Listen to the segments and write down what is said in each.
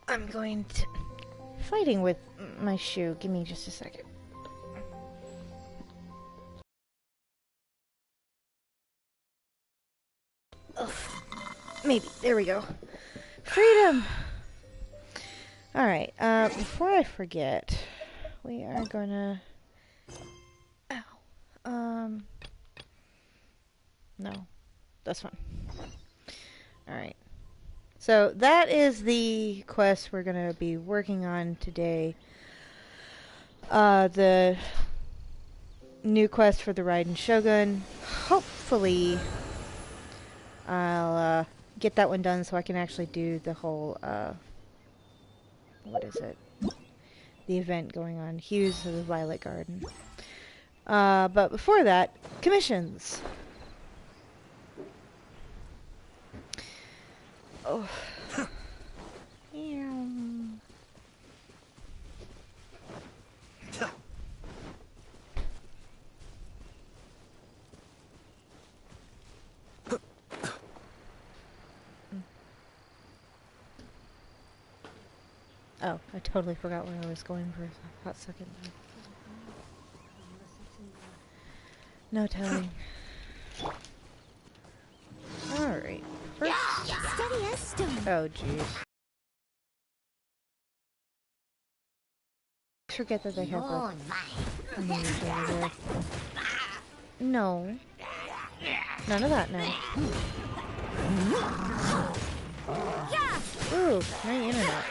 I'm going to... Fighting with my shoe. Give me just a second. Ugh. Maybe. There we go. Freedom! Alright, before I forget, we are gonna... Ow. No. That's fine. Alright. So, that is the quest we're gonna be working on today. The new quest for the Raiden Shogun. Hopefully, I'll, get that one done so I can actually do the whole, what is it? The event going on. Hues of the Violet Garden. But before that, commissions! Oh. Oh, I totally forgot where I was going for a hot second. No telling. Alright. First... Steady as stone. Oh, jeez. Forget that they have a mage over there. No. None of that now. Ooh, my internet.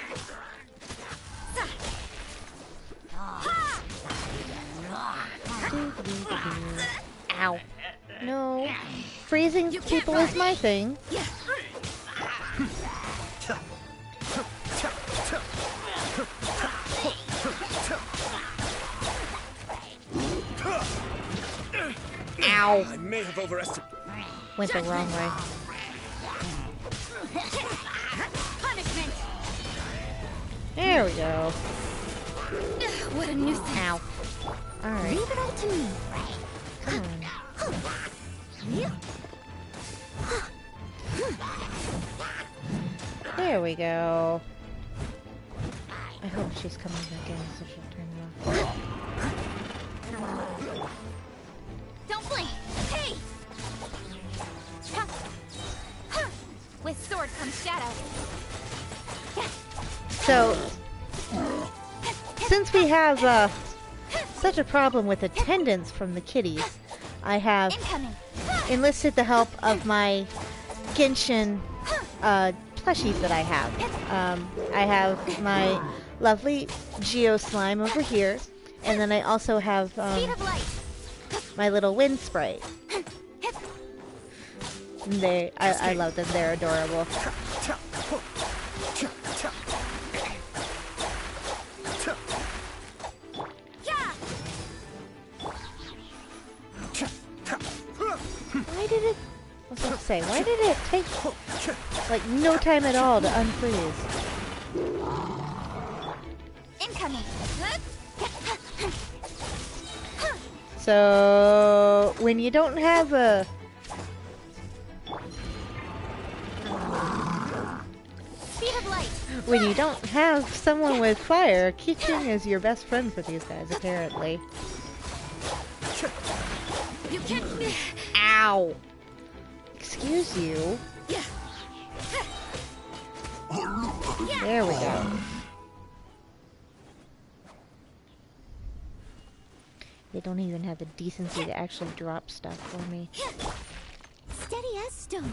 Ow. No. Freezing people is my thing. Ow. I may have overestimated. Went the wrong way. Punishment. There we go. What a nuisance. Ow. Alright. Leave it all to me. Come on. There we go. I hope she's coming back in so she'll turn it off. Don't blink. Hey! With sword comes shadow. So, since we have such a problem with attendance from the kitties, I have Incoming. enlisted the help of my Genshin plushies that I have. I have my lovely Geo Slime over here, and then I also have Speed of light. my little wind sprite. I love them. They're adorable. Why did it... I was going to say, why did it take, like, no time at all to unfreeze? Incoming. So, when you don't have a... Speed of light. When you don't have someone with fire, Keqing is your best friend for these guys, apparently. You catch me. Ow! Excuse you. There we go. They don't even have the decency to actually drop stuff for me. Steady as stone.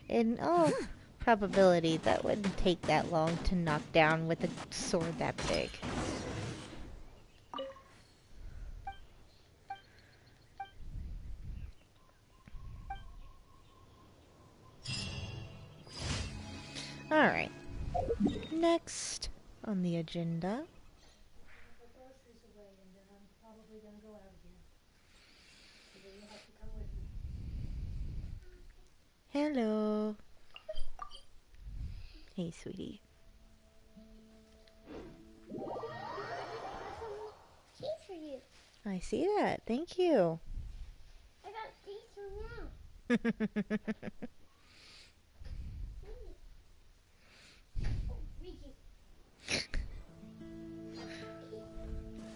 In all probability, that wouldn't take that long to knock down with a sword that big. Alright. Next on the agenda. Hello. Hey, sweetie. Tea for you. I see that. Thank you. I got tea for you.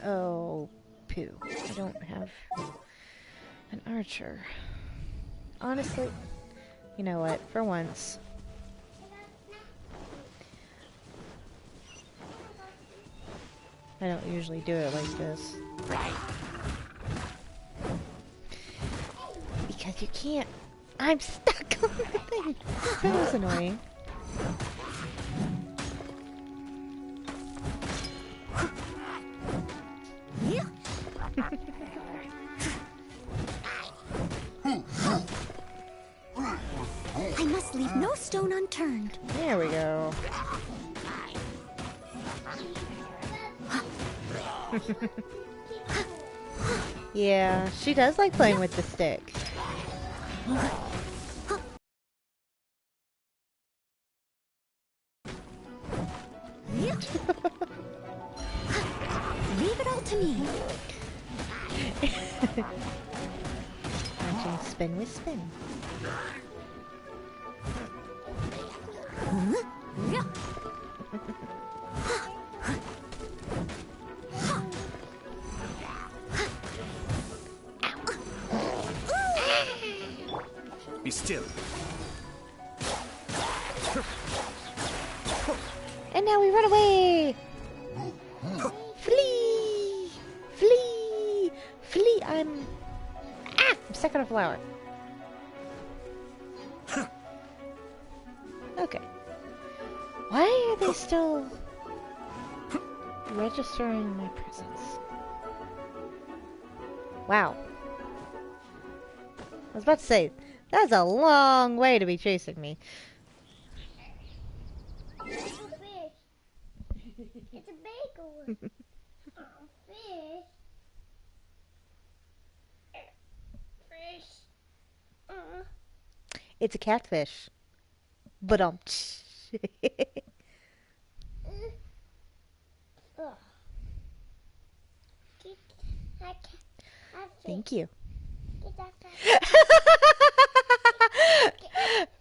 Oh, poo. I don't have an archer. Honestly, you know what? For once. I don't usually do it like this. Because you can't. I'm stuck on the thing. That was annoying. I must leave no stone unturned. There we go. Yeah, she does like playing with the stick. Leave it all to me. Matching spin with spin. Be still. And now we run away! Flee! Flee! Flee! I'm stuck on a flower. Okay. Why are they still registering my presence? Wow. I was about to say, that's a long way to be chasing me. It's a fish. It's a bagel. Fish. Fish. It's a catfish. But Thank you.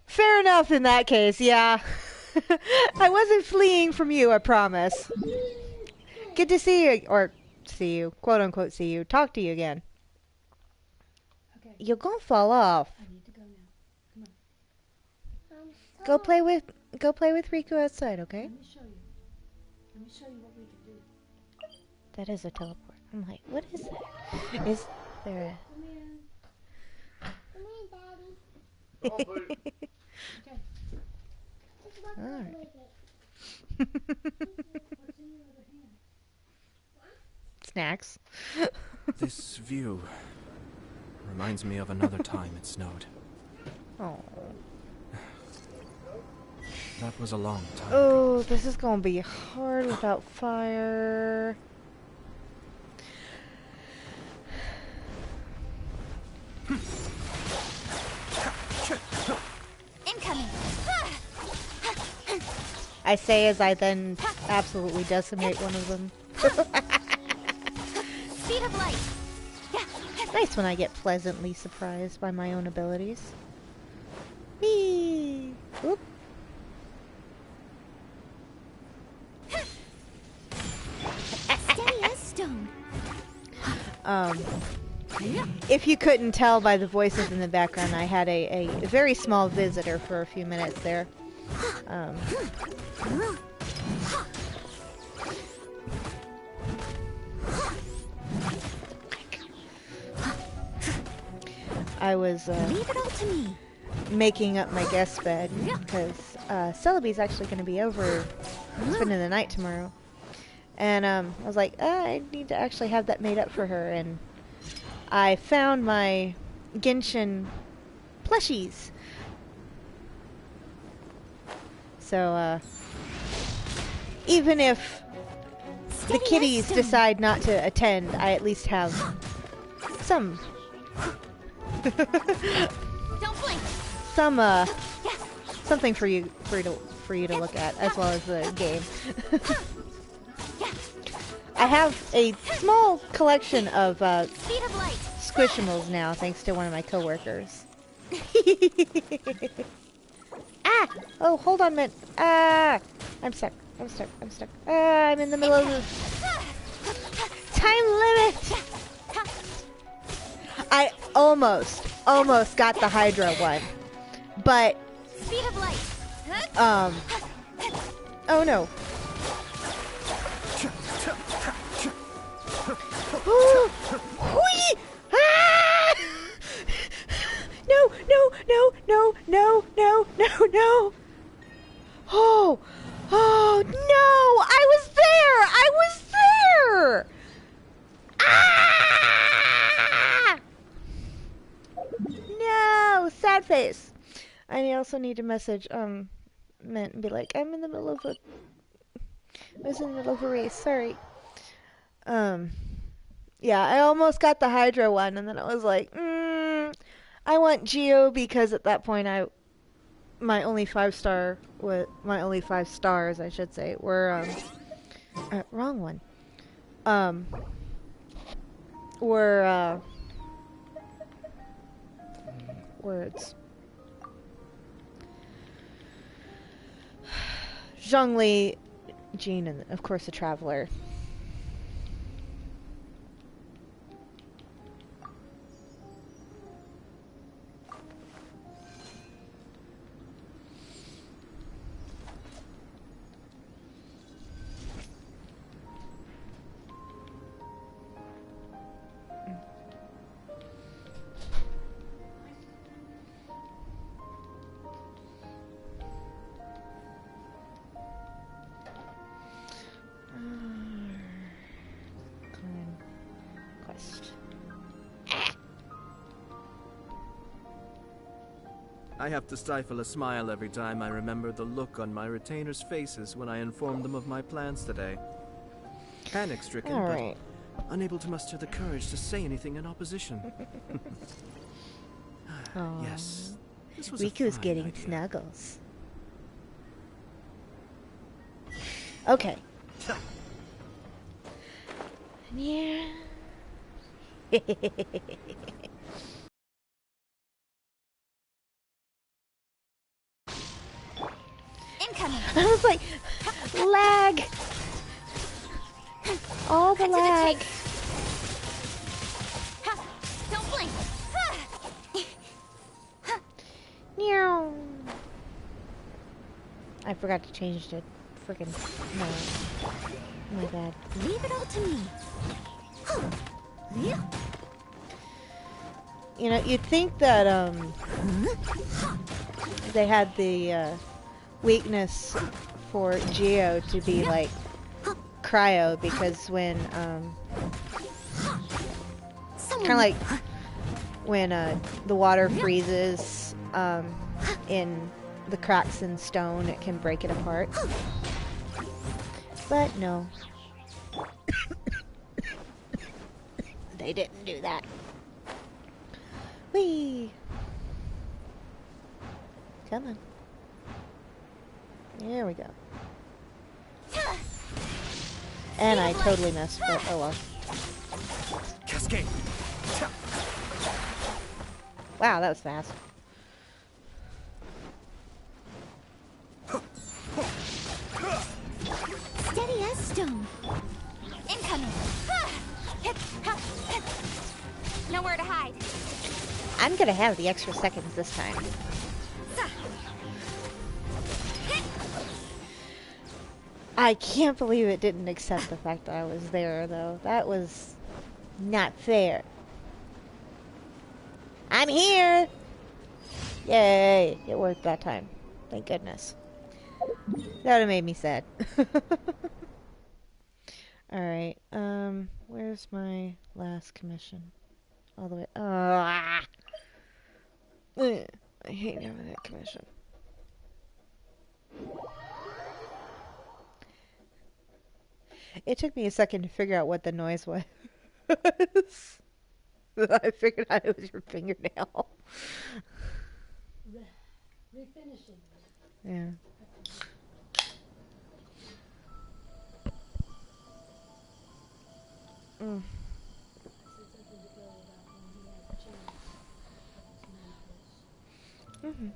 Fair enough in that case, yeah. I wasn't fleeing from you, I promise. Good to see you, or see you, quote unquote see you, talk to you again. Okay. You're gonna fall off. I need to go now. Come on. Go play with Riku outside, okay? Let me show you. Let me show you what we can do. That is a teleport. I'm like, what is that? Is there a... Come in. Come here, Daddy. Okay. Just walk All over right. with it. What's in your other hand? Snacks. This view reminds me of another time it snowed. Oh. That was a long time ago. Oh, this is gonna be hard without fire. Incoming. I say as I then absolutely decimate one of them. Speed of light. Nice when I get pleasantly surprised by my own abilities. Me. Oop. Steady as stone. If you couldn't tell by the voices in the background, I had a very small visitor for a few minutes there. I was Leave it all to me. making up my guest bed because Celeby's actually going to be over spending the night tomorrow. And I was like, I need to actually have that made up for her. And I found my Genshin plushies. So, even if the Steady as kitties stone. decide not to attend, I at least have some, Don't blink. some, something for you to look at, as well as the game. I have a small collection of Speed of light. Squishimals now, thanks to one of my coworkers. Ah! Oh, hold on a minute. Ah! I'm stuck. I'm stuck. I'm stuck. Ah, I'm in the middle of the time limit. I almost got the Hydra one, but Speed of light. oh no. Ooh, whee! Ah! No, no, no, no, no, no, no, no. Oh, oh no! I was there! I was there! Ah! No! Sad face. I also need to message, Mint and be like, I'm in the middle of a... I was in the middle of a race, sorry. Yeah, I almost got the Hydra one, and then I was like, I want Geo because at that point my only 5-star my only 5 stars, I should say, were wrong one. Were words. Zhongli, Jean, and of course the Traveler. Quest. I have to stifle a smile every time I remember the look on my retainers' faces when I informed them of my plans today. Panic-stricken, All right. but unable to muster the courage to say anything in opposition. Yes, this was a Riku's fine getting idea. snuggles. Okay. Yeah. Incoming. I was like, lag. All the Cut to the lag. chase. Ha, don't blink. Ha. Meow. I forgot to change the freaking. No. Oh my bad. Leave it all to me. Yeah. You know, you'd think that they had the weakness for Geo to be like cryo, because when kind of like when the water freezes in the cracks in stone, it can break it apart. But no. They didn't do that. Whee! Come on. There we go. And I totally missed, but oh well. Cascade! Wow, that was fast. Steady as stone. Incoming. Nowhere to hide. I'm gonna have the extra seconds this time. I can't believe it didn't accept the fact that I was there, though. That was not fair. I'm here! Yay! It worked that time. Thank goodness. That would have made me sad. Alright, where's my last commission? All the way. I hate having that commission. It took me a second to figure out what the noise was. I figured out it was your fingernail. Refinishing. Yeah. Mm. Said something to Bill about when he had the chance. His Mm-hmm.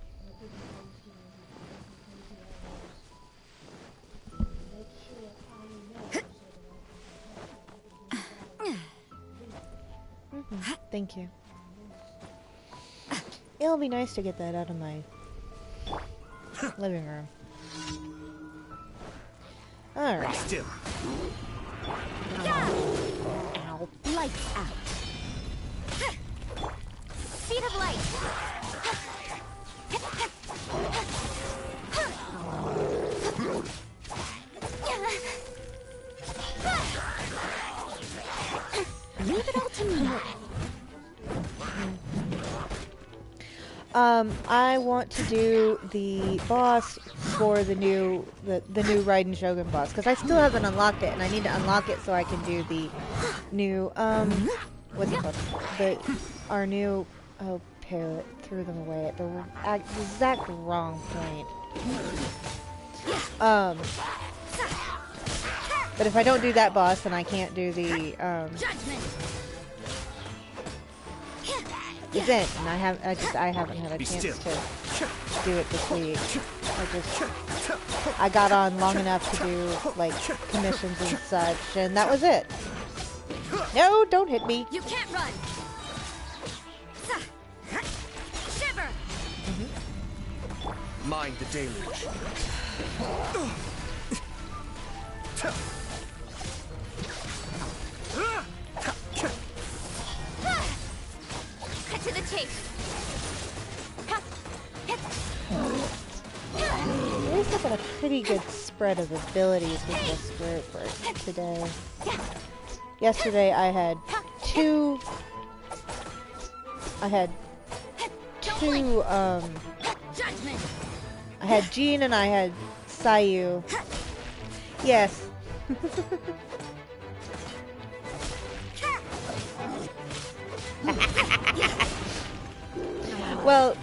Mm-hmm. Thank you. It'll be nice to get that out of my living room. Alright. Still. Ow. Lights out. Speed of light. Leave it all to me. I want to do the boss for the new Raiden Shogun boss because I still haven't unlocked it, and I need to unlock it so I can do the new what's it called? Our new parrot threw them away at the exact wrong point. But if I don't do that boss, then I can't do the event, and I haven't had a chance to do it this week. I got on long enough to do like commissions and such, and that was it. No, don't hit me. You can't run. Shiver. Mind the deluge. Cut to the chase. At least I got a pretty good spread of abilities with this group for today. Yesterday I had two. I had Jean and I had Sayu. Yes. Well,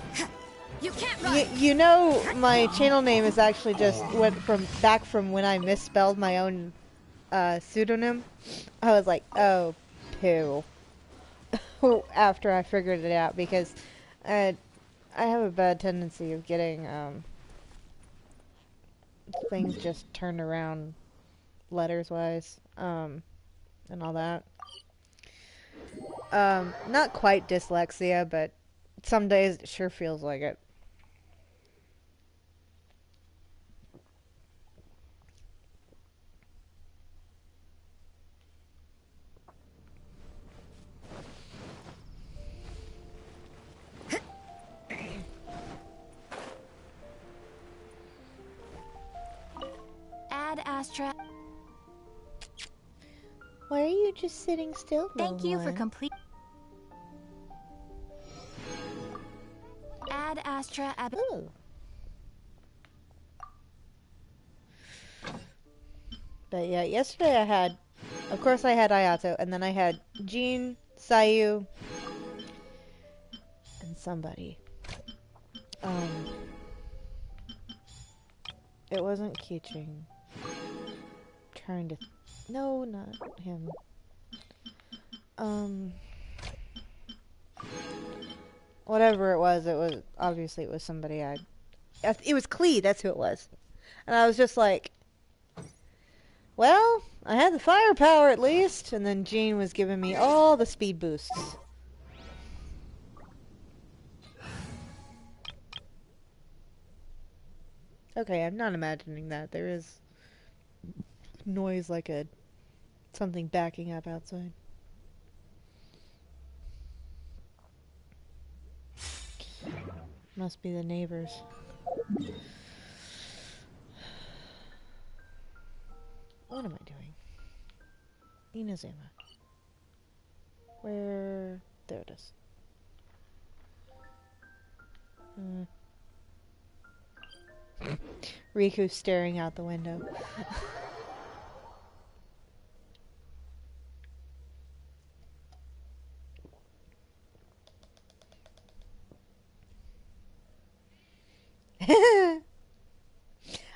you know, my channel name is actually just back from when I misspelled my own pseudonym. I was like, oh, poo. After I figured it out, because I have a bad tendency of getting things just turned around letters wise, and all that. Not quite dyslexia, but some days it sure feels like it. Ad Astra. Why are you just sitting still? Thank you for Rowan? complete. Ad Astra. Ooh. But yeah, yesterday I had, of course I had Ayato, and then I had Jean, Sayu, and somebody. It wasn't Keeching. Trying to, no, not him. Whatever it was obviously it was somebody it was Klee, that's who it was. And I was just like, well, I had the firepower at least, and then Jean was giving me all the speed boosts. Okay, I'm not imagining that. There is noise like something backing up outside. Must be the neighbors. What am I doing? Inazuma. Where? There it is. Riku staring out the window.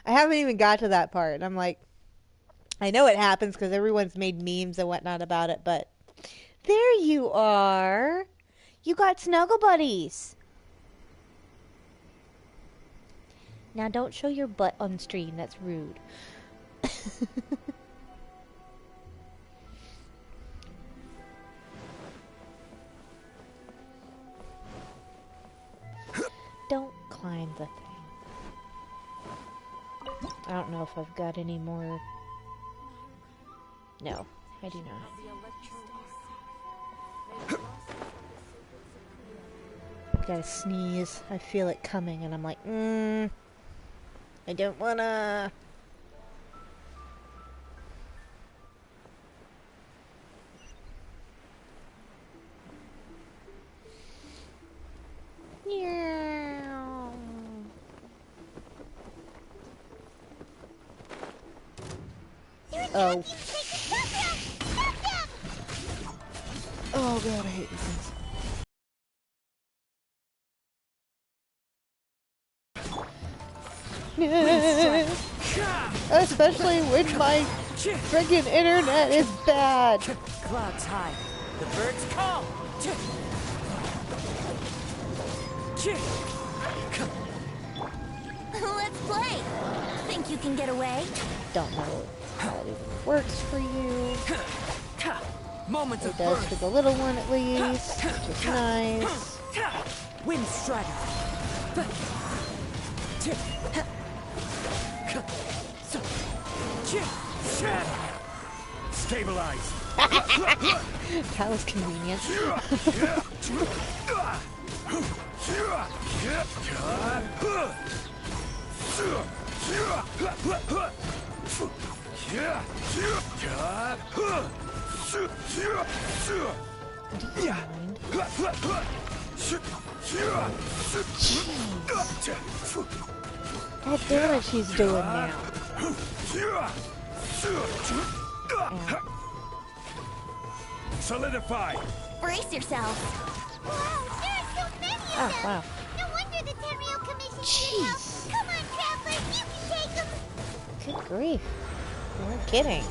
I haven't even got to that part. I'm like, I know it happens because everyone's made memes and whatnot about it, but there you are. You got snuggle buddies. Now don't show your butt on stream. That's rude. Don't climb the thing. I don't know if I've got any more. No, I do not. I gotta sneeze. I feel it coming and I'm like, I don't wanna. Meow. Oh. Oh god, I hate these things. Especially when my friggin' internet is bad. Clouds high. The birds call. Let's play. Think you can get away? Don't know how it even works for you. Moments It of does for birth. the little one at least, which is nice. Wind strider. Stabilize. That was convenient. God damn it, she's doing now. Ow. Solidify. Brace yourself. Wow, there are so many of Oh, them. wow. No wonder the Tenryou Commission Jeez. needed help. Come on, travelers, you can take them. Good grief. No kidding.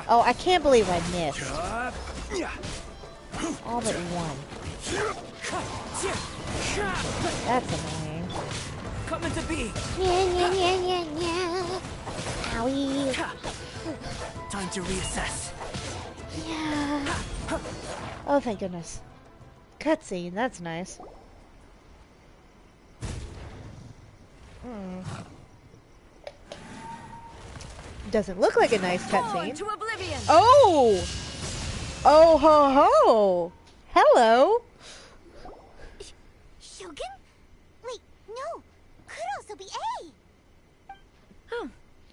Oh, I can't believe I missed. All but one. That's annoying. Coming to be. Owie. Time to reassess. Yeah. Oh, thank goodness. Cutscene, that's nice. Doesn't look like a nice cutscene. To oblivion. Oh! Oh ho ho! Hello! Shogun? Wait, no. Could also be A. Oh,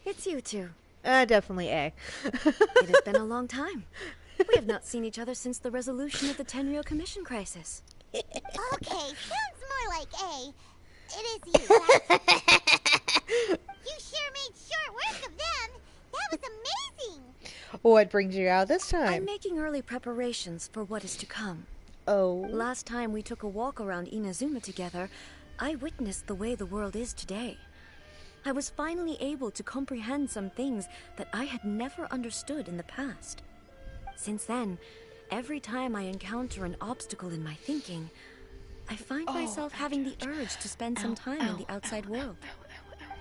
it's you two. Definitely A. It has been a long time. We have not seen each other since the resolution of the Tenryou Commission crisis. Okay, sounds more like A. It is you. You sure made short work of them. That was amazing. What brings you out this I'm time? making early preparations for what is to come. Oh. Last time we took a walk around Inazuma together, I witnessed the way the world is today. I was finally able to comprehend some things that I had never understood in the past. Since then, every time I encounter an obstacle in my thinking, I find myself having the urge to spend some time in the outside world.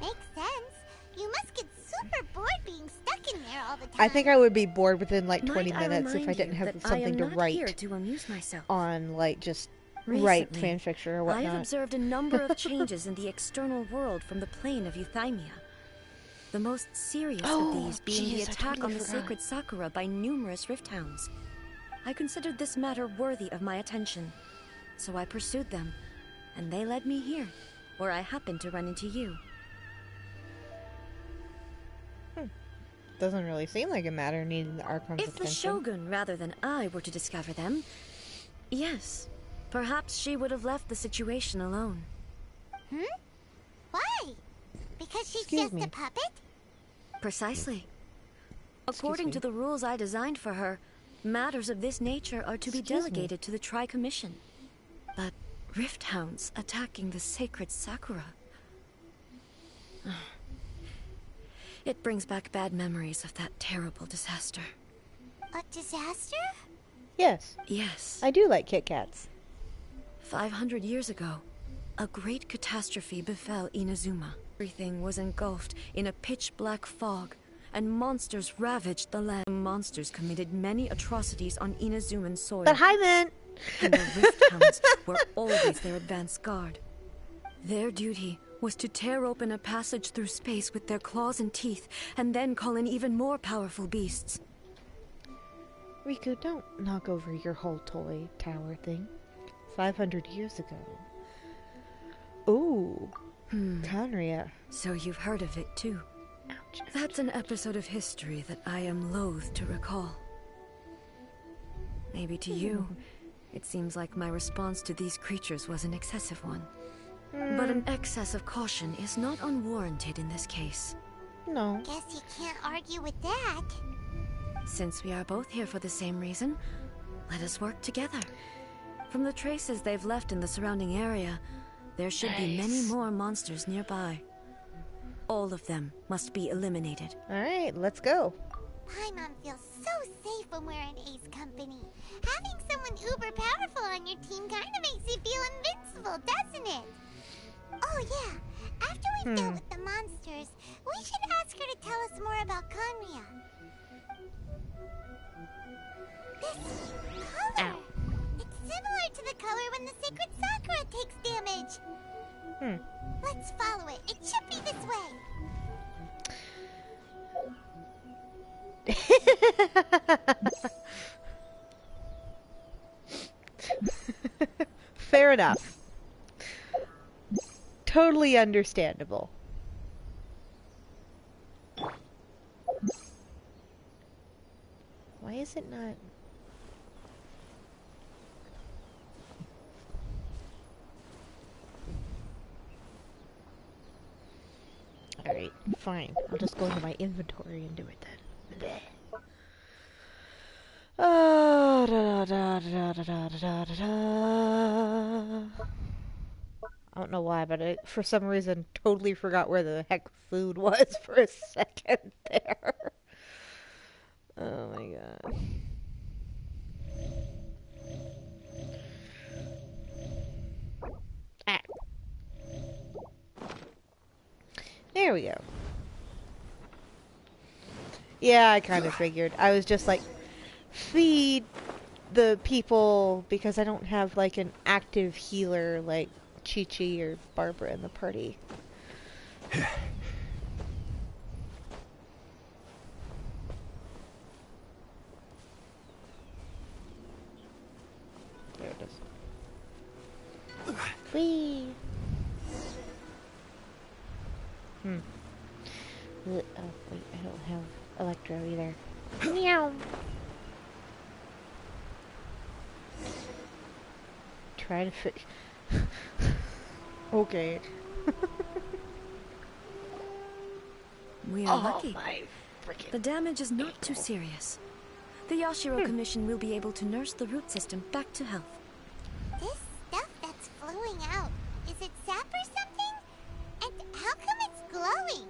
Makes sense. You must get super bored being stuck in there all the time. I think I would be bored within like 20 Might I minutes if I remind didn't you have that something to I am not here write to amuse myself. on, like, just write Recently, fanfiction or I have whatnot. observed a number of changes in the external world from the plane of Euthymia. The most serious of these being jeez, I the attack totally on the forgot. sacred Sakura by numerous rift hounds. I considered this matter worthy of my attention, so I pursued them, and they led me here, where I happened to run into you. Doesn't really seem like a matter needing the Archon's If the attention. Shogun, rather than I, were to discover them, yes, perhaps she would have left the situation alone. Why? Because she's Excuse just me. a puppet? Precisely. According me. to the rules I designed for her, matters of this nature are to be Excuse me. delegated to the Tri-Commission. But rift hounds attacking the sacred Sakura... It brings back bad memories of that terrible disaster. A disaster? Yes, Yes, I do like Kit Kats. 500 years ago, A great catastrophe befell Inazuma. Everything was engulfed in a pitch-black fog, and monsters ravaged the land. The monsters committed many atrocities on Inazuman soil. But hi, man. And the Rift Hounds were always their advance guard. Their duty was to tear open a passage through space with their claws and teeth, and then call in even more powerful beasts. Riku, don't knock over your whole toy tower thing. 500 years ago. Ooh. Conria. So you've heard of it too. Ouch. That's an episode of history that I am loath to recall. Maybe to you, it seems like my response to these creatures was an excessive one. But an excess of caution is not unwarranted in this case. No. Guess you can't argue with that. Since we are both here for the same reason, let us work together. From the traces they've left in the surrounding area, there should be many more monsters nearby. All of them must be eliminated. Alright, let's go. Paimon feels so safe when we're in Ace company. Having someone uber powerful on your team kinda makes you feel invincible, doesn't it? Oh yeah, after we've dealt with the monsters, we should ask her to tell us more about Conria. This color! Ow. It's similar to the color when the sacred Sakura takes damage. Let's follow it. It should be this way. Fair enough. Totally understandable. Why is it not? Alright, fine. I'll just go into my inventory and do it then. Bleh. Oh, da da da da da da da da. I don't know why, but I, for some reason, totally forgot where the heck food was for a second there. Oh my god. Ah. There we go. Yeah, I kind of figured. I was just like, feed the people because I don't have like an active healer like Chi-Chi or Barbara in the party. There it is. Whee! Oh, wait, I don't have Electro either. Meow! Try to fix... Okay. We are lucky. My freaking... The damage is not too serious. The Yashiro Commission will be able to nurse the root system back to health. This stuff that's flowing out, is it sap or something? And how come it's glowing?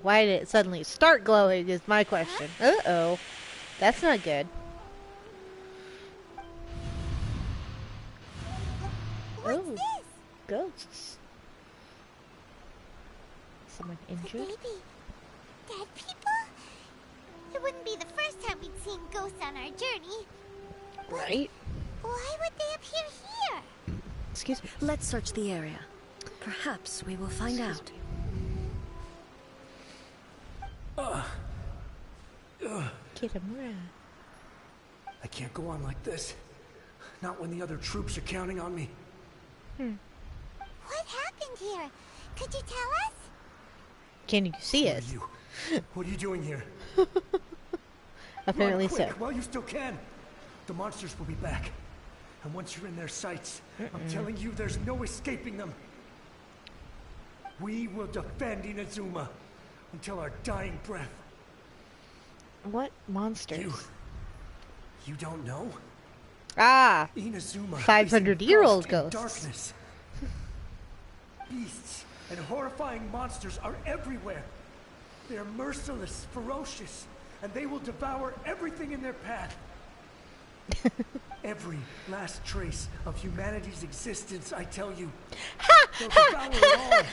Why did it suddenly start glowing is my question. Uh-oh. That's not good. What's Oh. this? Ghosts. Someone The injured? baby. Dead people? It wouldn't be the first time we'd seen ghosts on our journey. Right? Why would they appear here? Excuse me. Let's search the area. Perhaps we will find out. Kitamura. I can't go on like this. Not when the other troops are counting on me. What happened here? Could you tell us? Can you see Who are us? you? What are you doing here? Apparently Run quick, so. while you still can. The monsters will be back. And once you're in their sights, I'm telling you, there's no escaping them. We will defend Inazuma until our dying breath. What monsters? You don't know? Ah! Inazuma is 500-year-old engulfed in ghosts. Darkness. Beasts and horrifying monsters are everywhere. They are merciless, ferocious, and they will devour everything in their path. Every last trace of humanity's existence, I tell you. They'll devour it all.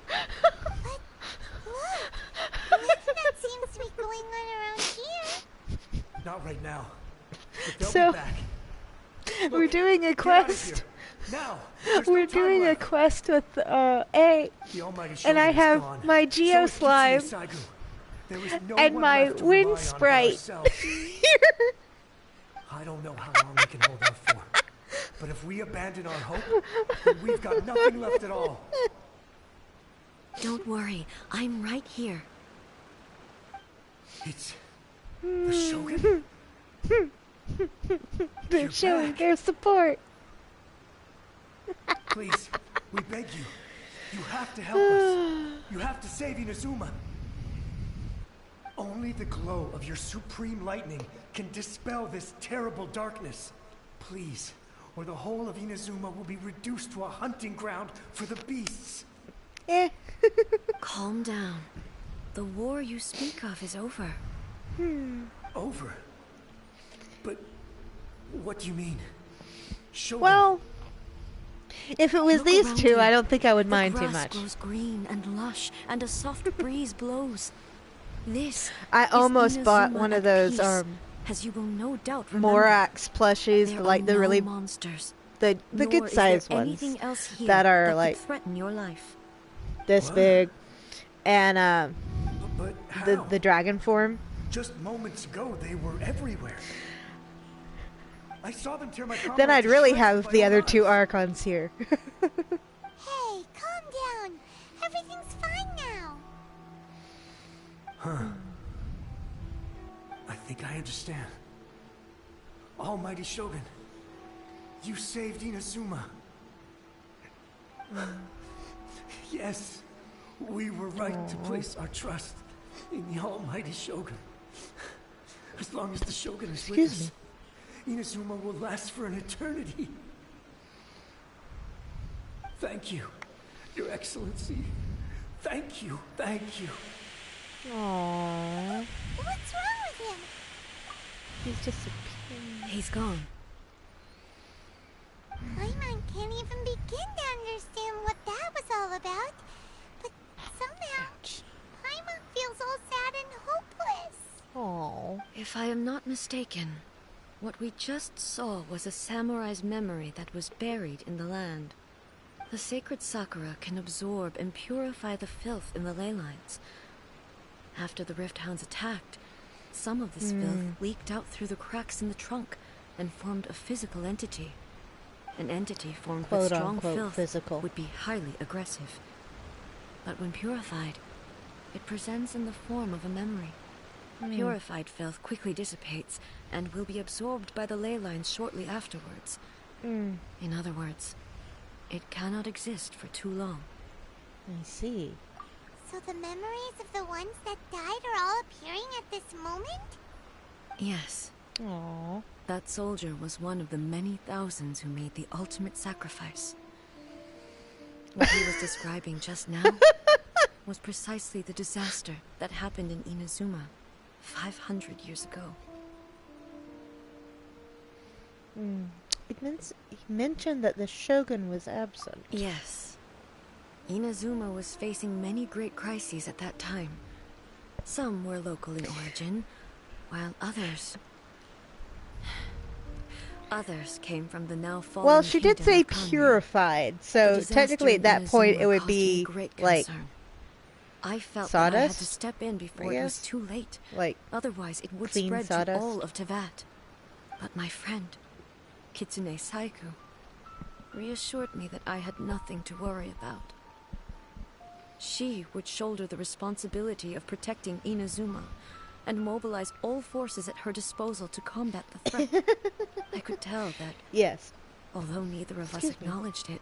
But look, none of that seems to be going on around here. Not right now. But they'll So- be back. We're doing a Get out of quest. here. Now. There's no We're time doing a left. quest with A, The Almighty and Shogun I is have gone. my So Geo is Slime Kitsune Saigu. There is no and one my left to Wind rely on but Sprite. ourselves. I don't know how long we can hold out for. But if we abandon our hope, then we've got nothing left at all. Don't worry, I'm right here. It's the Shogun? They're You're showing back. their support. Please, we beg you. You have to help us. You have to save Inazuma. Only the glow of your supreme lightning can dispel this terrible darkness. Please, or the whole of Inazuma will be reduced to a hunting ground for the beasts. Eh. Calm down. The war you speak of is over. Over? But what do you mean? Shogun. Well, if it was Look these around two, you. I don't think I would The mind too grass much. grows green and lush, and a soft breeze blows. This I is almost bought Inazuma one of at those peace, as you will no doubt remember. Morax plushies, There like are the no really monsters. the Nor good is there sized ones anything else here that are could like threaten your life. this What? big, and But how? the dragon form. Just moments ago, they were everywhere. I saw them tear my Then comrade I'd to really shreds have with the my other own two eyes. archons here. Hey, calm down. Everything's fine now. I think I understand. Almighty Shogun, you saved Inazuma. Yes, we were right to place our trust in the Almighty Shogun. As long as the Shogun is with Excuse us, Inazuma will last for an eternity. Thank you, Your Excellency. Thank you, thank you. Aww, What's wrong with him? he's disappearing. He's gone. My mind can't even begin to understand what that was all about. But somehow, Paimon feels all sad and hopeless. Aww. If I am not mistaken, what we just saw was a samurai's memory that was buried in the land. The sacred Sakura can absorb and purify the filth in the ley lines. After the Rift Hounds attacked, some of this filth leaked out through the cracks in the trunk and formed a physical entity. An entity formed with Quote strong unquote filth physical. would be highly aggressive. But when purified, it presents in the form of a memory. Purified filth quickly dissipates and will be absorbed by the ley lines shortly afterwards. In other words, it cannot exist for too long. I see. So the memories of the ones that died are all appearing at this moment? Yes, Aww. that soldier was one of the many thousands who made the ultimate sacrifice. What he was describing just now was precisely the disaster that happened in Inazuma 500 years ago. He mentioned that the shogun was absent. Yes. Inazuma was facing many great crises at that time. Some were local in origin, while others came from the now fallen Well, she did kingdom say of Kanmei. purified, The so disaster technically at in that point Inazuma it would caused me be great like concern. I felt that I had to sawdust, step in before I it was guess? too late. like Otherwise, it would clean spread sawdust. to all of Tevat. But my friend, Kitsune Saiku, reassured me that I had nothing to worry about. She would shoulder the responsibility of protecting Inazuma and mobilize all forces at her disposal to combat the threat. I could tell that, yes. although neither of us Excuse me. acknowledged it,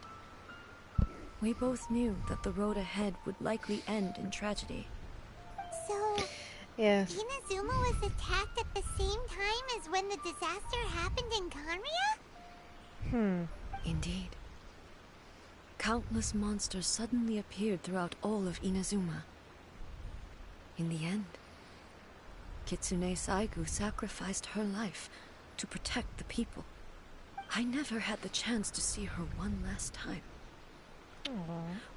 we both knew that the road ahead would likely end in tragedy. So, Yes. Inazuma was attacked at the same time as when the disaster happened in Conria? Indeed. Countless monsters suddenly appeared throughout all of Inazuma. In the end, Kitsune Saigu sacrificed her life to protect the people. I never had the chance to see her one last time.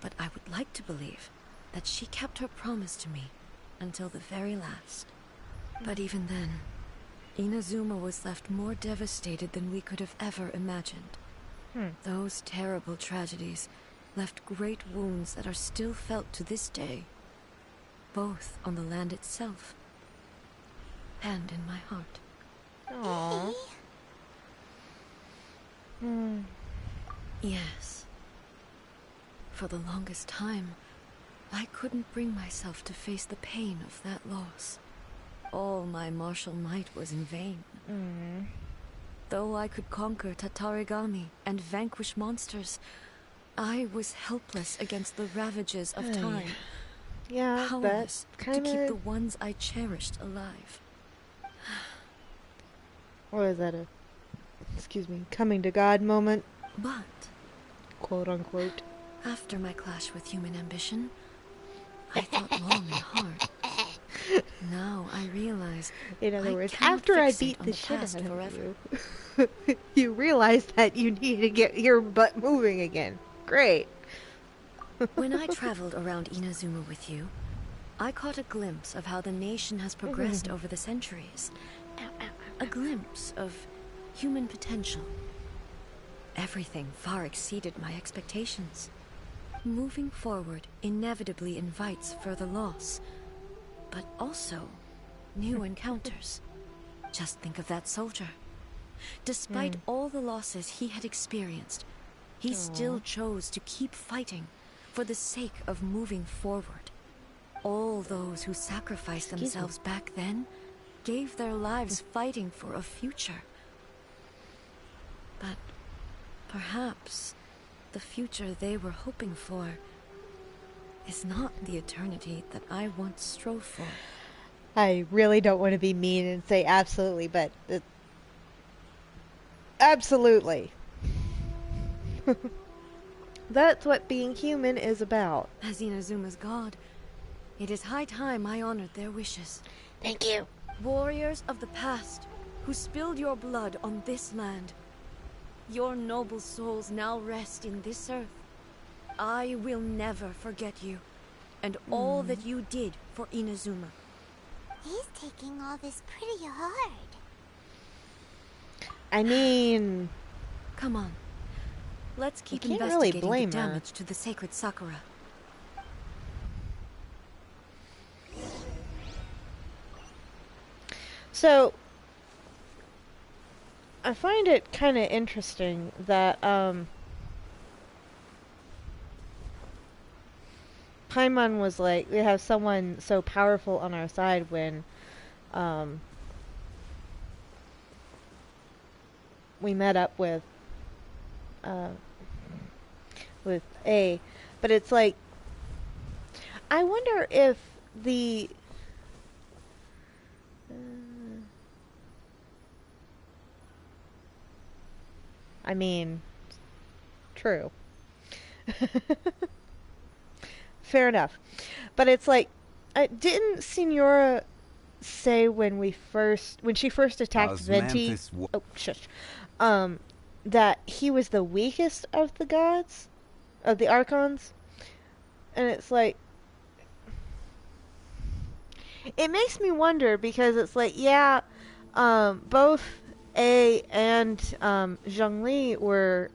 But I would like to believe that she kept her promise to me until the very last. But even then, Inazuma was left more devastated than we could have ever imagined. Those terrible tragedies left great wounds that are still felt to this day, both on the land itself and in my heart. Aww. Yes. For the longest time, I couldn't bring myself to face the pain of that loss. All my martial might was in vain. Though I could conquer Tatarigami and vanquish monsters, I was helpless against the ravages of time. Yeah, Powerless that's to kind keep the of... ones I cherished alive. Or is that a... excuse me, coming to God moment? But Quote unquote. after my clash with human ambition, I thought long and hard. Now I realize In other I words, cannot after I fixate beat on the the shit past out of forever. you, you realize that you need to get your butt moving again. Great. When I traveled around Inazuma with you, I caught a glimpse of how the nation has progressed over the centuries. A glimpse of human potential. Everything far exceeded my expectations. Moving forward inevitably invites further loss, but also new encounters. Just think of that soldier. Despite all the losses he had experienced, he still chose to keep fighting for the sake of moving forward. All those who sacrificed themselves back then gave their lives fighting for a future. But perhaps the future they were hoping for is not the eternity that I once strove for. I really don't want to be mean and say absolutely, but absolutely. That's what being human is about. As Inazuma's god, it is high time I honored their wishes. Thank you. Warriors of the past, who spilled your blood on this land. Your noble souls now rest in this earth. I will never forget you, and all that you did for Inazuma. He's taking all this pretty hard. I mean, Come on. Let's keep can't really investigating blame the her. damage to the sacred Sakura. so I find it kind of interesting that Paimon was like, we have someone so powerful on our side when we met up with A, but it's like, I wonder if the I mean, true. Fair enough. But it's like, didn't Signora say when she first attacked Venti, oh, shush, that he was the weakest of the gods, of the Archons? And it's like, it makes me wonder, because it's like, yeah, both A and Zhongli were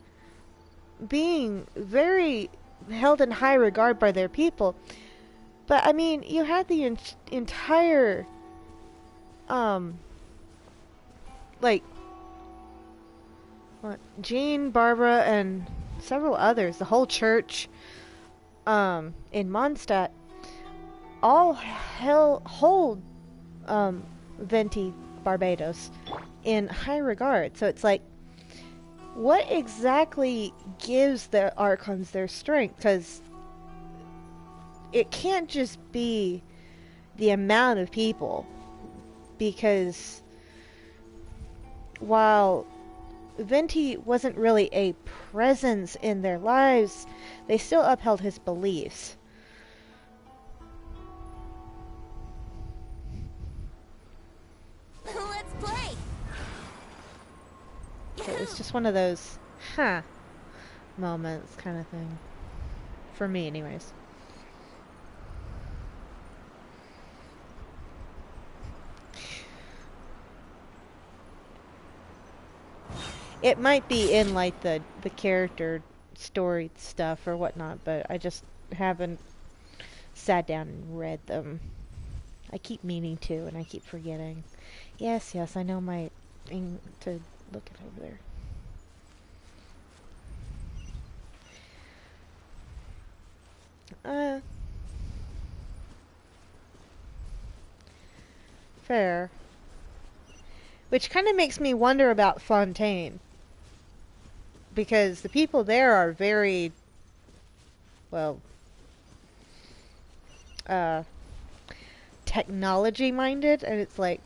being very held in high regard by their people. But, I mean, you had the entire, like, Jean, Barbara, and several others, the whole church, in Mondstadt, all hold, Venti Barbados in high regard. So it's like, what exactly gives the Archons their strength? Because it can't just be the amount of people. Because while Venti wasn't really a presence in their lives, they still upheld his beliefs. Let's play. So it's just one of those, huh, moments kind of thing. For me, anyways. It might be in like the character story stuff or whatnot, but I just haven't sat down and read them. I keep meaning to, and I keep forgetting. Yes, I know my thing to look it over there. Fair. Which kind of makes me wonder about Fontaine. Because the people there are very, well, technology minded, and it's like,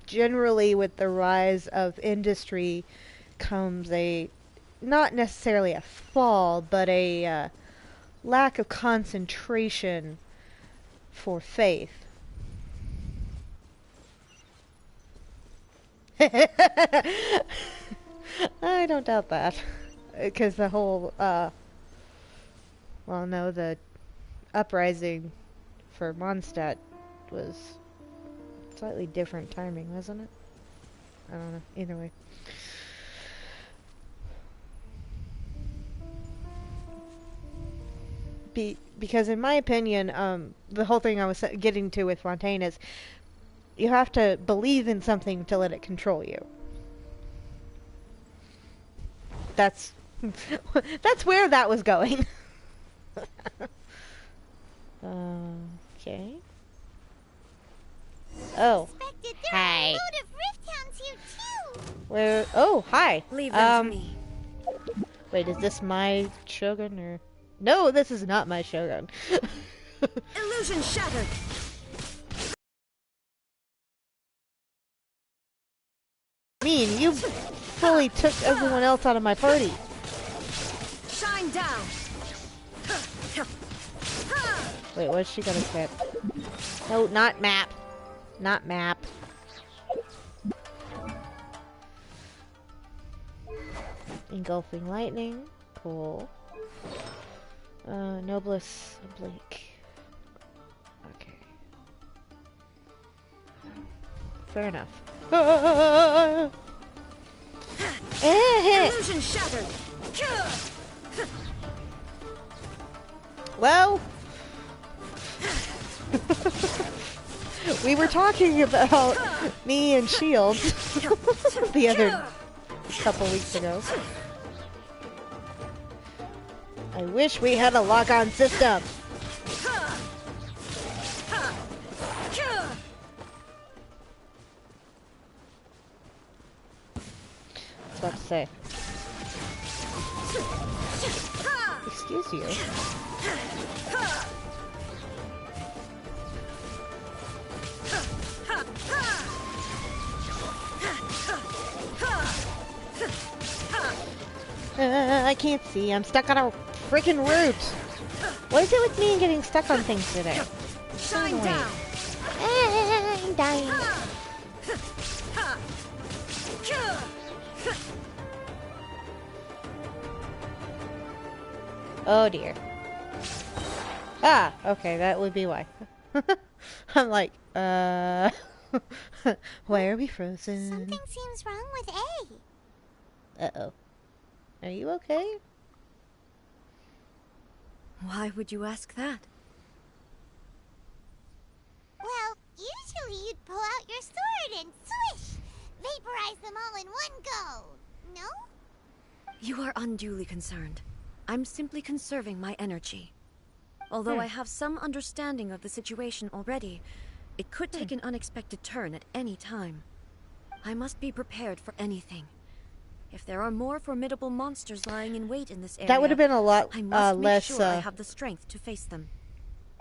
generally with the rise of industry comes a, not necessarily a fall, but a lack of concentration for faith. I don't doubt that. Because the whole, well, no, the uprising for Mondstadt was slightly different timing, wasn't it? I don't know. Either way. Because in my opinion, the whole thing I was getting to with Fontaine is you have to believe in something to let it control you. That's where that was going. Okay. Oh. Hi. Where? Oh, hi. Leave them to me. Wait, is this my Shogun or? No, this is not my Shogun. Illusion shattered. You fully took everyone else out of my party. Shine down. Wait, what's she gonna get? No, not map. Not map. Engulfing lightning. Cool. Noblesse oblique. Okay. Fair enough. Illusion shattered. Well, we were talking about me and Shield the other couple weeks ago. I wish we had a lock-on system. What's about to say? Excuse you. I can't see. I'm stuck on a freaking root. What is it with me and getting stuck on things today? Shine down. I'm dying. Oh dear. Ah, okay, that would be why. I'm like, why are we frozen? Something seems wrong with A. Uh-oh. Are you okay? Why would you ask that? Well, usually you'd pull out your sword and swish! Vaporize them all in one go! No? You are unduly concerned. I'm simply conserving my energy. Although I have some understanding of the situation already, it could take an unexpected turn at any time. I must be prepared for anything. If there are more formidable monsters lying in wait in this area, That would have been a lot I must make less. sure I have the strength to face them.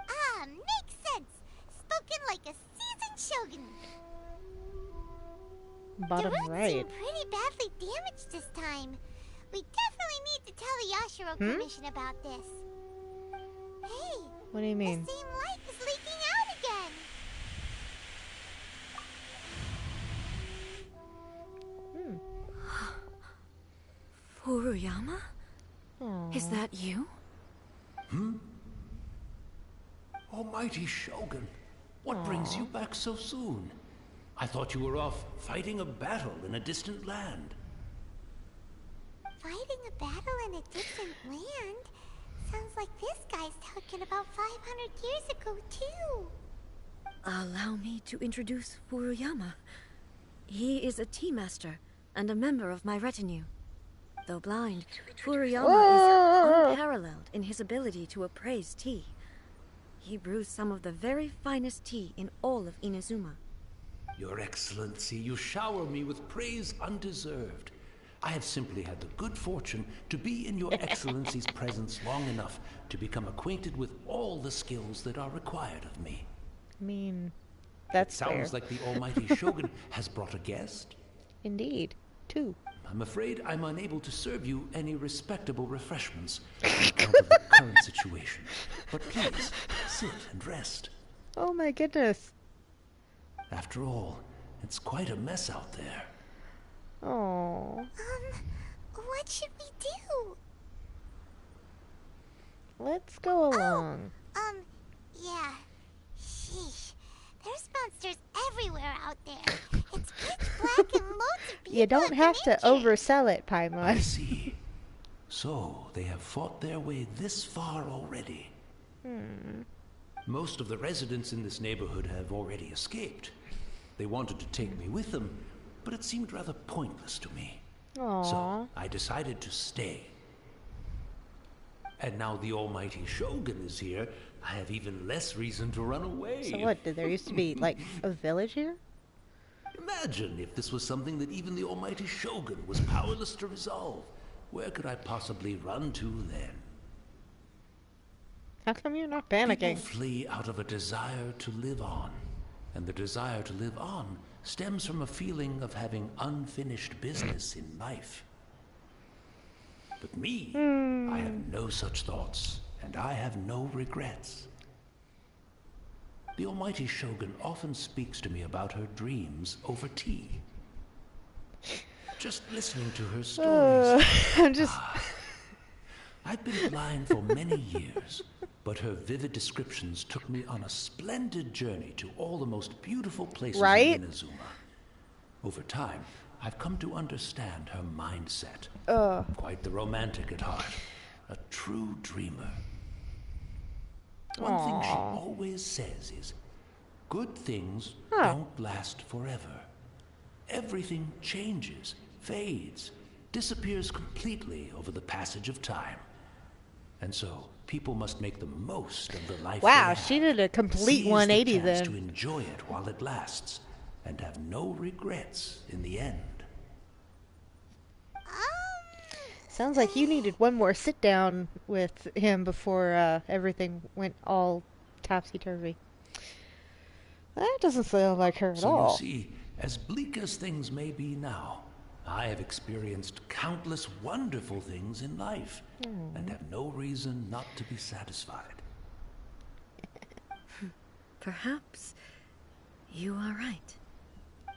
Ah, makes sense! Spoken like a seasoned shogun. Bottom the roots right. seem pretty badly damaged this time. We definitely need to tell the Yashiro Commission about this. Hey, What do you mean? the same light is leaking out again. Furuyama? Is that you? Almighty Shogun, what brings you back so soon? I thought you were off fighting a battle in a distant land. Fighting a battle in a distant land? Sounds like this guy's talking about 500 years ago, too. Allow me to introduce Furuyama. He is a tea master and a member of my retinue. Though blind, Furuyama is unparalleled in his ability to appraise tea. He brews some of the very finest tea in all of Inazuma. Your Excellency, you shower me with praise undeserved. I have simply had the good fortune to be in your Excellency's presence long enough to become acquainted with all the skills that are required of me. I mean, that's Sounds fair. like the Almighty Shogun has brought a guest. Indeed. 2. I'm afraid I'm unable to serve you any respectable refreshments on account of the current situation. But please, sit and rest. Oh my goodness. After all, it's quite a mess out there. Oh. What should we do? Let's go along. Yeah. Sheesh. There's monsters everywhere out there. It's pitch black and loads of people You don't at the have to nature. oversell it, I Paimon. see. So, they have fought their way this far already. Most of the residents in this neighborhood have already escaped. They wanted to take me with them, but it seemed rather pointless to me. Aww. So, I decided to stay. And now the Almighty Shogun is here, I have even less reason to run away. So what, did there used to be, like, a village here? Imagine if this was something that even the Almighty Shogun was powerless to resolve. Where could I possibly run to then? How come you're not People panicking? flee out of a desire to live on. And the desire to live on stems from a feeling of having unfinished business in life. But me, I have no such thoughts, and I have no regrets. The Almighty Shogun often speaks to me about her dreams over tea. Just listening to her stories, I'm just... I've been blind for many years, but her vivid descriptions took me on a splendid journey to all the most beautiful places Right? in Inazuma. Over time, I've come to understand her mindset. Quite the romantic at heart, a true dreamer. One thing she always says is, good things don't last forever. Everything changes, fades, disappears completely over the passage of time. And so, people must make the most of the life Wow, they have. she did a complete Seize the 180 chance then. to enjoy it while it lasts, and have no regrets in the end. Sounds like you needed one more sit down with him before everything went all topsy-turvy. That doesn't sound like her at So all. you see, as bleak as things may be now, I have experienced countless wonderful things in life, and have no reason not to be satisfied. Perhaps you are right.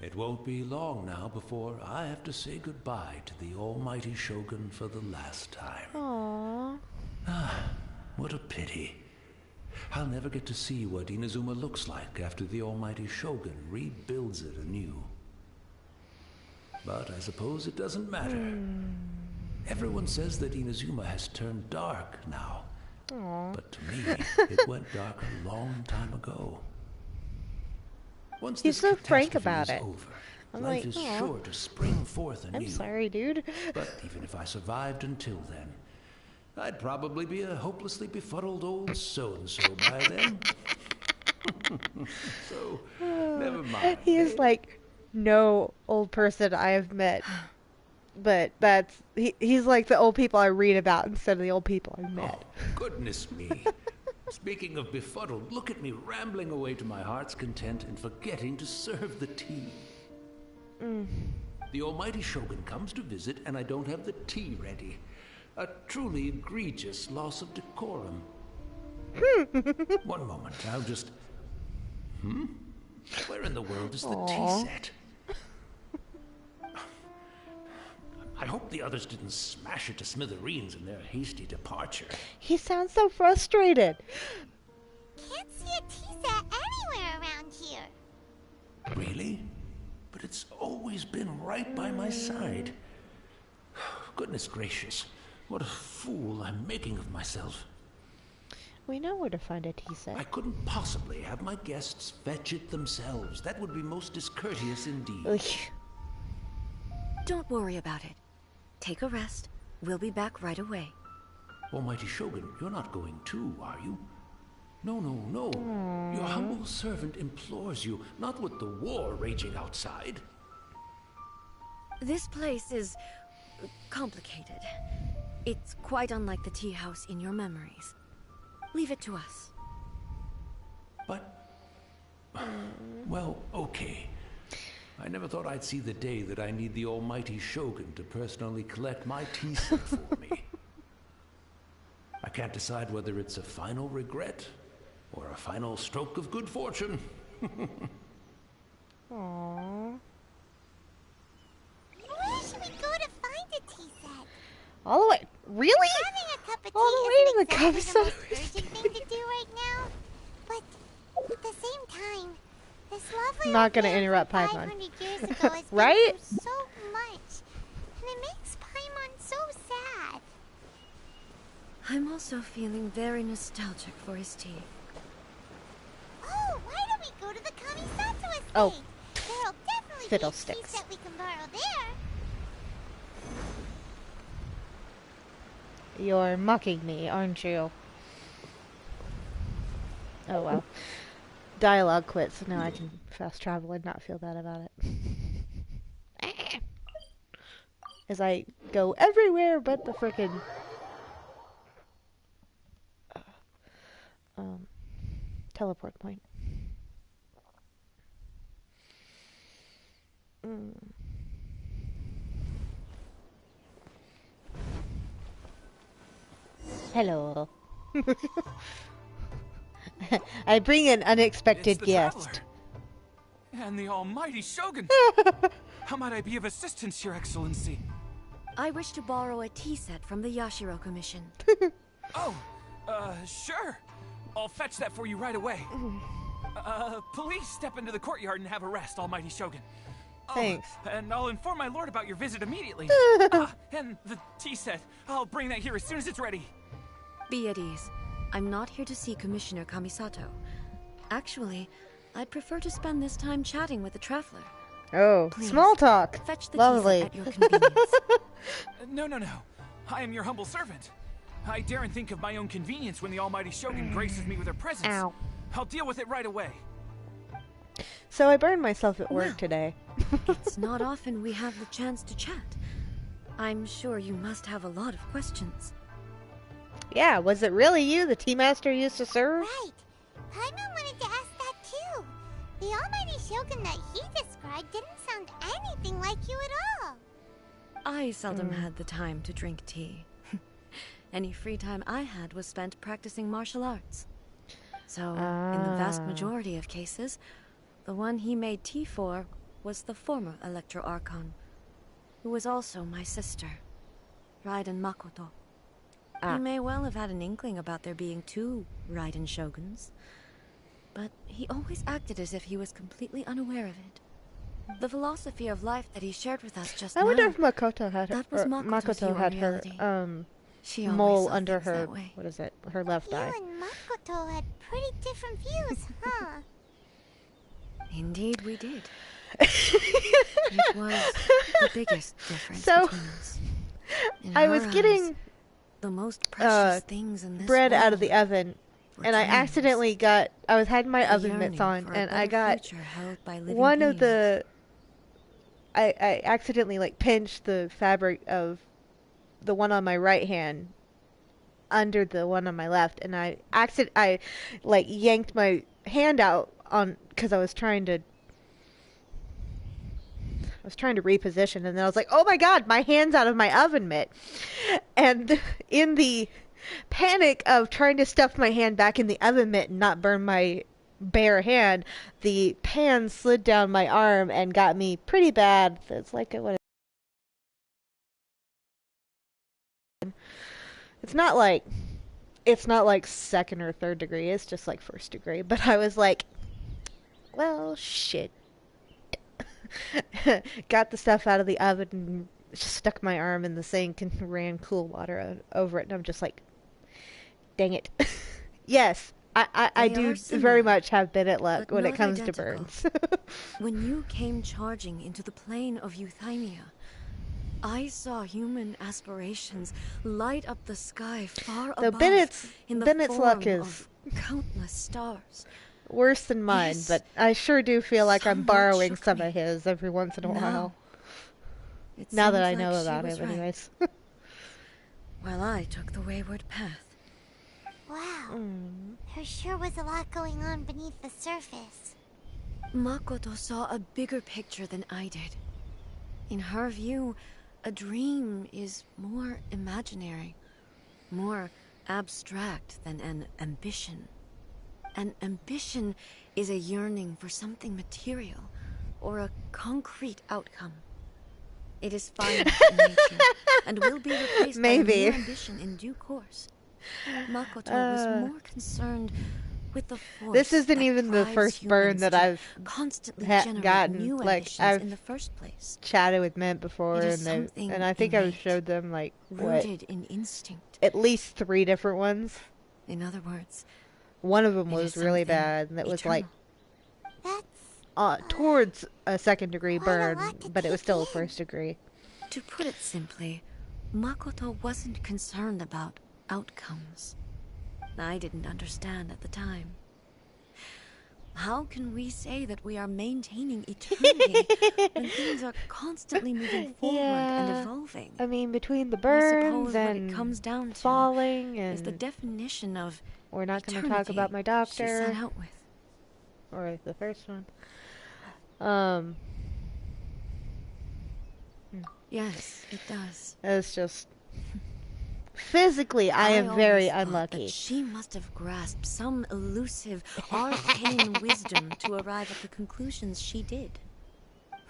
It won't be long now before I have to say goodbye to the Almighty Shogun for the last time. Aww. What a pity. I'll never get to see what Inazuma looks like after the Almighty Shogun rebuilds it anew. But I suppose it doesn't matter. Everyone says that Inazuma has turned dark now. But to me, it went dark a long time ago. Once He's this so frank catastrophe about is it. over, I'm life like, is "Aw, sure to spring forth anew. I'm sorry, dude. But even if I survived until then, I'd probably be a hopelessly befuddled old so-and-so by then. So, never mind. He is like no old person I have met. But he's like the old people I read about instead of the old people I met. Oh, goodness me. Speaking of befuddled, look at me rambling away to my heart's content and forgetting to serve the tea. The Almighty Shogun comes to visit and I don't have the tea ready. A truly egregious loss of decorum. One moment, I'll just... Where in the world is the tea set? I hope the others didn't smash it to smithereens in their hasty departure. He sounds so frustrated. Can't see a tea set anywhere around here. Really? But it's always been right by my side. Goodness gracious, what a fool I'm making of myself. We know where to find a tea set. I couldn't possibly have my guests fetch it themselves. That would be most discourteous indeed. Ugh. Don't worry about it. Take a rest. We'll be back right away. Almighty Shogun, you're not going too, are you? No, no, no. Your humble servant implores you, not with the war raging outside. This place is complicated. It's quite unlike the tea house in your memories. Leave it to us. But... well, okay. I never thought I'd see the day that I need the almighty Shogun to personally collect my tea set for me. I can't decide whether it's a final regret or a final stroke of good fortune. Aww. Where should we go to find a tea set? All the way. Really? Having a cup of tea All the way isn't to the exactly the Kami-sama most urgent thing to do right now. But at the same time, this lovely Not old gonna man interrupt from Paimon. 500 years ago has Right? been through so much, and it makes Paimon so sad. I'm also feeling very nostalgic for his tea. Oh, why don't we go to the Kamisato estate? Oh. There'll definitely Fiddlesticks. be a tea set we can borrow there. You're mocking me, aren't you? Oh well. Dialogue quit, so now I can fast travel and not feel bad about it. As I go everywhere but the frickin' teleport point. Hello. I bring an unexpected It's the guest. traveler. And the almighty Shogun. How might I be of assistance, Your Excellency? I wish to borrow a tea set from the Yashiro Commission. Oh, sure. I'll fetch that for you right away. Please step into the courtyard and have a rest, almighty Shogun. Oh, Thanks. And I'll inform my lord about your visit immediately. And the tea set. I'll bring that here as soon as it's ready. Be at ease. I'm not here to see Commissioner Kamisato. Actually, I'd prefer to spend this time chatting with the traveler. Oh, Please, small talk. Fetch the Lovely. tea set at your convenience. No. I am your humble servant. I daren't think of my own convenience when the almighty Shogun graces me with her presence. Ow. I'll deal with it right away. So I burned myself at work Well. today. It's not often we have the chance to chat. I'm sure you must have a lot of questions. Yeah, was it really you the tea master used to serve? Right. Paimon wanted to ask that too. The almighty Shogun that he described didn't sound anything like you at all. I seldom had the time to drink tea. Any free time I had was spent practicing martial arts. So, in the vast majority of cases, the one he made tea for was the former Electro Archon, who was also my sister, Raiden Makoto. He may well have had an inkling about there being two Raiden Shoguns, but he always acted as if he was completely unaware of it. The philosophy of life that he shared with us just I now, wonder if Makoto had her, that was or Makoto's Makoto view had in her reality. She always mole saw under things her, that way. what is it, her left eye. You and Makoto had pretty different views, huh? Indeed, we did. It was the biggest difference So, between us. In I her was eyes, getting the most precious things in this bread out of world the oven, were and I dreams, accidentally got, I was had my a oven yearning mitts on, for a and I better got future held by living one of beings. the, I accidentally like pinched the fabric of the one on my right hand under the one on my left, and I like yanked my hand out on, because I was trying to reposition, and then I was like, oh my god, my hand's out of my oven mitt. And in the panic of trying to stuff my hand back in the oven mitt and not burn my bare hand, the pan slid down my arm and got me pretty bad. It's like, what It's not like second or third degree. It's just like first degree. But I was like, well, shit. Got the stuff out of the oven and stuck my arm in the sink and ran cool water over it. And I'm just like, dang it. Yes, I do very much have Bennett luck when it comes to burns. When you came charging into the plane of Euthymia, I saw human aspirations light up the sky far above. Bennett's Bennet's luck is countless stars. Worse than mine, Yes, but I sure do feel like I'm somewhat borrowing shook some me. of his every once in a while. It Now that I seems know like she about was him, right. anyways. Well, I took the wayward path. Wow. There sure was a lot going on beneath the surface. Makoto saw a bigger picture than I did. In her view, a dream is more imaginary, more abstract than an ambition. An ambition is a yearning for something material or a concrete outcome. It is finite in nature and will be replaced by a new ambition in due course. Makoto was more concerned with the force This isn't that even the drives first burn humans that to I've constantly generate gotten. new Like, ambitions I've in the first place. chatted with Mint before, It and is they something and I think I've innate, showed them like rooted in instinct. at least 3 different ones. In other words, One of them it was is really something bad, and that was like That's towards a second degree quite a burn, lot to but it was take still a in. first degree. to put it simply, Makoto wasn't concerned about outcomes. I didn't understand at the time. How can we say that we are maintaining eternity when things are constantly moving forward and Yeah. evolving? I mean, between the I burns suppose what and it comes down to falling, is the and definition of we're not going to eternity talk about my she doctor set out with. or the first one. Yes, it does. It's just physically, I am very always thought unlucky. that she must have grasped some elusive, arcane wisdom to arrive at the conclusions she did.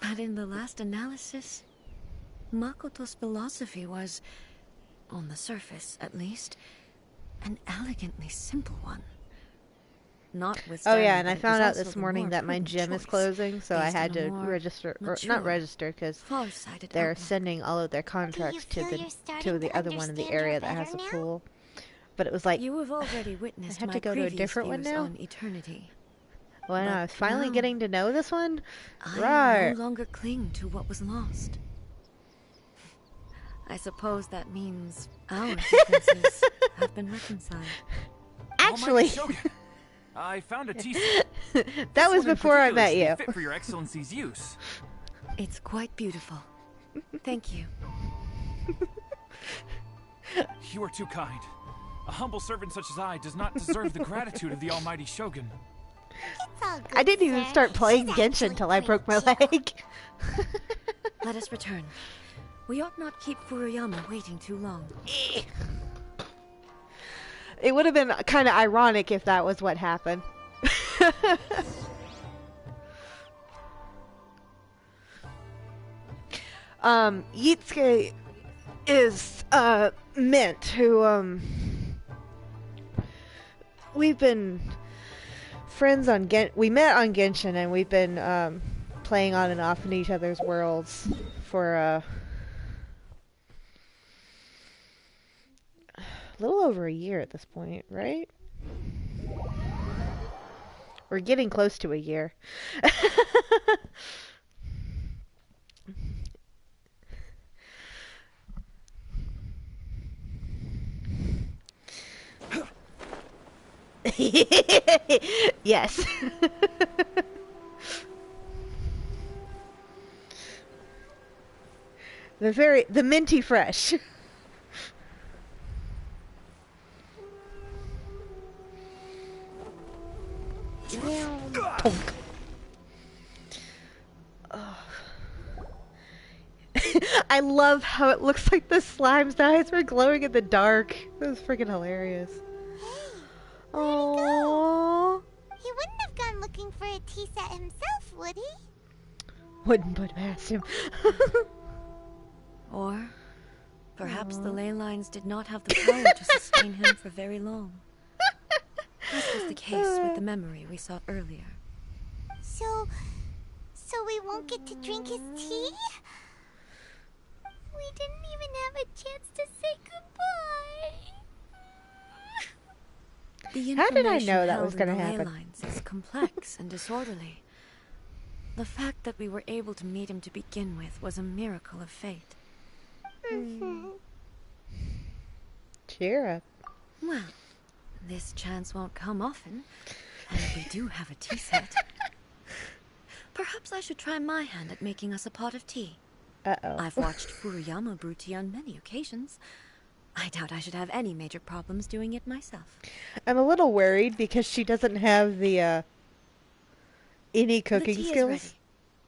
But in the last analysis, Makoto's philosophy was, on the surface at least, an elegantly simple one. Oh Notwithstanding yeah, and I that it found was out also this the morning more that my prudent gym is choice, closing, so I based had on a to more register, or mature, not register, because far-sighted they're outlook. sending all of their contracts to feel the you're starting to other one in the understand her area that has better a now? pool. But it was like, You have already witnessed have my to go to a previous different one views now? on eternity. when I but was finally now, getting to know this one, I right? no longer cling to what was lost. I suppose that means our differences have been reconciled. Actually, Almighty Shogun, I found a tea set. that This was one in before I particular met should be you. Fit for your excellency's use. It's quite beautiful. Thank you. You are too kind. A humble servant such as I does not deserve the gratitude of the almighty Shogun. It's all good, I didn't even sir. start playing She's Genshin actually till I pretty broke my cute. leg. Let us return. We ought not keep Furuyama waiting too long. It would have been kind of ironic if that was what happened. Yitsuke is Mint, who we've been friends on we met on Genshin, and we've been playing on and off in each other's worlds for a little over a year at this point, right? We're getting close to a year. Yes. the minty fresh. Tonk. I love how it looks like the slime's eyes were glowing in the dark. That was freaking hilarious. Oh, He wouldn't have gone looking for a tea set himself, would he? wouldn't put past him. Or Perhaps the ley lines did not have the power to sustain him for very long. As was the case with the memory we saw earlier. So we won't get to drink his tea? We didn't even have a chance to say goodbye. The How did I information know that held was in gonna the ley happen? lines is complex and disorderly. The fact that we were able to meet him to begin with was a miracle of fate. Cheer up. Well, this chance won't come often, and we do have a tea set. Perhaps I should try my hand at making us a pot of tea. Uh-oh. I've watched Furuyama brew tea on many occasions. I doubt I should have any major problems doing it myself. I'm a little worried because she doesn't have the any cooking the tea skills is ready.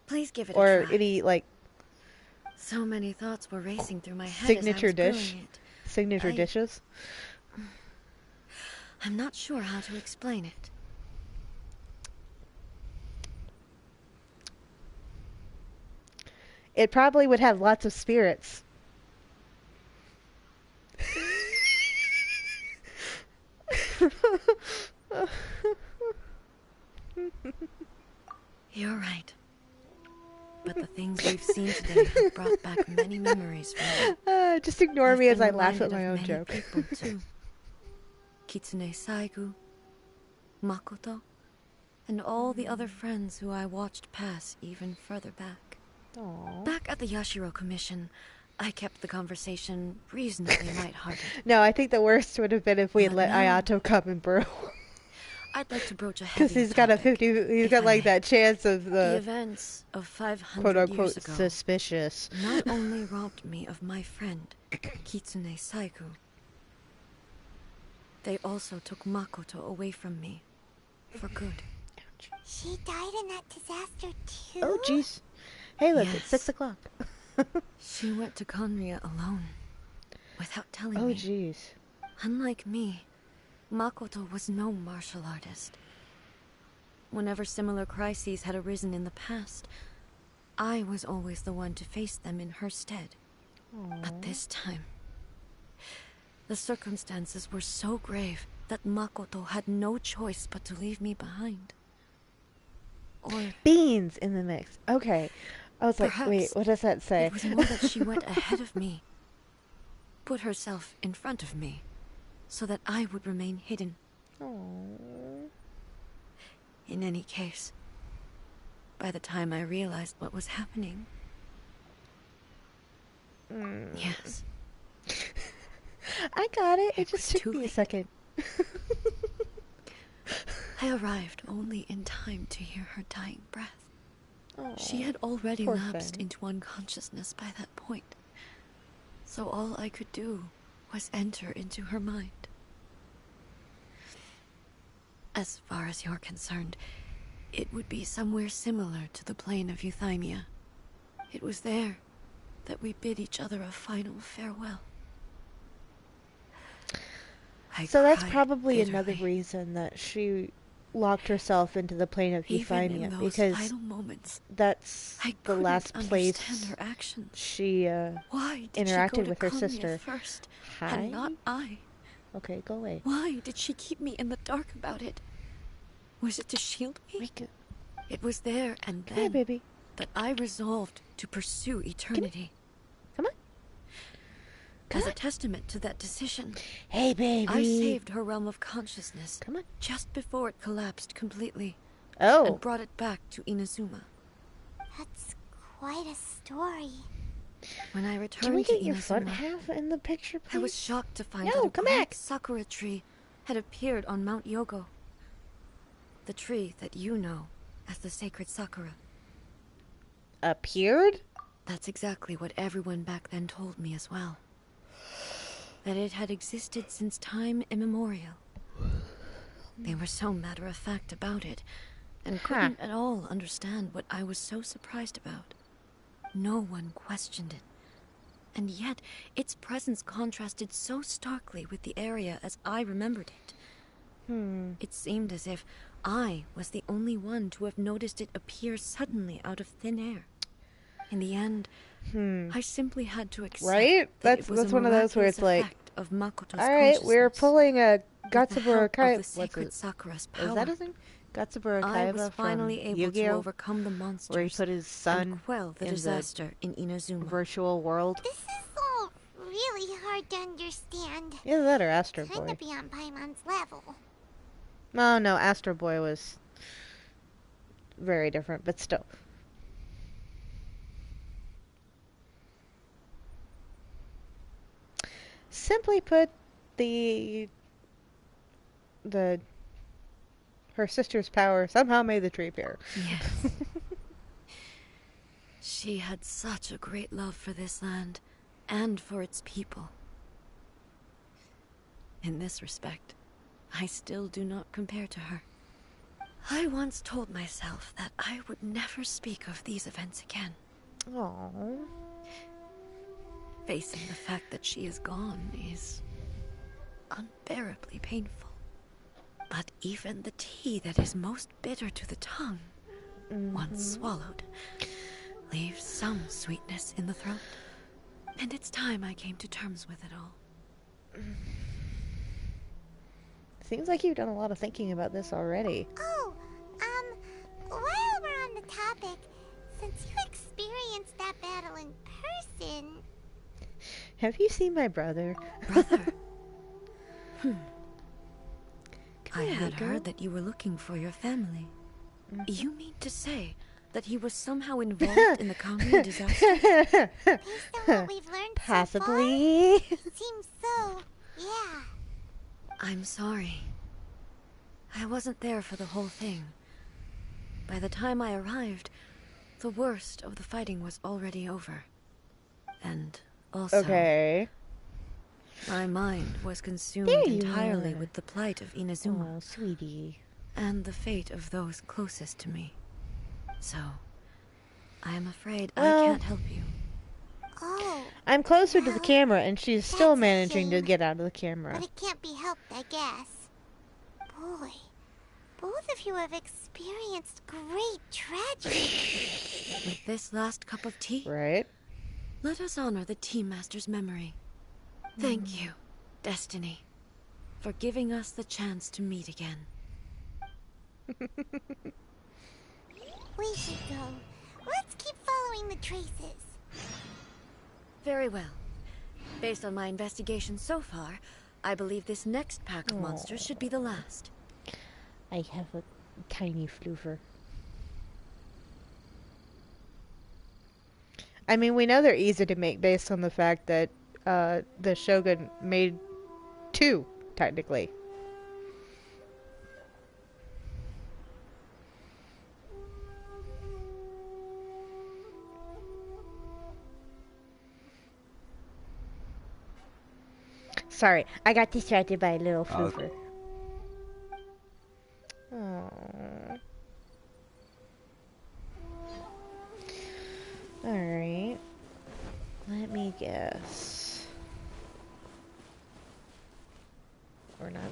Please give it or a try. any like So many thoughts were racing through my head signature as I was dish, brewing it. signature dishes. I'm not sure how to explain it. It probably would have lots of spirits. You're right. But the things we've seen today have brought back many memories for me. Just ignore I've me as been I laugh at reminded my of own many joke. people, too. Kitsune Saigu, Makoto, and all the other friends who I watched pass even further back. Aww. Back at the Yashiro Commission, I kept the conversation reasonably lighthearted. No, I think the worst would have been if we had But let now- Ayato come and brew. I'd like to broach a Because heavy he's got a topic, 50, he's if got I like may. that chance of The the events of 500 quote-unquote years ago suspicious. not only robbed me of my friend, Kitsune Saigu, they also took Makoto away from me for good. She died in that disaster too? Oh, jeez. Hey, look, it's Yes. 6 o'clock. She went to Conria alone, without telling Oh, me. jeez. Unlike me, Makoto was no martial artist. Whenever similar crises had arisen in the past, I was always the one to face them in her stead. But this time, the circumstances were so grave that Makoto had no choice but to leave me behind. Or Beans in the mix. Okay. I was like, Perhaps wait, what does that say? it was more that she went ahead of me, put herself in front of me, so that I would remain hidden. Aww. In any case, by the time I realized what was happening, yes, I got it. It It just was took too me a late. second. I arrived only in time to hear her dying breath. She Aw, had already poor lapsed thing. into unconsciousness by that point, so all I could do was enter into her mind. As far as you're concerned, it would be somewhere similar to the plane of Euthymia. It was there that we bid each other a final farewell. So that's cried probably another bitterly. reason that she locked herself into the plane of Even in Euphymia, those because final moments, that's I the couldn't last place understand her actions. she Why did interacted she go with to her Konya sister. first, Hi? and not I? Okay, go away. Why did she keep me in the dark about it? Was it to shield me? Rika, It was there and come here, then baby. that I resolved to pursue eternity. Come on. Come As a on. testament to that decision, Hey, baby. I saved her realm of consciousness Come on. just before it collapsed completely Oh. and brought it back to Inazuma. That's quite a story. When I Can we returned get to your front Inazuma, half in the picture, please? I was shocked to find No, that a come great back. sakura tree had appeared on Mount Yogo. The tree that you know as the sacred sakura. Appeared? That's exactly what everyone back then told me as well. That it had existed since time immemorial. They were so matter-of-fact about it, and couldn't at all understand what I was so surprised about. No one questioned it. And yet, its presence contrasted so starkly with the area as I remembered it. It seemed as if I was the only one to have noticed it appear suddenly out of thin air. In the end, I simply had to accept Right? that That's it was that's a one of those where it's miraculous like, effect of Makoto's all right, we're consciousness. pulling a With the Gatsubura help of Kaiba. the sacred Sakura's power, Is that his name? Gatsubura I was Kaiba from finally able to Yu-Gi-Oh, overcome the where he monsters put his and son quell the in disaster in the Inazuma. virtual world. This is all really hard to understand. Either that or Astro Kinda Boy. beyond Paimon's level. Oh no, Astro Boy was very different, but still. Simply put, her sister's power somehow made the tree appear. Yes. She had such a great love for this land and for its people. In this respect, I still do not compare to her. I once told myself that I would never speak of these events again. Aww. Facing the fact that she is gone is unbearably painful. But even the tea that is most bitter to the tongue, once swallowed, leaves some sweetness in the throat. And it's time I came to terms with it all. Seems like you've done a lot of thinking about this already. Oh, while we're on the topic, since you experienced that battle in person... Have you seen my brother? Brother? I Here we had go. heard that you were looking for your family. You mean to say that he was somehow involved in the Kamiya disaster? Based on what we've learned Possibly. so far, seems so, yeah. I'm sorry. I wasn't there for the whole thing. By the time I arrived, the worst of the fighting was already over. And also, Okay. my mind was consumed There you entirely are. with the plight of Inazuma Oh, sweetie. and the fate of those closest to me. So, I am afraid Well- I can't help you. Oh, I'm closer to the camera, and she's still That's a managing to shame. get out of the camera. but it can't be helped, I guess. Boy, both of you have experienced great tragedy. With this last cup of tea, Right? let us honor the Tea Master's memory. Thank you, Destiny, for giving us the chance to meet again. We should go. Let's keep following the traces. Very well. Based on my investigation so far, I believe this next pack of monsters should be the last. I have a tiny floofer. I mean, we know they're easy to make based on the fact that the Shogun made 2, technically. Sorry, I got distracted by a little floofer. Aww. Alright. Let me guess. Or not.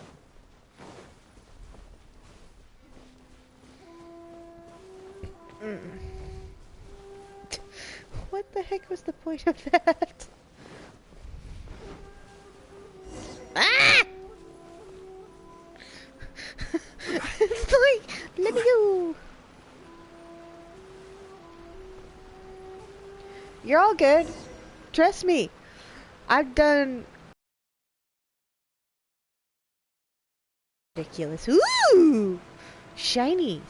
What the heck was the point of that? Ah! It's like, let me go. You're all good. Trust me. I've done ridiculous. Ooh! Shinies.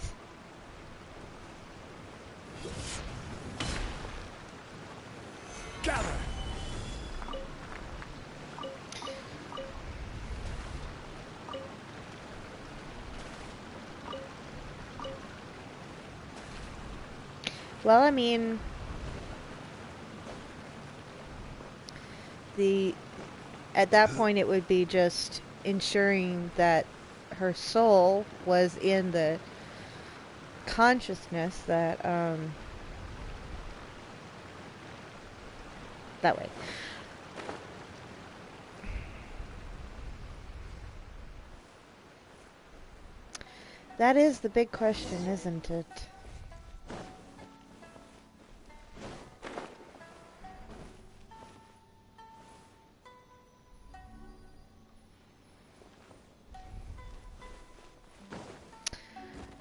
Gather! Well, I mean, at that point it would be just ensuring that her soul was in the consciousness that that way. That is the big question, isn't it?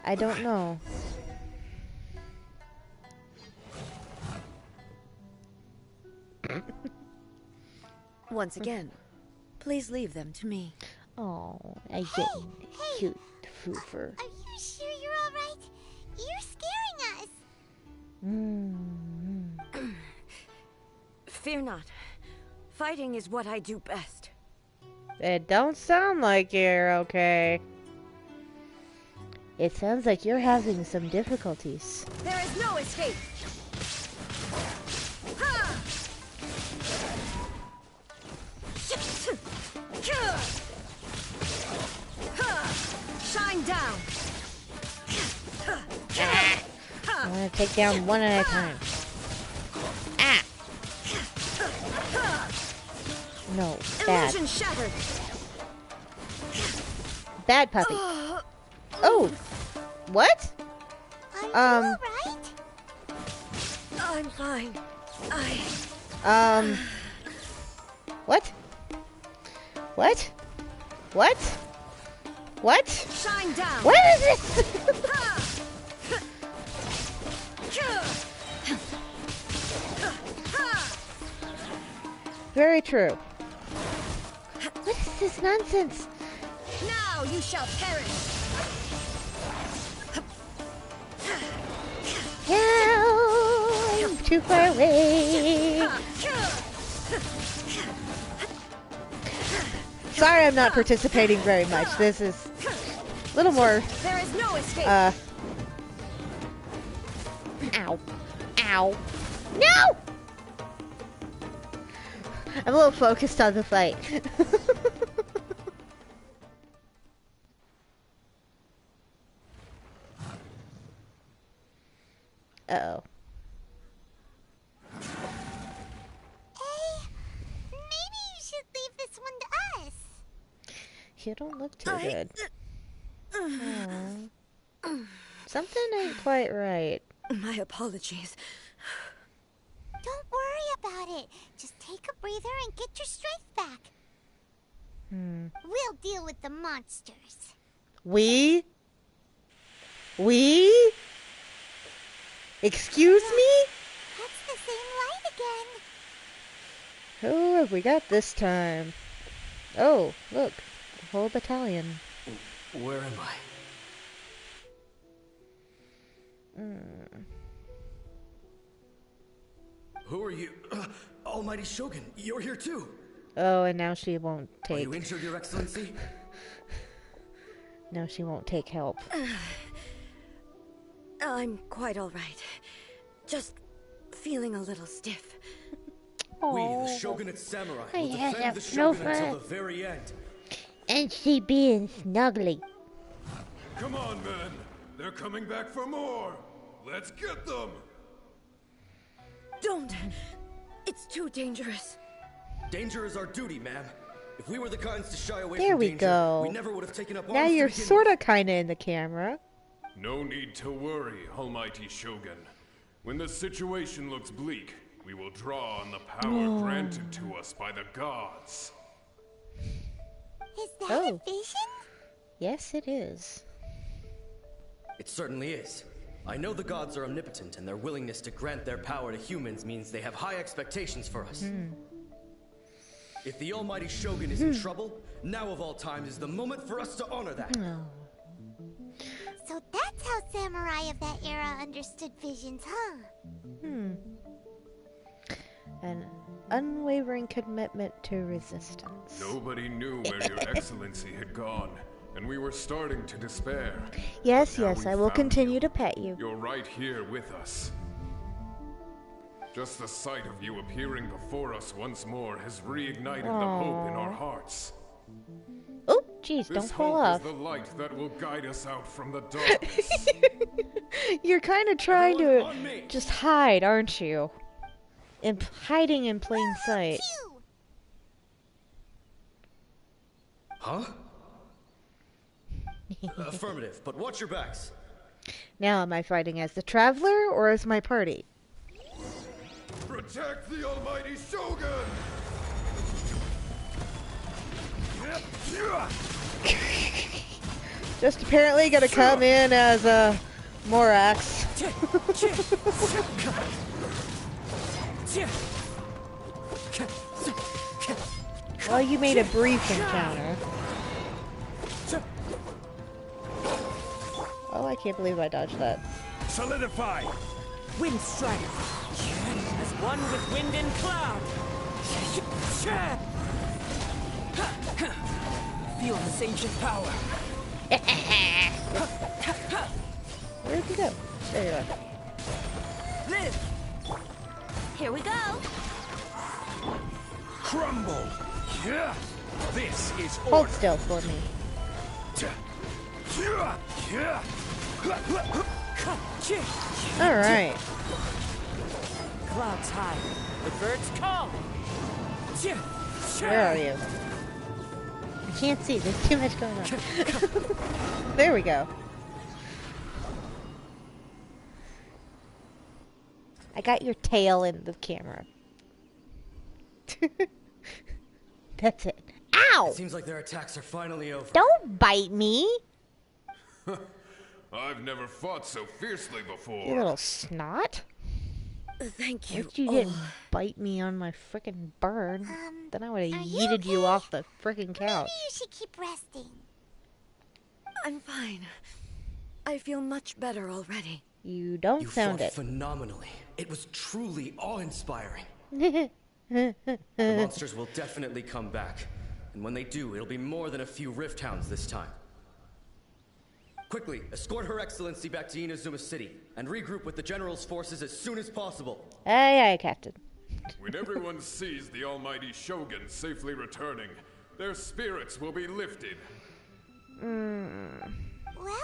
I don't know. Once again, please leave them to me. Oh, I get cute foofer. Are you sure you're all right? You're scaring us. Fear not. Fighting is what I do best. It don't sound like you're okay. It sounds like you're having some difficulties. There is no escape. Ha! Shine down. I'm gonna take down one at a time. Ah! No, bad. Illusion shattered. Bad puppy. Oh! What? Are you all right? I'm fine. What? What? What? What? Shine down. What is this? Very true. What is this nonsense? Now you shall perish. No, I'm too far away. Sorry, I'm not participating very much. This is a little more. There is no escape. Ow. Ow. No! I'm a little focused on the fight. Uh-oh. Hey, maybe you should leave this one to us. You don't look too good. Aw. Something ain't quite right. My apologies. Don't worry about it. Just take a breather and get your strength back. We'll deal with the monsters. We? Excuse me? That's the same light again. Who have we got this time? Oh, look. The whole battalion. Where am I? Who are you? Almighty Shogun, you're here too. Oh, and now she won't Are take... you injured, Your Excellency? Now she won't take help. I'm quite all right. Just feeling a little stiff. We, the Shogunate Samurai, I will had defend a the Shogun snowflake. until the very end. And she being snuggly. Come on, men. They're coming back for more. Let's get them. Don't. It's too dangerous. Danger is our duty, ma'am. If we were the kinds to shy away There from we danger, go. we never would have taken up Now arms to you're begin sorta kinda in the camera. No need to worry, Almighty Shogun. When the situation looks bleak, we will draw on the power granted to us by the gods. Is that Oh. a vision? Yes, it is. It certainly is. I know the gods are omnipotent, and their willingness to grant their power to humans means they have high expectations for us. If the almighty Shogun is in trouble, now of all times is the moment for us to honor that. So that's how samurai of that era understood visions, huh? An unwavering commitment to resistance. Nobody knew where Your Excellency had gone, and we were starting to despair. Yes, Now yes, we I will found continue you. to pet you. You're right here with us. Just the sight of you appearing before us once more has reignited the hope in our hearts. Oh, jeez, This don't fall hope off. is the light that will guide us out from the darkness. You're kind of trying Everyone to on me. just hide, aren't you? Hiding in plain sight. Phew! Huh? Affirmative, but watch your backs. Now, am I fighting as the traveler or as my party? Protect the Almighty Shogun! Just apparently gonna come in as a Morax. Well, you made a brief encounter. Oh, I can't believe I dodged that. Solidify! Wind strike! As one with wind and cloud! Feel this ancient power! Where'd you go? There you are. Live! Here we go! Crumble! This is Hold order! still for me. Alright. Clouds high, the birds call! Where are you? I can't see. There's too much going on. There we go. I got your tail in the camera. That's it. Ow! It seems like their attacks are finally over. Don't bite me! I've never fought so fiercely before. You little snot. Thank you. If you didn't bite me on my frickin' burn, then I would have yeeted you off the frickin' couch. Maybe you should keep resting. I'm fine. I feel much better already. You don't You sound fought it. phenomenally. It was truly awe-inspiring. The monsters will definitely come back. And when they do, it'll be more than a few Rift Hounds this time. Quickly, escort Her Excellency back to Inazuma City, and regroup with the General's forces as soon as possible. Aye, aye, Captain. When everyone sees the almighty Shogun safely returning, their spirits will be lifted. Well,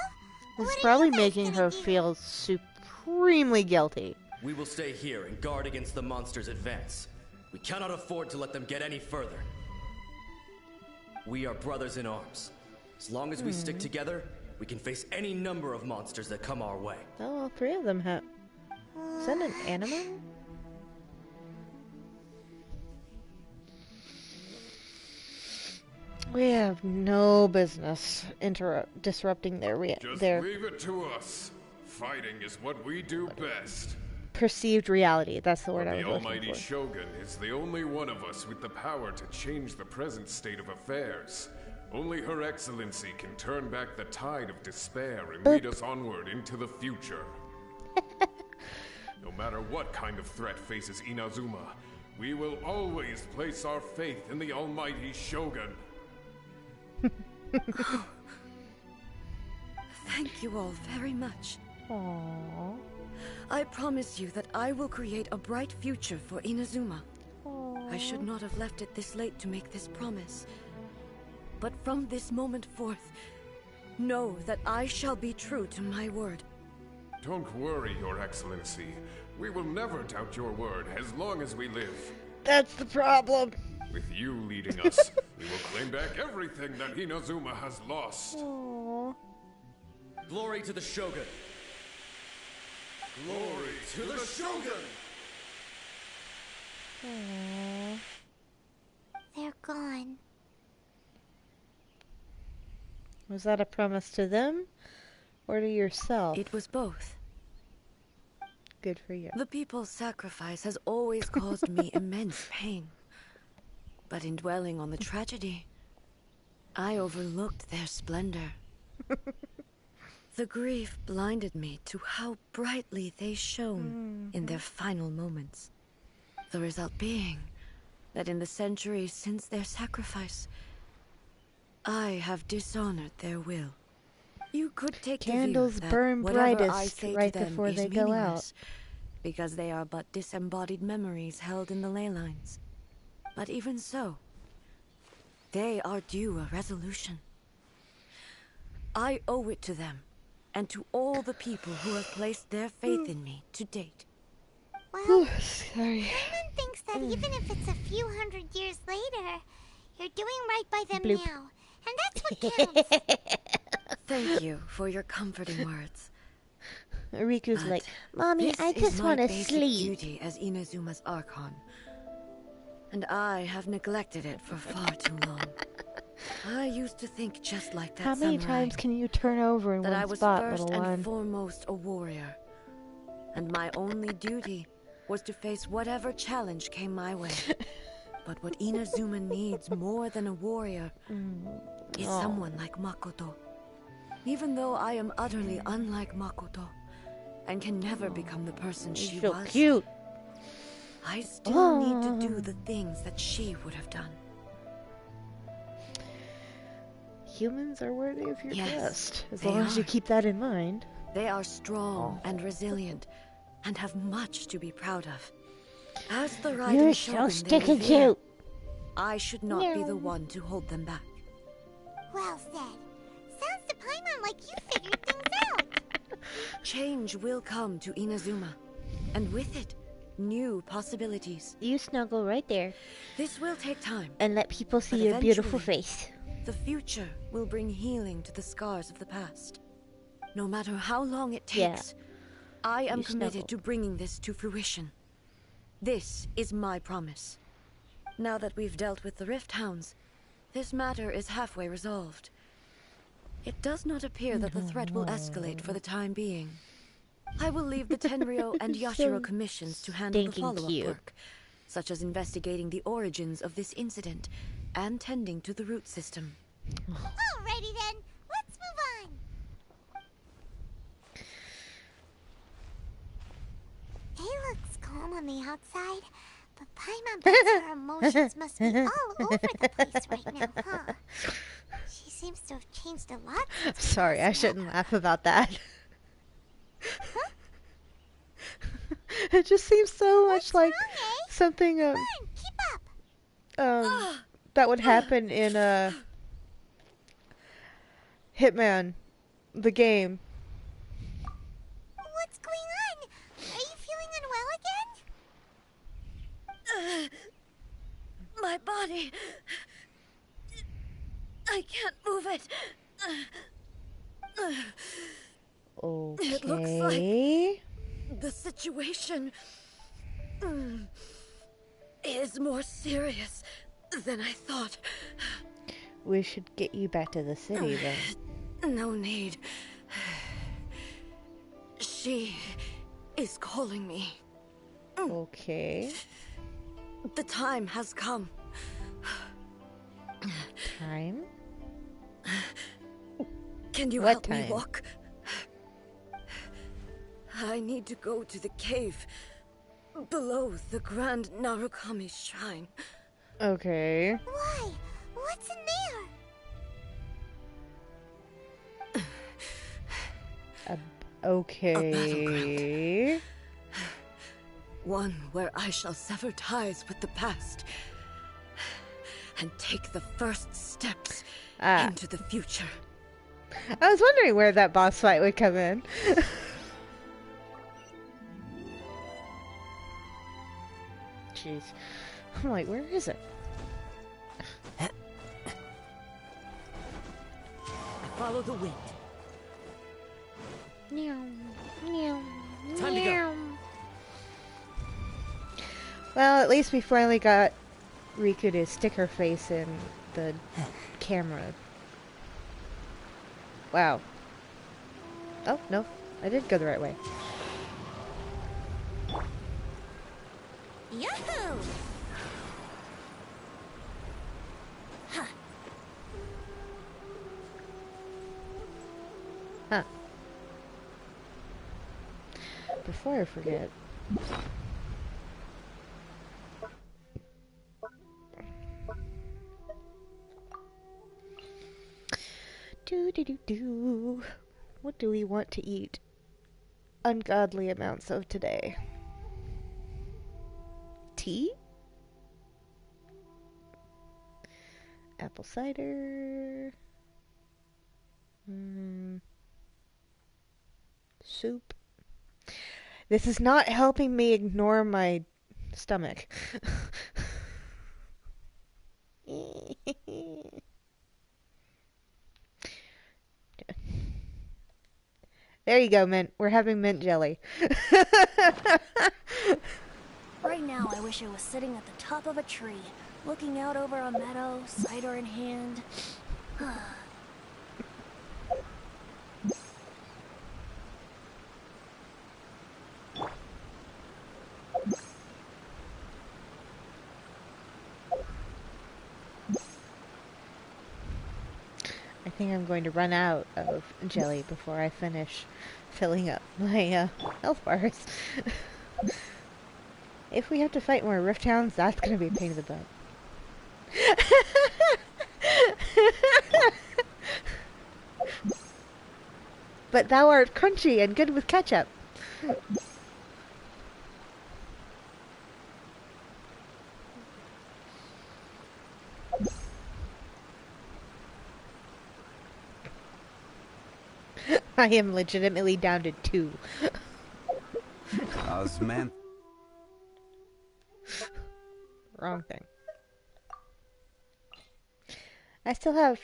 It's probably making her feel supremely guilty. We will stay here and guard against the monsters' advance. We cannot afford to let them get any further. We are brothers in arms. As long as we stick together, we can face any number of monsters that come our way. Oh, all three of them have. Is that an animal? We have no business disrupting their Just leave it to us. Fighting is what we do best. perceived reality. That's the word I was The looking almighty for. Shogun is the only one of us with the power to change the present state of affairs. Only Her Excellency can turn back the tide of despair and lead us onward into the future. No matter what kind of threat faces Inazuma, we will always place our faith in the almighty Shogun. Thank you all very much. Aww. I promise you that I will create a bright future for Inazuma. I should not have left it this late to make this promise. But from this moment forth, know that I shall be true to my word. Don't worry, Your Excellency. We will never doubt your word as long as we live. That's the problem. With you leading us, we will claim back everything that Inazuma has lost. Aww. Glory to the Shogun. Glory to the Shogun! Aww. They're gone. Was that a promise to them or to yourself? It was both. Good for you. The people's sacrifice has always caused me immense pain. But in dwelling on the tragedy, I overlooked their splendor. The grief blinded me to how brightly they shone in their final moments. The result being that in the centuries since their sacrifice, I have dishonored their will. You could take Candles the view that burn whatever I brightest say right to them before is they go out. meaningless, because they are but disembodied memories held in the ley lines. But even so, they are due a resolution. I owe it to them, and to all the people who have placed their faith in me to date. Well, Sorry. Raymond thinks that even if it's a few hundred years later, you're doing right by them Bloop. now. And that's what counts. Thank you for your comforting words. Riku's But like, Mommy, this I is just my want to basic sleep. duty as Inazuma's Archon, and I have neglected it for far too long. I used to think just like that How many samurai, times can you turn over in that I one was spot, first little and one? foremost a warrior. And my only duty was to face whatever challenge came my way. But what Inazuma needs more than a warrior is someone like Makoto. Even though I am utterly unlike Makoto and can never become the person she so was, cute. I still need to do the things that she would have done. Humans are worthy of your Yes, trust, as they long as you are. keep that in mind. They are strong and resilient and have much to be proud of. As the Raiden You're Shogun so they stinking revere, cute. I should not be the one to hold them back. Well said. Sounds to Paimon like you figured things out. Change will come to Inazuma, and with it, new possibilities. You snuggle right there This will take time. and let people see But your beautiful eventually, face. The future will bring healing to the scars of the past. No matter how long it Yeah. takes, I am You committed snuggle. to bringing this to fruition. This is my promise. Now that we've dealt with the Rift Hounds, this matter is halfway resolved. It does not appear that the threat will escalate for the time being. I will leave the Tenryo and Yashiro commissions to handle the stinking follow-up cute. work, such as investigating the origins of this incident and tending to the root system. Alrighty then, let's move on. He looks calm on the outside, but Paimon bets her emotions must be all over the place right now, huh? She seems to have changed a lot. Sorry, I shouldn't laugh about that. It just seems so much like something Keep up. that would happen in Hitman, the game. What's going on? Are you feeling unwell again? My body... I can't move it. Okay. It looks like the situation is more serious than I thought. We should get you back to the city then. No need. She is calling me. Okay. The time has come. Time? Can you What help me time? walk? I need to go to the cave below the Grand Narukami Shrine. Okay. Why? What's in there? Okay. One where I shall sever ties with the past and take the first steps into the future. I was wondering where that boss fight would come in. Jeez. I'm like, where is it? Follow the wind. Meow, meow, Time to go. Well, at least we finally got Riku to stick her face in the camera. Wow. Oh, no. I did go the right way. Yahoo! Huh. Before I forget. Do. What do we want to eat? Ungodly amounts of today. Tea? Apple cider. Soup. This is not helping me ignore my stomach. There you go, mint. We're having mint jelly. Right now, I wish I was sitting at the top of a tree, looking out over a meadow, cider in hand. I think I'm going to run out of jelly before I finish filling up my health bars. If we have to fight more Rift Hounds, that's going to be a pain in the butt. But thou art crunchy and good with ketchup. I am legitimately down to 2. Man. Wrong thing. I still have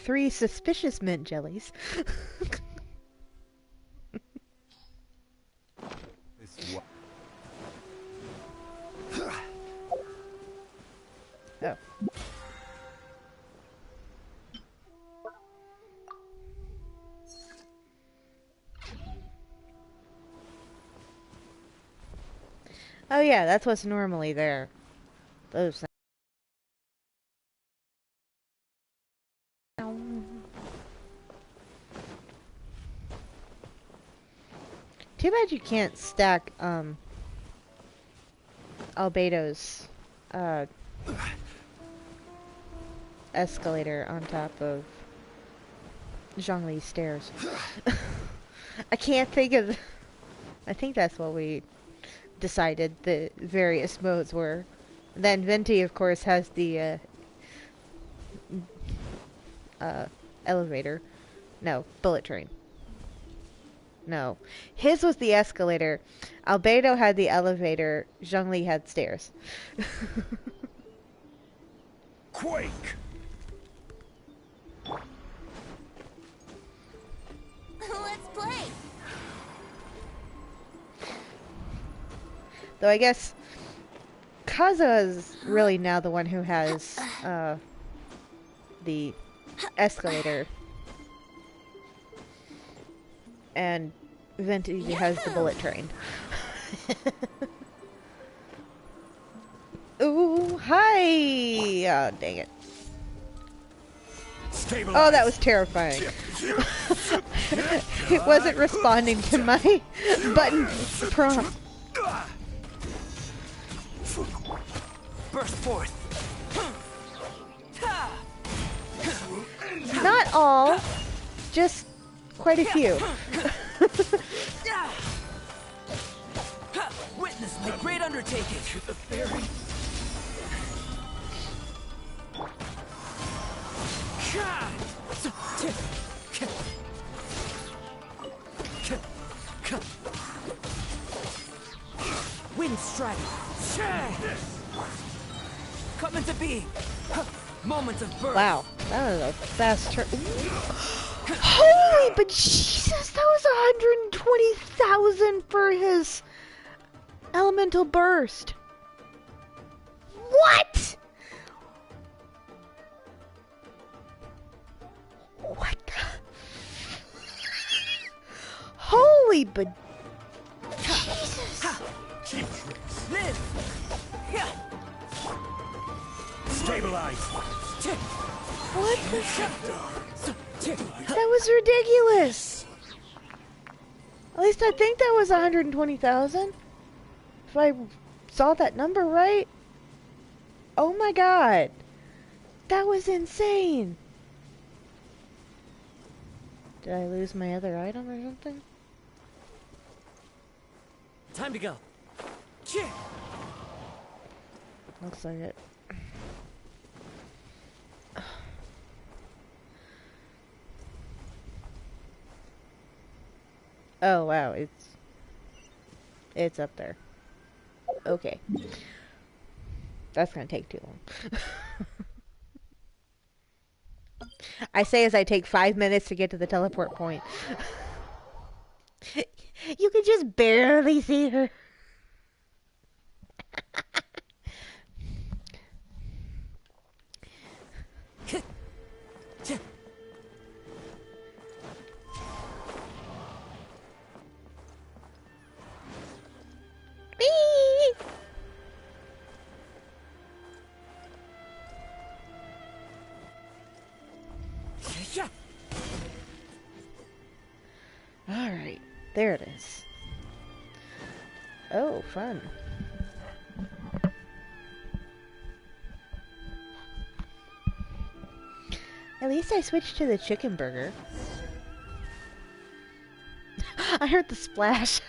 3 suspicious mint jellies. Oh. Oh yeah, that's what's normally there. Those things. Too bad you can't stack Albedo's escalator on top of Zhongli's stairs. I can't think of... I think that's what we decided the various modes were. Then Venti, of course, has the elevator. No, bullet train. No. His was the escalator. Albedo had the elevator. Zhongli had stairs. Quake! Let's play! Though I guess Kazuha is really now the one who has the escalator. And Venti has the bullet train. Ooh, hi! Oh, dang it. Stabilize. Oh, that was terrifying. It wasn't responding to my button prompt. Burst forth. Not all, just quite a few. Witness the great undertaking. The fairy. Wind strike. Come into being. Moment of birth. Wow, that was a fast turn. Holy, but Jesus, that was 120,000 for his elemental burst. What? What? Holy, but Jesus. Cheap tricks. Live. Stabilize. What the? That was ridiculous. At least I think that was 120,000. If I saw that number right. Oh my god. That was insane. Did I lose my other item or something? Time to go. Looks like it. Oh wow, it's up there. Okay. That's gonna take too long. I say as I take 5 minutes to get to the teleport point. You can just barely see her. There it is. Oh, fun. At least I switched to the chicken burger. I heard the splash.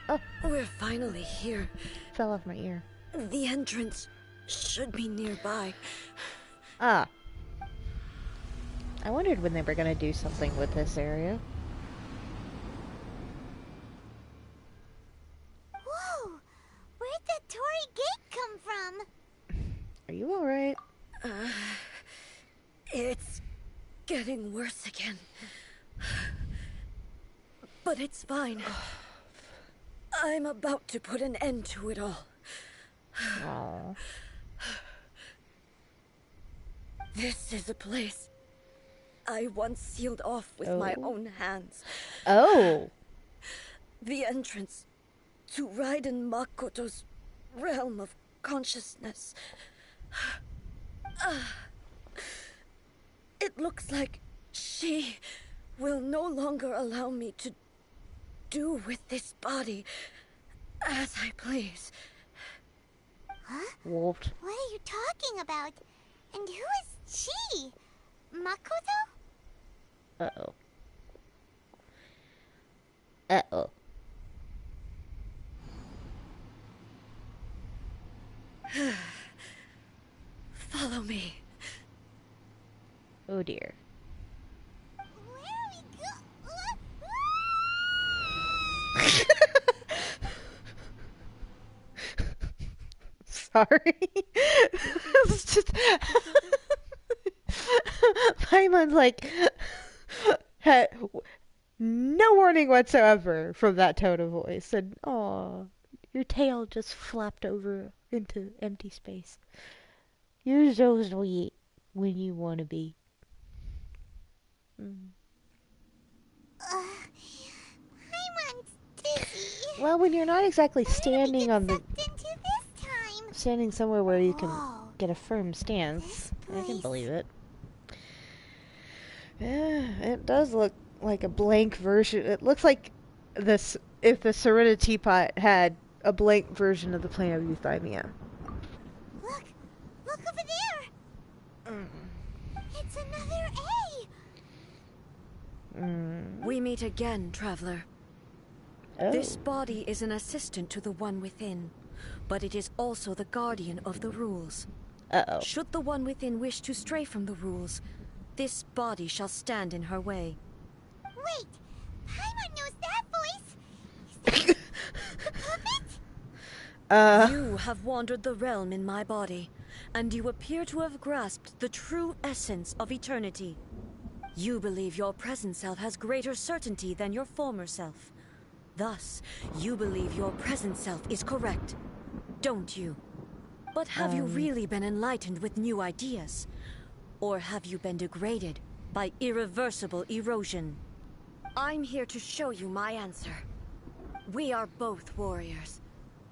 Oh. We're finally here. Fell off my ear. The entrance should be nearby. Ah. I wondered when they were gonna do something with this area. Whoa! Where'd that Torii gate come from? Are you alright? It's getting worse again. But it's fine. I'm about to put an end to it all. Aww. This is a place I once sealed off with my own hands. Oh! The entrance to Raiden Makoto's realm of consciousness. It looks like she will no longer allow me to do with this body as I please. Huh? What? What are you talking about? And who is she? Makoto? Uh-oh. Uh-oh. Follow me. Oh dear. Where are we Sorry. It's just Paimon's like had no warning whatsoever from that tone of voice, and aw, your tail just flapped over into empty space. You're so sweet when you want to be. Paimon's dizzy. Well, when you're not exactly standing on the Into this time. standing somewhere where you can get a firm stance, I can believe it. Yeah, it does look like a blank version. It looks like this if the Serena Teapot had a blank version of the plane of Euthymia. Look over there. It's another A. We meet again, traveler. Oh. This body is an assistant to the One Within, but it is also the guardian of the rules. Uh-oh. Should the One Within wish to stray from the rules, this body shall stand in her way. Wait, Paimon knows that voice. Is that the puppet? You have wandered the realm in my body, and you appear to have grasped the true essence of eternity. You believe your present self has greater certainty than your former self. Thus, you believe your present self is correct, don't you? But have you really been enlightened with new ideas? Or have you been degraded by irreversible erosion? I'm here to show you my answer. We are both warriors,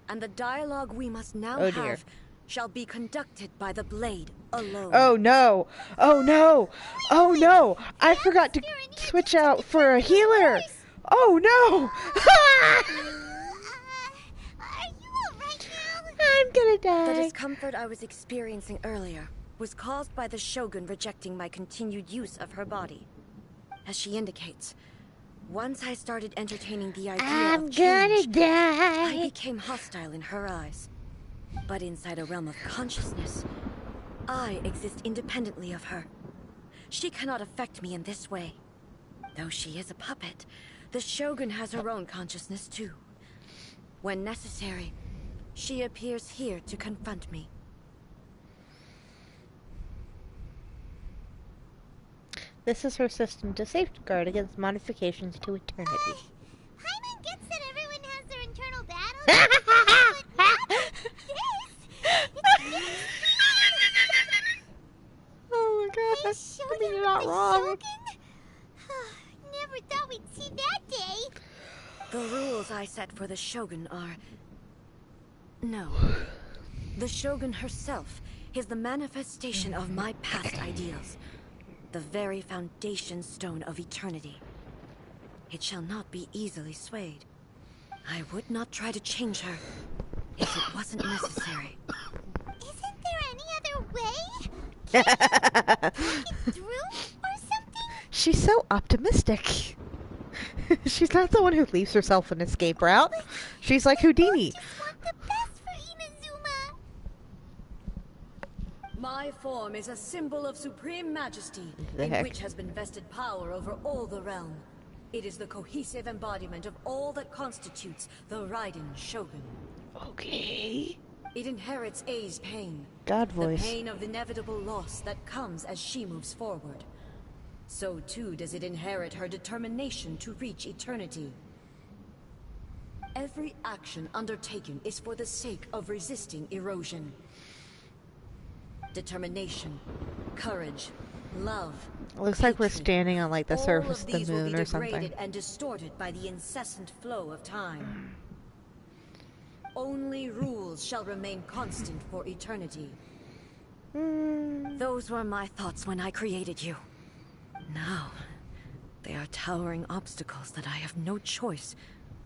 and the dialogue we must now have shall be conducted by the blade alone. Oh no! Oh no! Oh no! I forgot to switch out for a healer! Oh no! Are you alright now? I'm gonna die. The discomfort I was experiencing earlier was caused by the Shogun rejecting my continued use of her body. As she indicates, once I started entertaining the idea of change, I became hostile in her eyes. But inside a realm of consciousness, I exist independently of her. She cannot affect me in this way. Though she is a puppet, the Shogun has her own consciousness too. When necessary, she appears here to confront me. This is her system to safeguard against modifications to eternity. Paimon gets that everyone has their internal battles, but not this. Oh my god, I mean, you're not wrong. Never thought we'd see that day. The rules I set for the Shogun are... No. The Shogun herself is the manifestation of my past ideals. The very foundation stone of eternity. It shall not be easily swayed. I would not try to change her if it wasn't necessary. Isn't there any other way? Talk it through or something? She's so optimistic. She's not the one who leaves herself an escape route. She's like Houdini. Just want the best for Inazuma. My form is a symbol of supreme majesty, The in heck? which has been vested power over all the realm. It is the cohesive embodiment of all that constitutes the Raiden Shogun. Okay. It inherits Ei's pain. God The voice. pain of inevitable loss that comes as she moves forward. So too does it inherit her determination to reach eternity. Every action undertaken is for the sake of resisting erosion. Determination, courage, love. It looks like we're hatred. standing on like the All surface of of the these will moon be or something. degraded and distorted by the incessant flow of time. Only rules shall remain constant for eternity. Those were my thoughts when I created you. Now, they are towering obstacles that I have no choice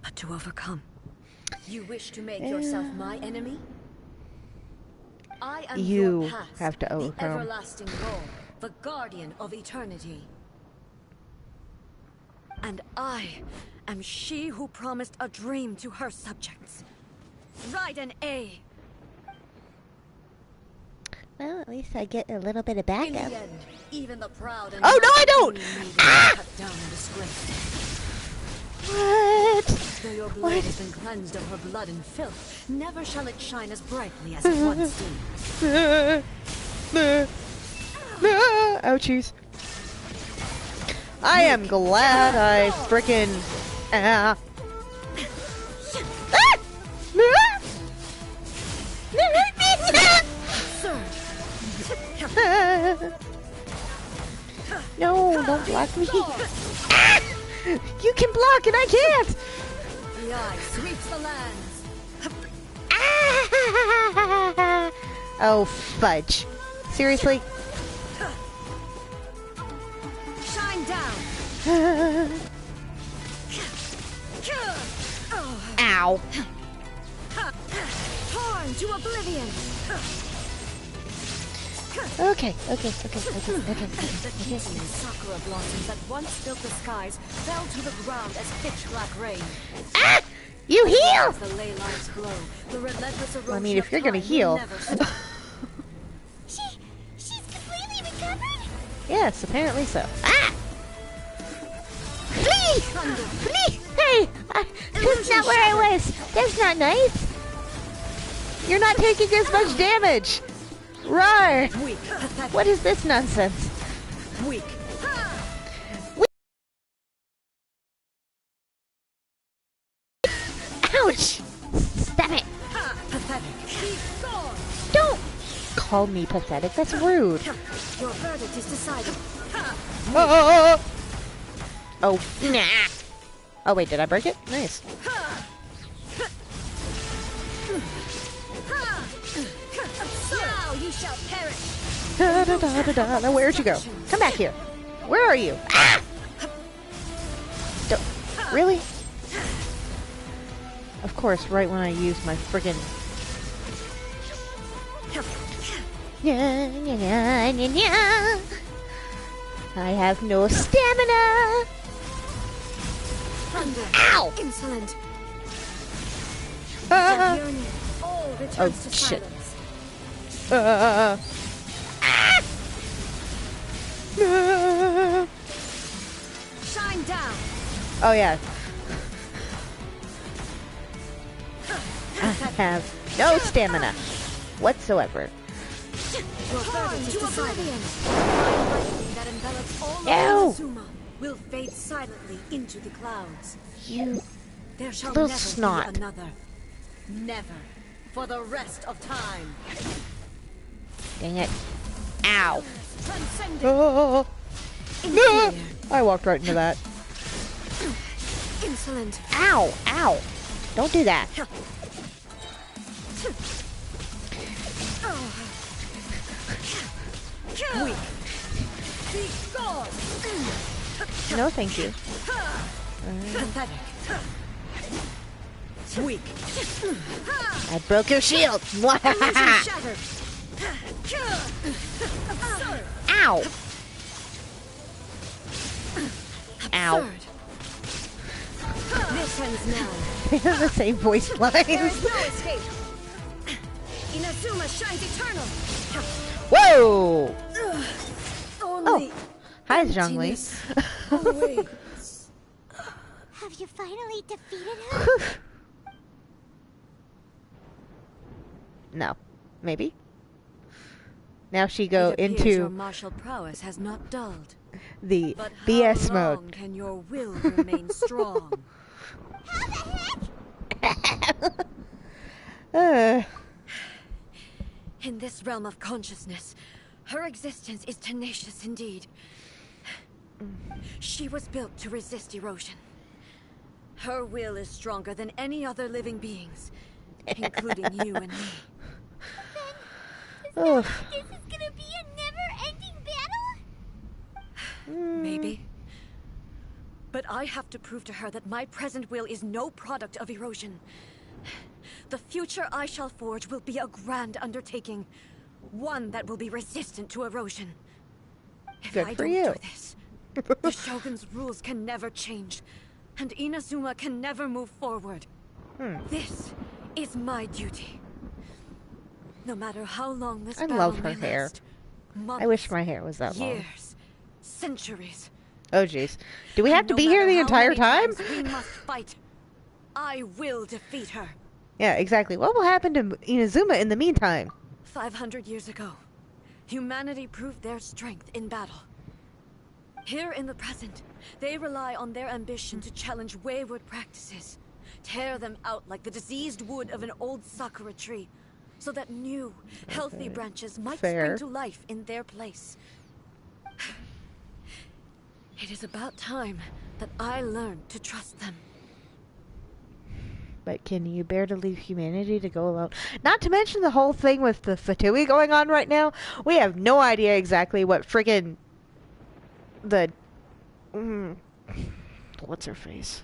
but to overcome. You wish to make yourself my enemy? I am You your past, have to the overcome. everlasting law, the guardian of eternity. And I am she who promised a dream to her subjects. Raiden A. Well, at least I get a little bit of In the backup. end, even the proud and Oh, no, I don't! cut down and disgraced. What? Though your blood has been cleansed of her blood and filth, never shall it shine as brightly as it once did. Ouchies. I am glad I frickin' ah. No, don't block me. You can block and I can't. The eye sweeps the lands. Oh, fudge. Seriously? Shine down. Ow. Torn to oblivion. Okay. The hissing sakura blossoms that once filled the skies fell to the ground as pitch black rain. Ah! You heal! As the ley lines glow, the relentless erosion I mean, if of you're gonna time heal. will never stop. She's completely recovered? Yes, apparently so. Ah! Flee! Flee! Hey! That's not where I was. That's not nice. You're not taking as much damage. Rawr! Weak, pathetic, What is this nonsense? weak. Ouch! Stop it! Pathetic. Be gone. Don't call me pathetic. That's rude. Your verdict is decided. Oh, nah. Oh, wait, did I break it? Nice. Now you shall perish. Da, da, da, da, da. Now, where'd you go? Come back here. Where are you? Ah! Really? Of course, right when I use my friggin' nya, nya, nya, nya, nya. I have no stamina. Thunder. Ow! Insolent. Ah! Yearning. All returns Oh, to shit. silence. Ah! Shine down. Oh yeah. I have no stamina whatsoever. Your verdict is decided. The lightning that envelops all of No! Inazuma will fade silently into the clouds. You There shall little never snot. be another. Never. For the rest of time. Dang it. Ow. Transcendent. Oh. Inferior. I walked right into that. Insolent. Ow. Ow. Don't do that. Weak. Be gone. No, thank you. Pathetic. Weak. I broke your shield. Shattered. Ow. Ow. Absurd. This ends now. They have the same voice There lines. is no escape. Inazuma shines eternal. Whoa! Only Hi, Zhongli. emptiness awaits. Have you finally defeated her? No. Maybe. Now she go It appears your into martial prowess has not dulled. the But BS how long mode. can your will remain strong? In this realm of consciousness, her existence is tenacious indeed. She was built to resist erosion. Her will is stronger than any other living beings, including you and me. Oof. This is gonna be a never-ending battle? Maybe. But I have to prove to her that my present will is no product of erosion. The future I shall forge will be a grand undertaking. One that will be resistant to erosion. If Good I for don't you. do this, the Shogun's rules can never change. And Inazuma can never move forward. This is my duty. No matter how long this I battle love her may hair. last, I wish my hair was that long. years, centuries. Oh, jeez. Do we have to No be here matter the how entire many time? times we must fight. I will defeat her. Yeah, exactly. What will happen to Inazuma in the meantime? 500 years ago, humanity proved their strength in battle. Here in the present, they rely on their ambition to challenge wayward practices, tear them out like the diseased wood of an old sakura tree, so that new, healthy branches might Fair. spring to life in their place. It is about time that I learned to trust them. But can you bear to leave humanity to go alone? Not to mention the whole thing with the Fatui going on right now. We have no idea exactly what friggin' the... what's her face?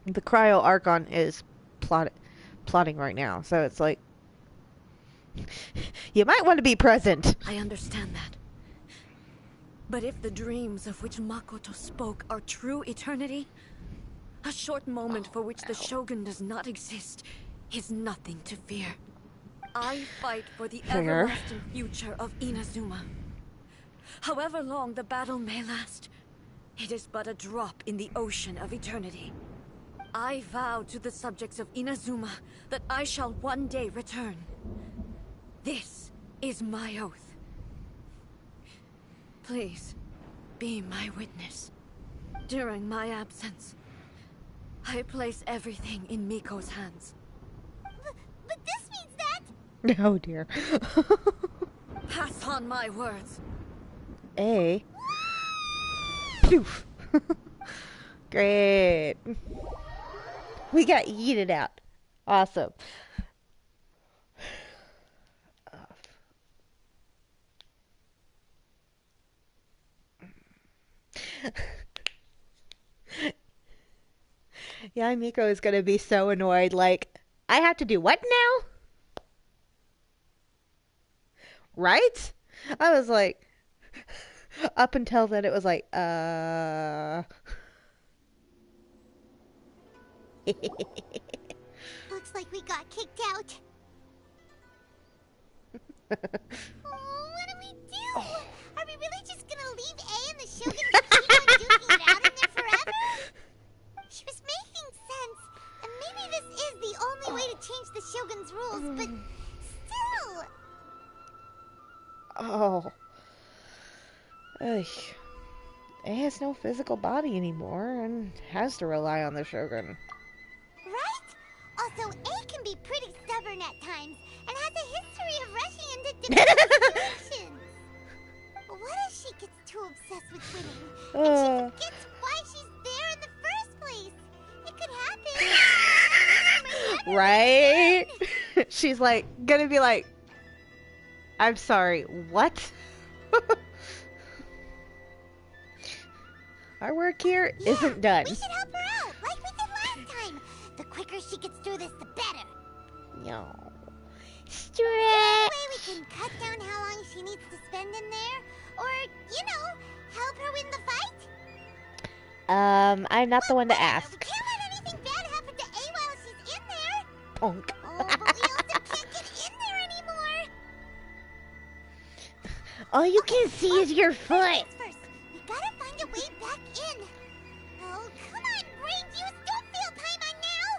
The Cryo Archon is plotting right now. So it's like... you might want to be present. I understand that. But if the dreams of which Makoto spoke are true eternity, a short moment for which the Shogun does not exist is nothing to fear. I fight for the Fair. everlasting future of Inazuma. However long the battle may last, it is but a drop in the ocean of eternity. I vow to the subjects of Inazuma that I shall one day return. This is my oath. Please, be my witness. During my absence, I place everything in Miko's hands. But this means that... Oh dear. Pass on my words. A. Poof. Great. We got yeeted out. Awesome. Yeah, Miko is gonna be so annoyed. Like, I have to do what now? Right? I was like, up until then, it was like, Looks like we got kicked out. Oh, what do we do? Are we really just gonna leave A and the Shogun to keep on duking it out in there forever? She was making sense, and maybe this is the only way to change the Shogun's rules, but still... Oh. Ugh. It has no physical body anymore and has to rely on the Shogun. Right? Also, A can be pretty stubborn at times, and has a history of rushing into difficult situations. What if she gets too obsessed with winning, and she forgets why she's there in the first place? It could happen. Right? She's like, gonna be like, I'm sorry, what? Our work here isn't done. We should help her out, like we did last time. The quicker she gets through this, the better. No. That way we can cut down how long she needs to spend in there, or, you know, help her win the fight. I'm not the one to ask. We can't let anything bad happen to A while she's in there. Punk. Oh, but we also can't get in there anymore. All you can see is your foot. First, we gotta find a way back in. Oh, come on, brain juice, don't feel Paimon now.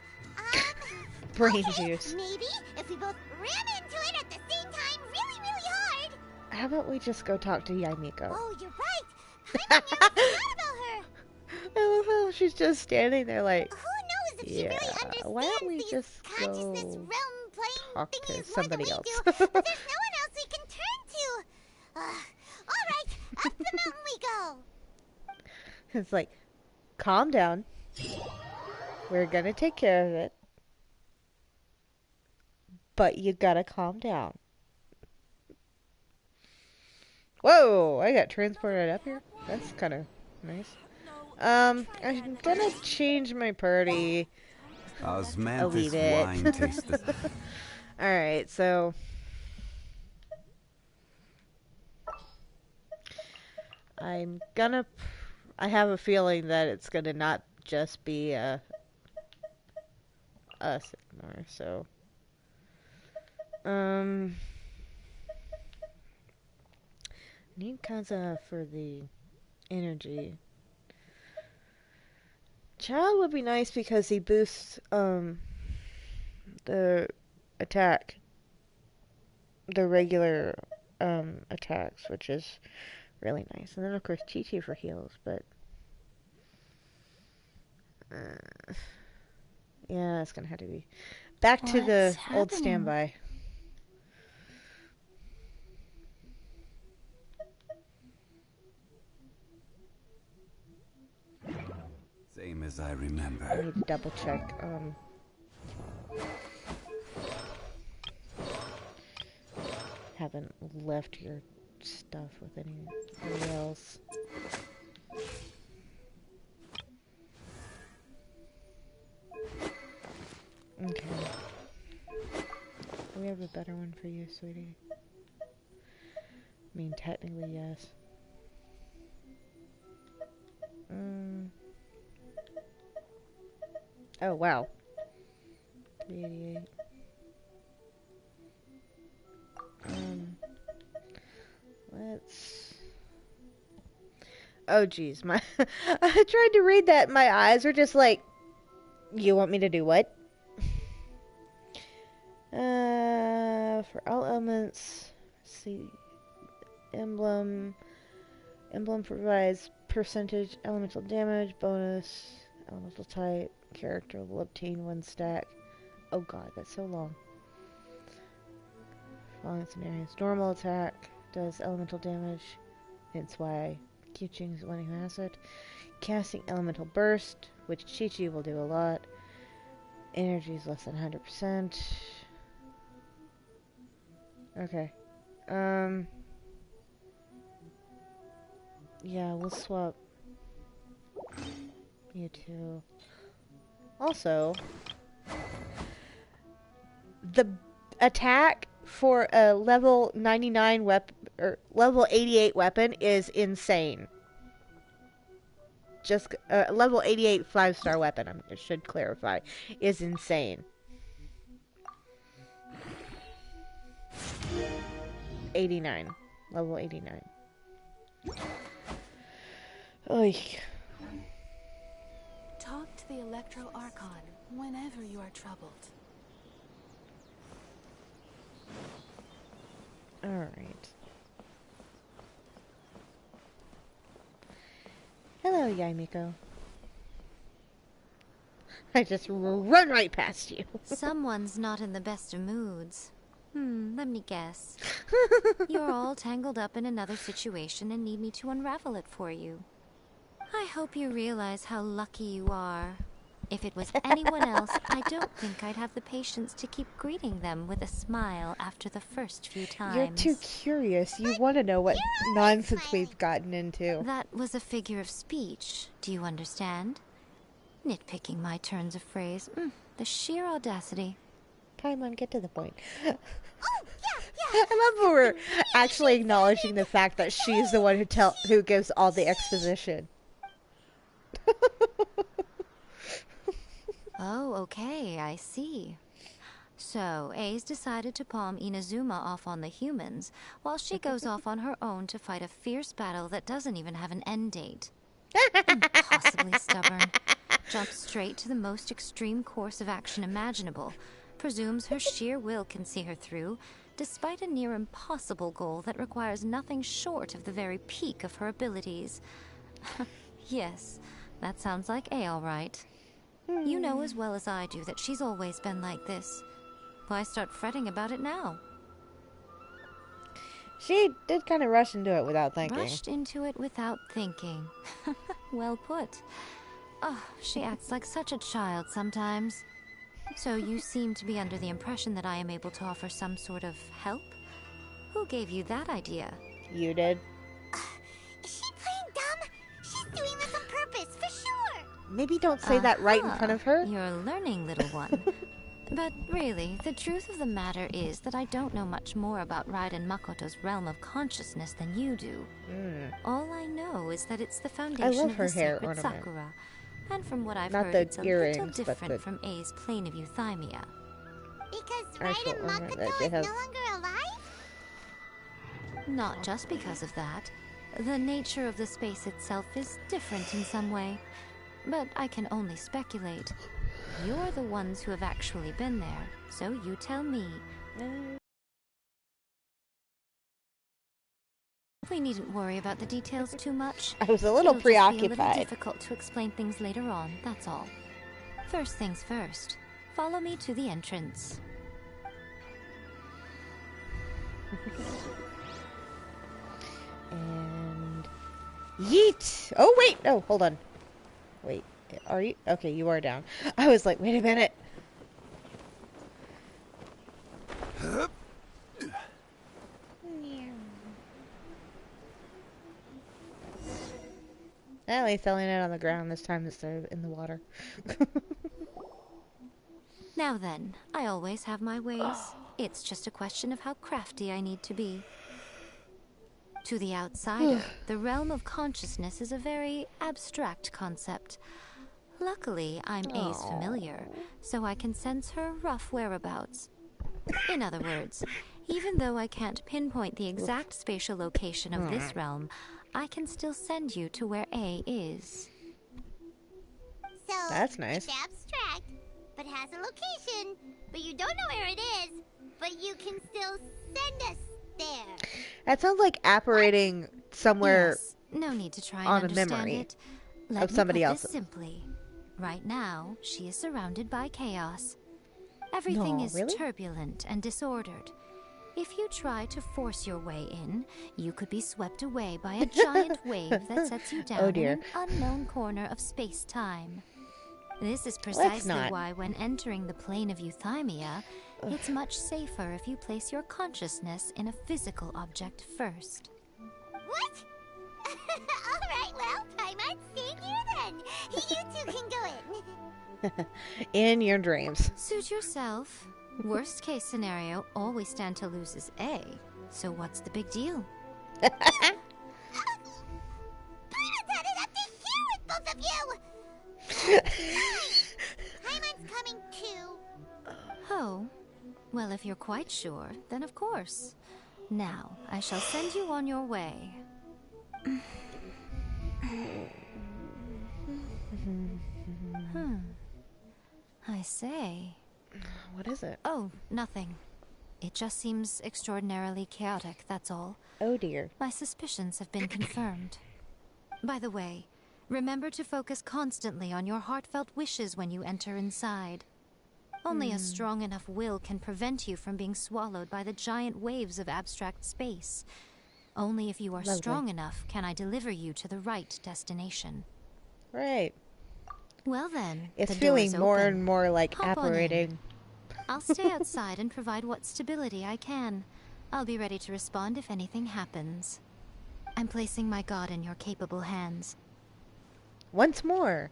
Brain juice. Maybe if we both ran into it at the same time really, really hard. How about we just go talk to Yaimiko? Oh, you're right. Paimon never forgot about her. I love how she's just standing there like, Who knows if she yeah, really understands why don't we these just consciousness go realm playing talk to thingies somebody more else? than we do, but there's no one else we can turn to. All right, up the mountain we go. It's like, calm down. We're gonna take care of it. But you gotta calm down. Whoa, I got transported up here. That's kind of nice. I'm gonna change my party a wee bit. wine tasted. Alright, so I have a feeling that it's gonna not just be us anymore, so need Kaza for the energy. Child would be nice because he boosts the attack, the regular attacks, which is really nice. And then of course Chi-Chi for heals, but yeah, it's gonna have to be back to the old standby. Same as I remember. I need to double check. Haven't left your stuff with anybody else. Okay. Do we have a better one for you, sweetie? I mean, technically, yes. Oh, wow. 388. Let's... Oh, geez. I tried to read that. My eyes were just like, you want me to do what? For all elements, see, emblem provides percentage elemental damage, bonus, elemental type, character will obtain 1 stack. Oh god, that's so long. Following scenarios, normal attack does elemental damage, hence why Kyujin is one who has it. Casting elemental burst, which Chi-Chi will do a lot. Energy is less than 100%. Okay. Yeah, we'll swap you two. Also, the attack for a level 99 weapon or level 88 weapon is insane. Just level 88 5-star weapon, I should clarify, is insane. 89. Level 89. Oy. Talk to the Electro Archon whenever you are troubled. Alright. Hello, Yaimiko. I just run right past you. Someone's not in the best of moods. Let me guess. You're all tangled up in another situation and need me to unravel it for you. I hope you realize how lucky you are. If it was anyone else, I don't think I'd have the patience to keep greeting them with a smile after the first few times. You're too curious. You want to know what nonsense we've gotten into. That was a figure of speech. Do you understand? Nitpicking my turns of phrase. The sheer audacity. Paimon, get to the point. I love when we're actually acknowledging the fact that she's the one who gives all the exposition. Oh, okay, I see. So, A's decided to palm Inazuma off on the humans, while she goes off on her own to fight a fierce battle that doesn't even have an end date. Impossibly stubborn. Jumps straight to the most extreme course of action imaginable. Presumes her sheer will can see her through, despite a near impossible goal that requires nothing short of the very peak of her abilities. Yes, that sounds like A, all right. You know as well as I do that she's always been like this. Why start fretting about it now? She did kind of rush into it without thinking. Rushed into it without thinking. Well put. Oh, she acts like such a child sometimes. So you seem to be under the impression that I am able to offer some sort of help? Who gave you that idea? You did. Is she playing dumb? She's doing this on purpose, for sure. Maybe don't say that right in front of her. You're learning, little one. But really, the truth of the matter is that I don't know much more about Raiden Makoto's realm of consciousness than you do. All I know is that it's the foundation of the sacred Sakura. And from what I've heard, it's a little different from A's plane of euthymia. Because Raiden Makoto is no longer alive? Not just because of that. The nature of the space itself is different in some way. But I can only speculate. You're the ones who have actually been there, so you tell me. We needn't worry about the details too much. I was a little It'll just be a preoccupied. little difficult to explain things later on, that's all. First things first. Follow me to the entrance. And yeet! Oh wait, no, hold on. Wait, are you? Okay, you are down. I was like, wait a minute. At least I landed on the ground this time instead of in the water. Now then, I always have my ways. It's just a question of how crafty I need to be. To the outsider, the realm of consciousness is a very abstract concept. Luckily, I'm A's familiar, so I can sense her rough whereabouts. In other words, even though I can't pinpoint the exact spatial location of this realm, I can still send you to where A is. So, that's nice. It's abstract, but has a location, but you don't know where it is, but you can still send us there. That sounds like apparating somewhere No need to try and on a understand memory it. Let of me somebody put else. this simply. Right now, she is surrounded by chaos. Everything No, is really? turbulent and disordered. If you try to force your way in, you could be swept away by a giant wave that sets you down in an unknown corner of space-time. This is precisely not. why when entering the plane of euthymia, it's much safer if you place your consciousness in a physical object first. What? Alright, well, Paimon, stay here then. You two can go in. in your dreams. Suit yourself. Worst case scenario, all we stand to lose is A. So what's the big deal? Paimon's had it up to here with both of you! Paimon's coming too. Oh, well, if you're quite sure, then of course. Now, I shall send you on your way. I say. What is it? Oh, nothing. It just seems extraordinarily chaotic, that's all. Oh dear. My suspicions have been confirmed. By the way, remember to focus constantly on your heartfelt wishes when you enter inside. Only a strong enough will can prevent you from being swallowed by the giant waves of abstract space. Only if you are strong enough can I deliver you to the right destination. Right. Well then, It's the door is feeling more open. and more like Hop on in. apparating. I'll stay outside and provide what stability I can. I'll be ready to respond if anything happens. I'm placing my god in your capable hands. Once more.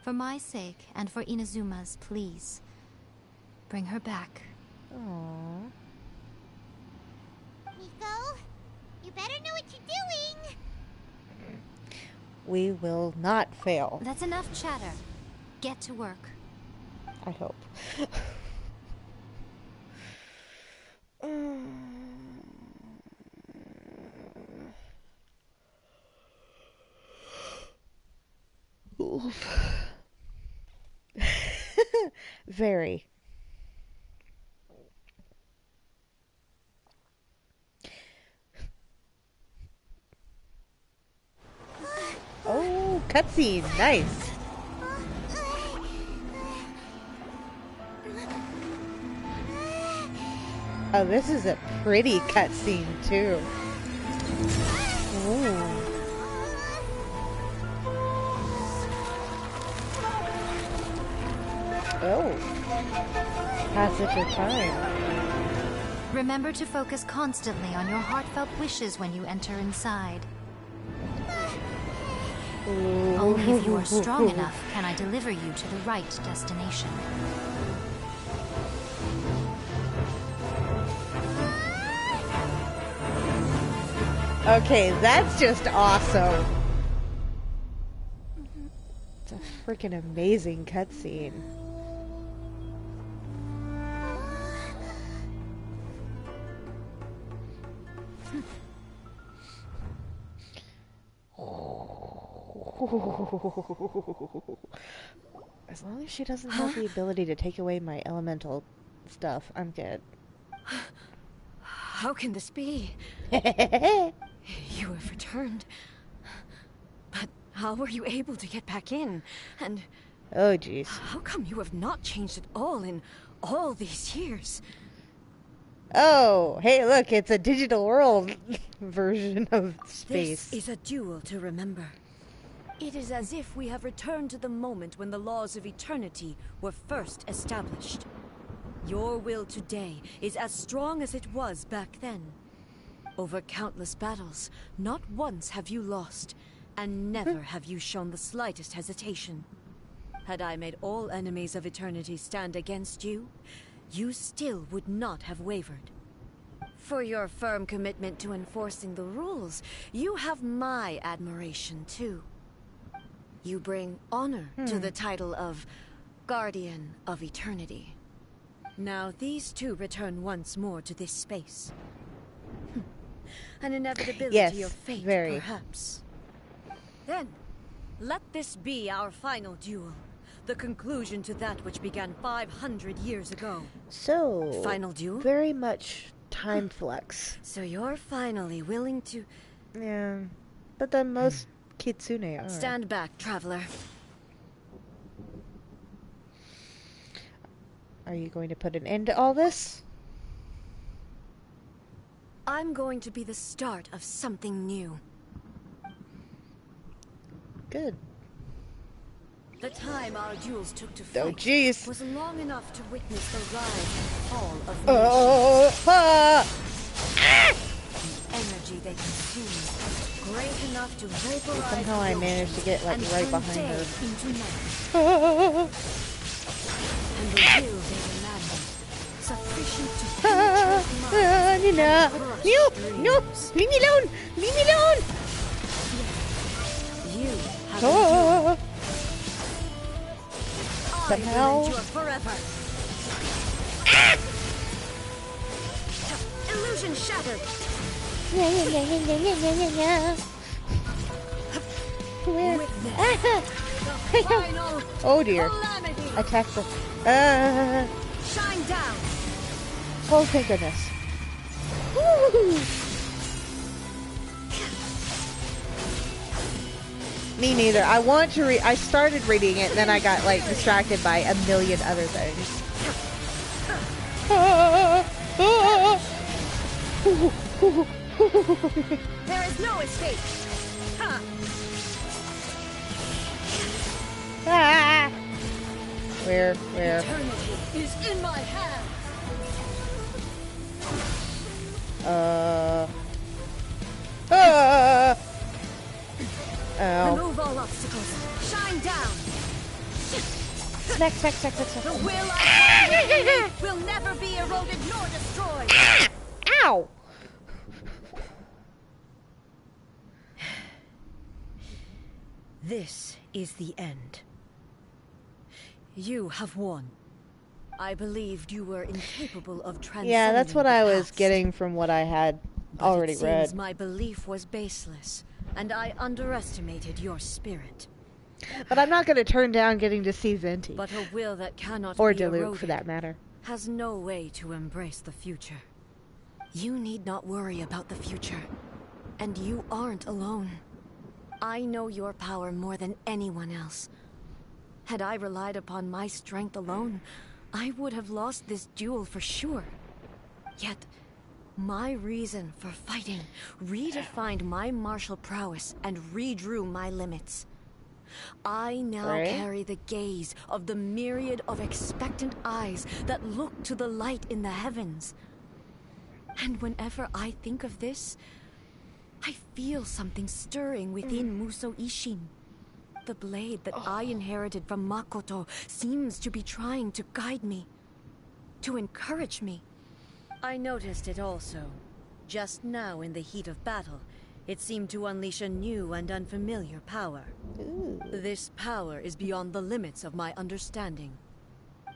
For my sake and for Inazuma's, please. Bring her back. Aww. Miko, you better know what you're doing. We will not fail. That's enough chatter. Get to work. I hope. Very. Oh, cutscene. Nice. Oh, this is a pretty cutscene too. Ooh. Oh. Passage of time. Remember to focus constantly on your heartfelt wishes when you enter inside. Only if you are strong enough can I deliver you to the right destination. Okay, that's just awesome. It's a freaking amazing cutscene. As long as she doesn't have the ability to take away my elemental stuff, I'm good. How can this be? You have returned. But how were you able to get back in? And oh, jeez. How come you have not changed at all in all these years? Oh, hey, look, it's a digital world version of space. This is a duel to remember. It is as if we have returned to the moment when the laws of eternity were first established. Your will today is as strong as it was back then. Over countless battles, not once have you lost, and never have you shown the slightest hesitation. Had I made all enemies of eternity stand against you, you still would not have wavered. For your firm commitment to enforcing the rules, you have my admiration too. You bring honor to the title of Guardian of Eternity. Now these two return once more to this space. An inevitability of fate, perhaps. Then, let this be our final duel. The conclusion to that which began 500 years ago. So, final duel? Very much time flux. So you're finally willing to... Yeah, but then most Kitsune are. Stand back, traveler. Are you going to put an end to all this? I'm going to be the start of something new. Good. The time our duels took to fight was long enough to witness the rise and fall of nations. The energy they consume, great enough to vaporize. Somehow I managed to get like right behind her. And the will they demanded, sufficient to penetrate No, leave me alone! Leave me alone! You have somehow. Forever. Illusion shattered. Where? Oh dear. Attack the. Shine down. Oh, thank goodness. Woo! Me neither. I want to read. I started reading it, and then I got like distracted by a million other things. There is no escape. Ah! Where? Eternity is in my hands. Ow. Remove all obstacles. Shine down. Smack. The will I will never be eroded nor destroyed. Ow! This is the end. You have won. I believed you were incapable of transcending Yeah, that's what I was past. getting from what I had already It seems read. my belief was baseless, and I underestimated your spirit. But I'm not going to turn down getting to see Venti. But a will that cannot Or be Diluc, eroded for that matter. has no way to embrace the future. You need not worry about the future. And you aren't alone. I know your power more than anyone else. Had I relied upon my strength alone, I would have lost this duel for sure. Yet, my reason for fighting redefined my martial prowess and redrew my limits. I now carry the gaze of the myriad of expectant eyes that look to the light in the heavens. And whenever I think of this, I feel something stirring within Musou Ishin. The blade that I inherited from Makoto seems to be trying to guide me, to encourage me. I noticed it also. Just now in the heat of battle, it seemed to unleash a new and unfamiliar power. This power is beyond the limits of my understanding.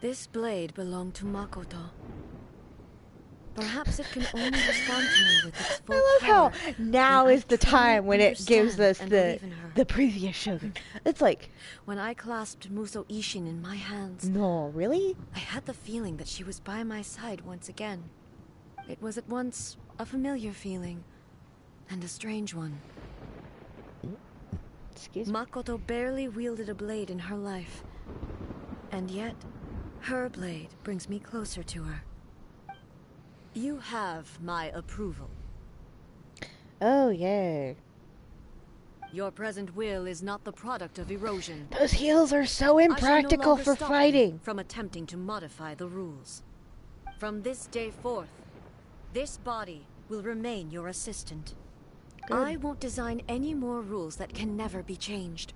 This blade belonged to Makoto. Perhaps it can only respond to me with its full I love power. how now is the time when it gives us the previous shogun. It's like, when I clasped Musou Ishin in my hands. No, really? I had the feeling that she was by my side once again. It was at once a familiar feeling and a strange one. Excuse me? Makoto barely wielded a blade in her life. And yet, her blade brings me closer to her. You have my approval. Oh, yay. Your present will is not the product of erosion. Those heels are so impractical for fighting. From attempting to modify the rules. From this day forth, this body will remain your assistant. Good. I won't design any more rules that can never be changed.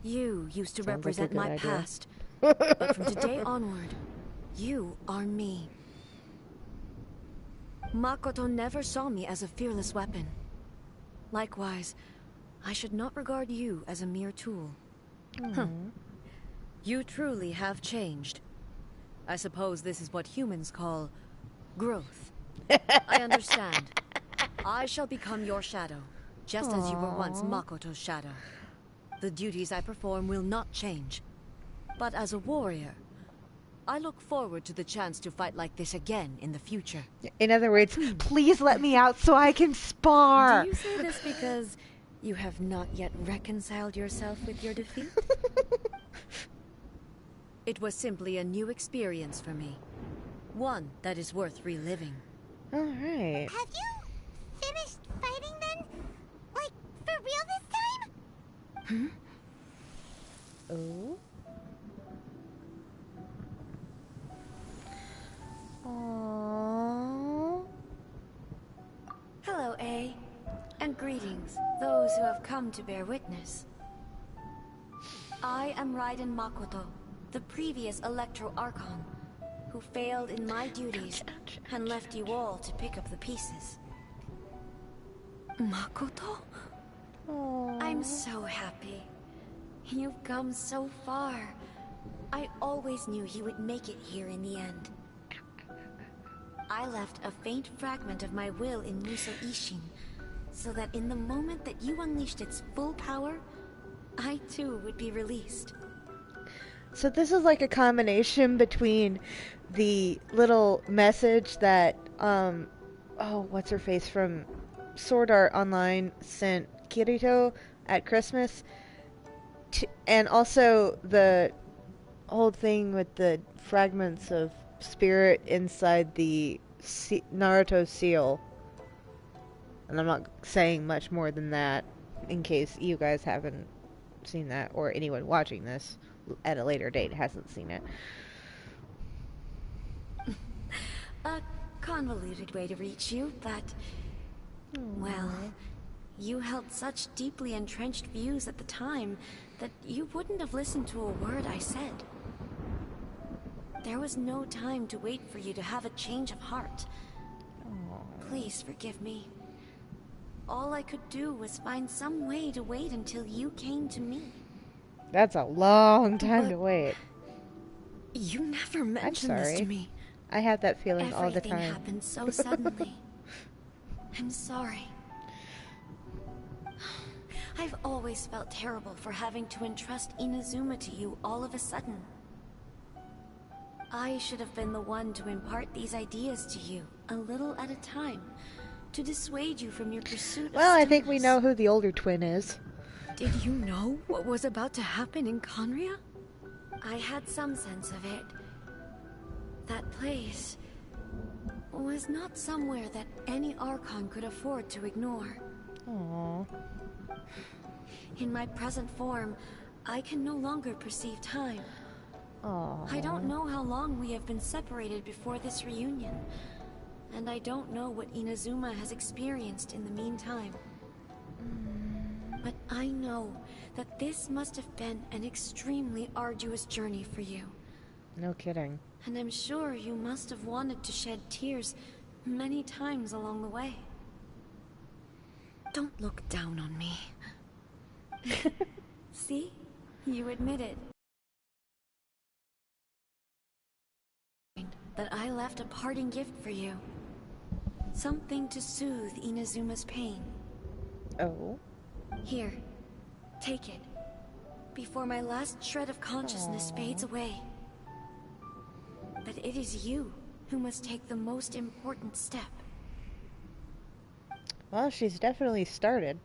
You used to Sounds like a represent good my idea. past, but from today onward, you are me. Makoto never saw me as a fearless weapon. Likewise, I should not regard you as a mere tool. Huh. You truly have changed. I suppose this is what humans call growth. I understand. I shall become your shadow, just as you were once Makoto's shadow. The duties I perform will not change. But as a warrior, I look forward to the chance to fight like this again in the future. In other words, please let me out so I can spar. Do you say this because you have not yet reconciled yourself with your defeat? It was simply a new experience for me. One that is worth reliving. Alright. Have you finished fighting then? Like, for real this time? Oh. Aww. Hello, A. And greetings, those who have come to bear witness. I am Raiden Makoto, the previous Electro Archon, who failed in my duties and left you all to pick up the pieces. Makoto? I'm so happy. You've come so far. I always knew you would make it here in the end. I left a faint fragment of my will in Musou Ishin, so that in the moment that you unleashed its full power, I too would be released. So this is like a combination between the little message that, what's her face from Sword Art Online sent Kirito at Christmas, and also the whole thing with the fragments of spirit inside the Naruto seal. And I'm not saying much more than that, in case you guys haven't seen that, or anyone watching this at a later date hasn't seen it. A convoluted way to reach you, but... well, you held such deeply entrenched views at the time that you wouldn't have listened to a word I said. There was no time to wait for you to have a change of heart. Please forgive me. All I could do was find some way to wait until you came to me. That's a long time to wait. You never mentioned I'm this sorry. to me. I have that feeling all the Everything time. happened so suddenly. I'm sorry. I've always felt terrible for having to entrust Inazuma to you all of a sudden. I should have been the one to impart these ideas to you, a little at a time, to dissuade you from your pursuit of Well, I think we stillness. know who the older twin is. Did you know what was about to happen in Conria? I had some sense of it. That place was not somewhere that any Archon could afford to ignore. Aww. In my present form, I can no longer perceive time. Aww. I don't know how long we have been separated before this reunion, and I don't know what Inazuma has experienced in the meantime. But I know that this must have been an extremely arduous journey for you. No kidding. And I'm sure you must have wanted to shed tears many times along the way. Don't look down on me. See? You admit it. That I left a parting gift for you. Something to soothe Inazuma's pain. Oh? Here, take it. Before my last shred of consciousness fades away. But it is you who must take the most important step. Well, she's definitely started.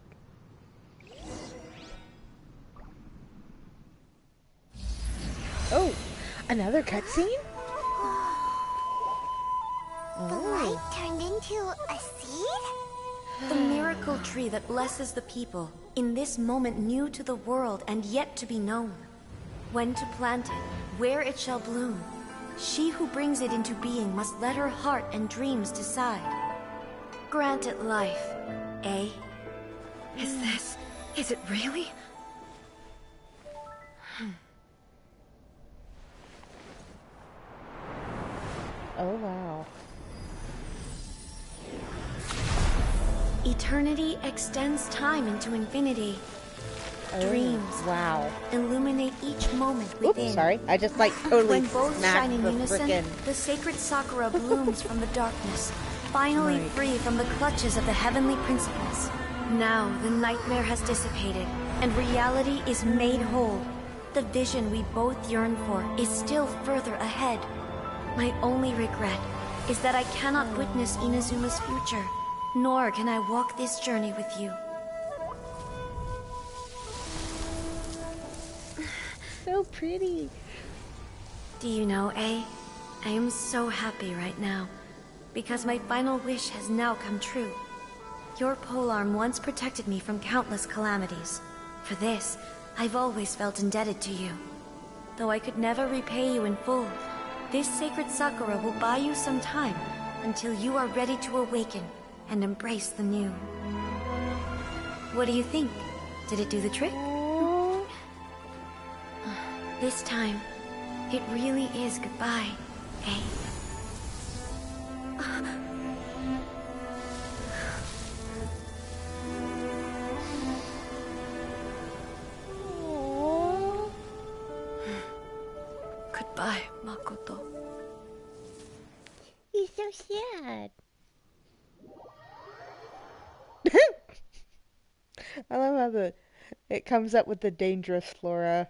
Oh, another cutscene? The light turned into a seed? The miracle tree that blesses the people, in this moment new to the world and yet to be known. When to plant it, where it shall bloom. She who brings it into being must let her heart and dreams decide. Grant it life, eh? Is it really? Oh, wow. Eternity extends time into infinity. Oh, Dreams wow. illuminate each moment within. Oops, sorry. I just like totally When both shine smacked in the unison, frickin'... the sacred Sakura blooms from the darkness, finally Right. free from the clutches of the heavenly principles. Now the nightmare has dissipated, and reality is made whole. The vision we both yearn for is still further ahead. My only regret is that I cannot witness Inazuma's future, nor can I walk this journey with you. So pretty. Do you know, A? I am so happy right now, because my final wish has now come true. Your polearm once protected me from countless calamities. For this, I've always felt indebted to you. Though I could never repay you in full, this sacred Sakura will buy you some time until you are ready to awaken and embrace the new. What do you think? Did it do the trick? This time, it really is goodbye, eh? Goodbye, Makoto. He's so sad. I love how it comes up with the dangerous flora.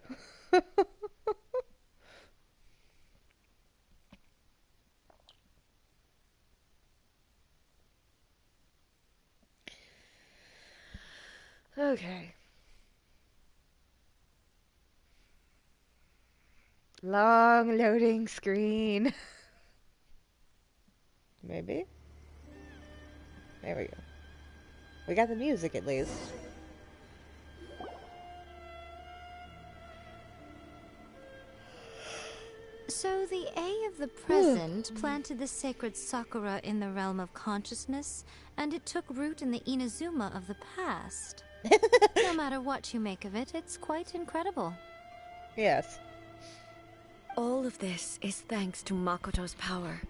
Okay. Long loading screen. Maybe? There we go. We got the music at least. So the A of the present planted the sacred Sakura in the realm of consciousness, and it took root in the Inazuma of the past. No matter what you make of it, it's quite incredible. Yes. All of this is thanks to Makoto's power.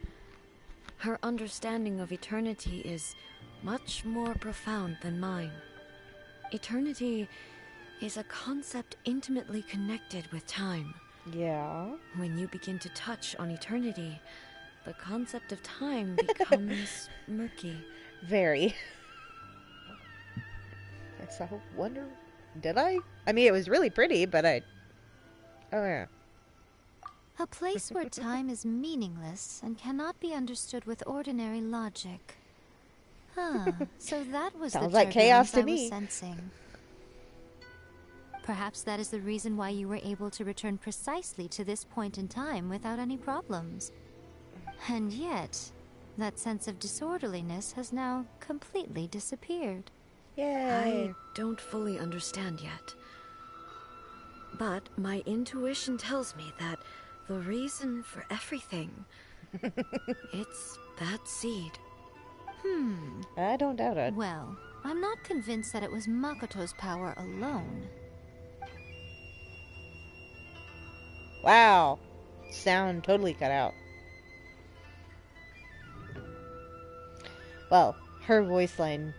Her understanding of eternity is much more profound than mine. Eternity is a concept intimately connected with time. Yeah. When you begin to touch on eternity, the concept of time becomes murky. Very. I saw wonder. Did I? I mean, it was really pretty, but I. Oh yeah. A place where time is meaningless and cannot be understood with ordinary logic. Huh. So that was Sounds the like chaos turbulence to I was me. sensing. Perhaps that is the reason why you were able to return precisely to this point in time without any problems. And yet, that sense of disorderliness has now completely disappeared. Yay. I don't fully understand yet. But my intuition tells me that the reason for everything, it's that seed. I don't doubt it. Well, I'm not convinced that it was Makoto's power alone. Wow. Sound totally cut out. Well, her voice line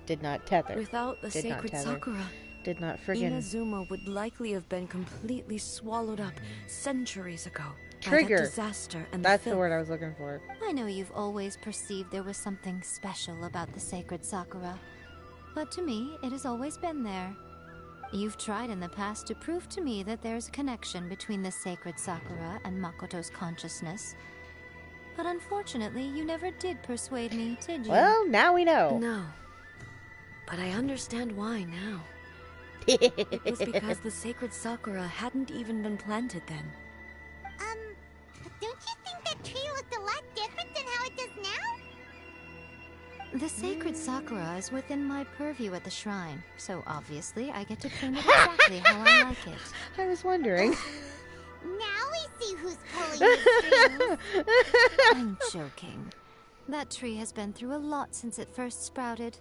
did not tether. Without the sacred Sakura, did not friggin' Inazuma would likely have been completely swallowed up centuries ago. trigger. By that disaster and That's the the word I was looking for. I know you've always perceived there was something special about the sacred Sakura, but to me, it has always been there. You've tried in the past to prove to me that there's a connection between the sacred Sakura and Makoto's consciousness, but unfortunately, you never did persuade me, did you? Well, now we know. No. But I understand why now. It was because the sacred Sakura hadn't even been planted then. Don't you think that tree looked a lot different than how it does now? The sacred Sakura is within my purview at the shrine, so obviously I get to prune it exactly how I like it. I was wondering. Now we see who's pulling the strings. I'm joking. That tree has been through a lot since it first sprouted.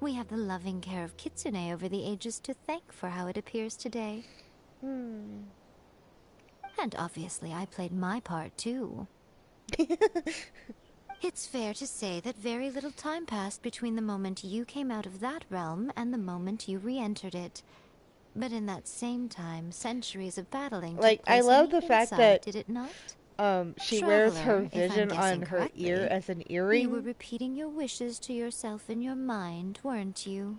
We have the loving care of Kitsune over the ages to thank for how it appears today. And obviously I played my part too. It's fair to say that very little time passed between the moment you came out of that realm and the moment you re-entered it. But in that same time, centuries of battling Like, took place I love on the fact inside, that did it not? She wears her Traveler, if I'm vision on guessing her correctly, ear as an You were earring. repeating your wishes to yourself in your mind, weren't you?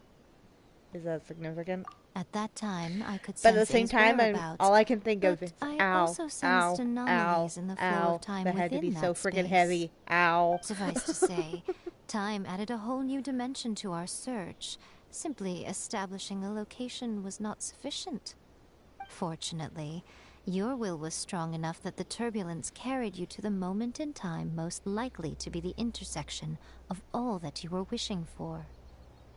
Is that significant? At that time, I could sense But at the same A's time, whereabouts, all I can think of but is I ow, also sensed ow, anomalies ow, in the flow ow. of time That had to be within so that friggin' space. heavy. Ow. Suffice to say, time added a whole new dimension to our search. Simply establishing a location was not sufficient. Fortunately, your will was strong enough that the turbulence carried you to the moment in time most likely to be the intersection of all that you were wishing for.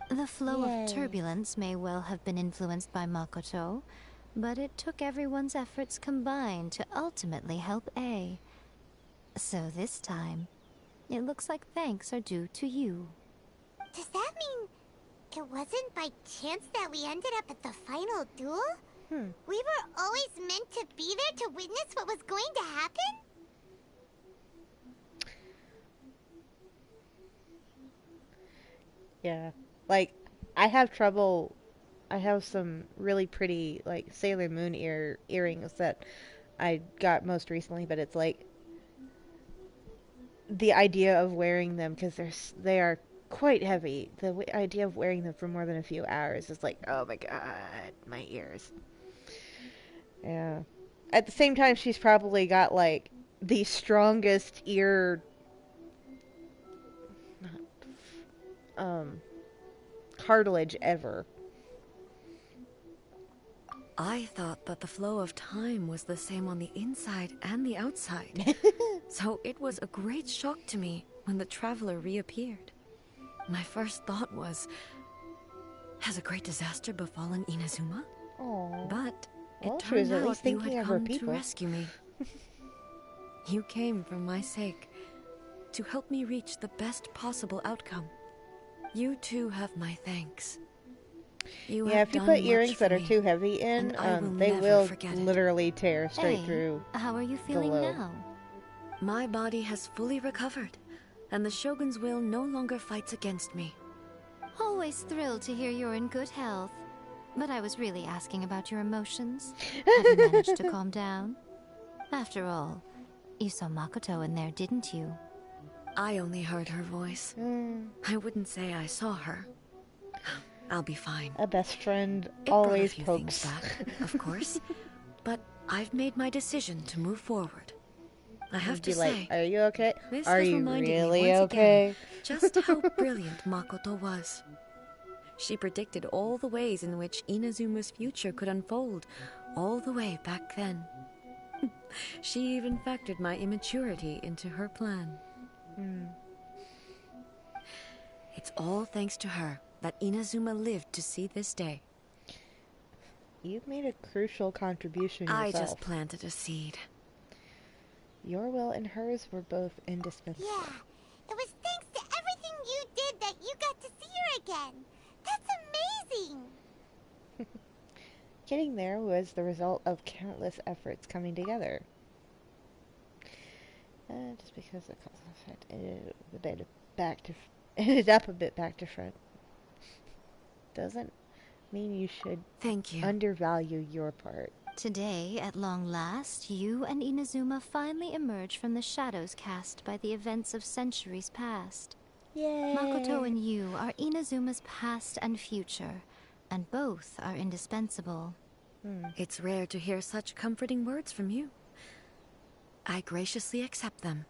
The flow Yay. of turbulence may well have been influenced by Makoto, but it took everyone's efforts combined to ultimately help A. So this time, it looks like thanks are due to you. Does that mean it wasn't by chance that we ended up at the final duel? We were always meant to be there to witness what was going to happen? Yeah. Like, I have trouble. I have some really pretty, like, Sailor Moon earrings that I got most recently, but it's like the idea of wearing them, because they are quite heavy. The idea of wearing them for more than a few hours is like, oh my god, my ears. Yeah. At the same time, she's probably got, like, the strongest ear cartilage ever. I thought that the flow of time was the same on the inside and the outside. So it was a great shock to me when the traveler reappeared. My first thought was, has a great disaster befallen Inazuma? Aww. But Well, it she was turned at out least you thinking had of her come to people. rescue me. You came for my sake, to help me reach the best possible outcome. You too have my thanks. You Yeah, have if you done put much earrings for that are me, too heavy in, and I will they never will forget it. literally tear straight Hey, through how are you the feeling lobe. now? My body has fully recovered, and the Shogun's will no longer fights against me. Always thrilled to hear you're in good health. But I was really asking about your emotions. Have you managed to calm down? After all, you saw Makoto in there, didn't you? I only heard her voice. I wouldn't say I saw her. I'll be fine. A best friend It brought a always few pokes. things back, of course. But I've made my decision to move forward. I have You'd to be say, like, are you okay? this Are has you reminded me really once okay? again just how brilliant Makoto was. She predicted all the ways in which Inazuma's future could unfold, all the way back then. She even factored my immaturity into her plan. It's all thanks to her that Inazuma lived to see this day. You've made a crucial contribution I yourself. just planted a seed. Your will and hers were both indispensable. Yeah, it was thanks to everything you did that you got to see her again. That's amazing! Getting there was the result of countless efforts coming together. Just because the cause and effect ended up a bit back to front, doesn't mean you should Thank you. undervalue your part. Today, at long last, you and Inazuma finally emerge from the shadows cast by the events of centuries past. Yay! Makoto and you are Inazuma's past and future, and both are indispensable. It's rare to hear such comforting words from you. I graciously accept them.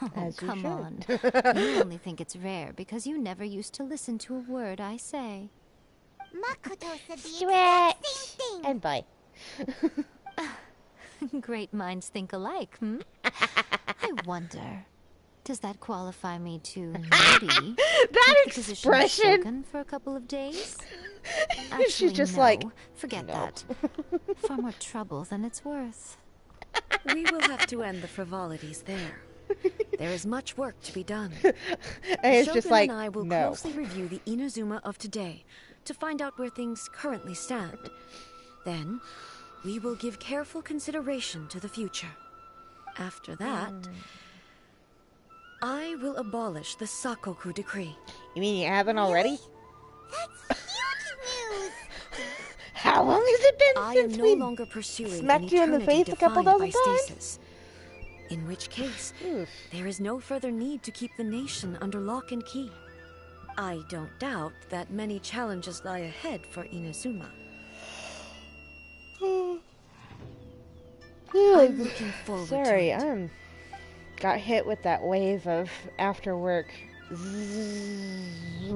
Oh, As you come should. on. You only think it's rare because you never used to listen to a word I say. Makoto said the exact Stretch! same thing. And bye. Great minds think alike, hmm? I wonder, does that qualify me to maybe That take the position of expression! Shogun for a couple of days? Actually, She's just no. like, forget no. that. Far more trouble than it's worth. We will have to end the frivolities there. There is much work to be done. And it's Shogun just like, and I will no. closely review the Inazuma of today to find out where things currently stand. Then, we will give careful consideration to the future. After that, I will abolish the Sakoku Decree. You mean you haven't already? That's huge news! How long has it been I since am no we longer pursuing smacked an you in the eternity face a couple defined by dozen times? stasis. In which case, Oof. there is no further need to keep the nation under lock and key. I don't doubt that many challenges lie ahead for Inazuma. I'm looking forward Sorry, to it. got hit with that wave of after work. Zzz.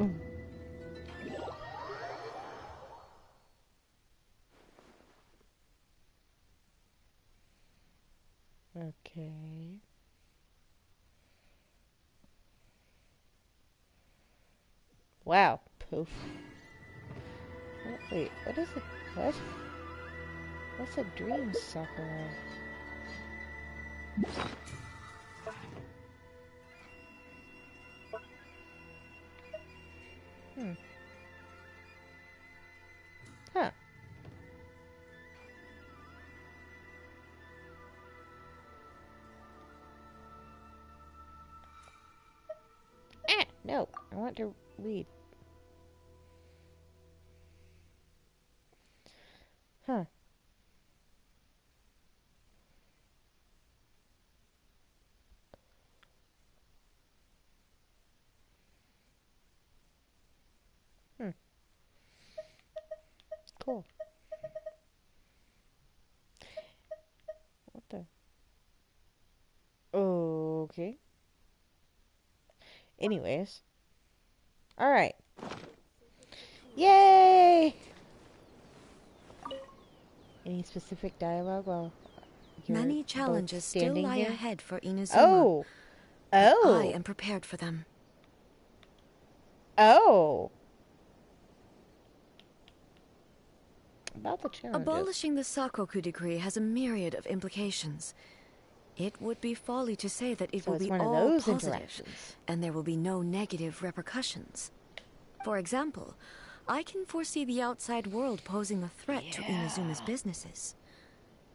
Okay. Wow. Poof. Oh, wait, what is it? What? What's a dream, Sakura? Huh. No, I want to read. Huh. Cool. What the? Okay. Anyways. Alright. Yay! Any specific dialogue while you're Many both challenges still standing lie here? ahead for Inazuma. Oh! Oh! I am prepared for them. Oh! About the challenges. Abolishing the Sakoku Decree has a myriad of implications. It would be folly to say that it So will it's be one of all those positive, interactions. and there will be no negative repercussions. For example, I can foresee the outside world posing a threat to Inazuma's businesses.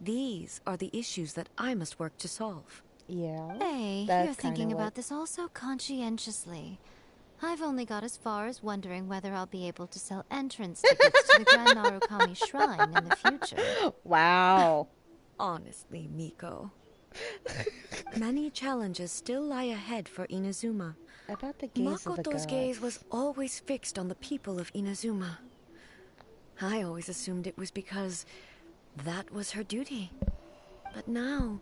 These are the issues that I must work to solve. Yeah. Hey, that's you're thinking kinda about what- this all so conscientiously. I've only got as far as wondering whether I'll be able to sell entrance tickets to the Grand Narukami Shrine in the future. Wow. Honestly, Miko. Many challenges still lie ahead for Inazuma. About the gaze of the Makoto's gods. gaze was always fixed on the people of Inazuma. I always assumed it was because that was her duty. But now,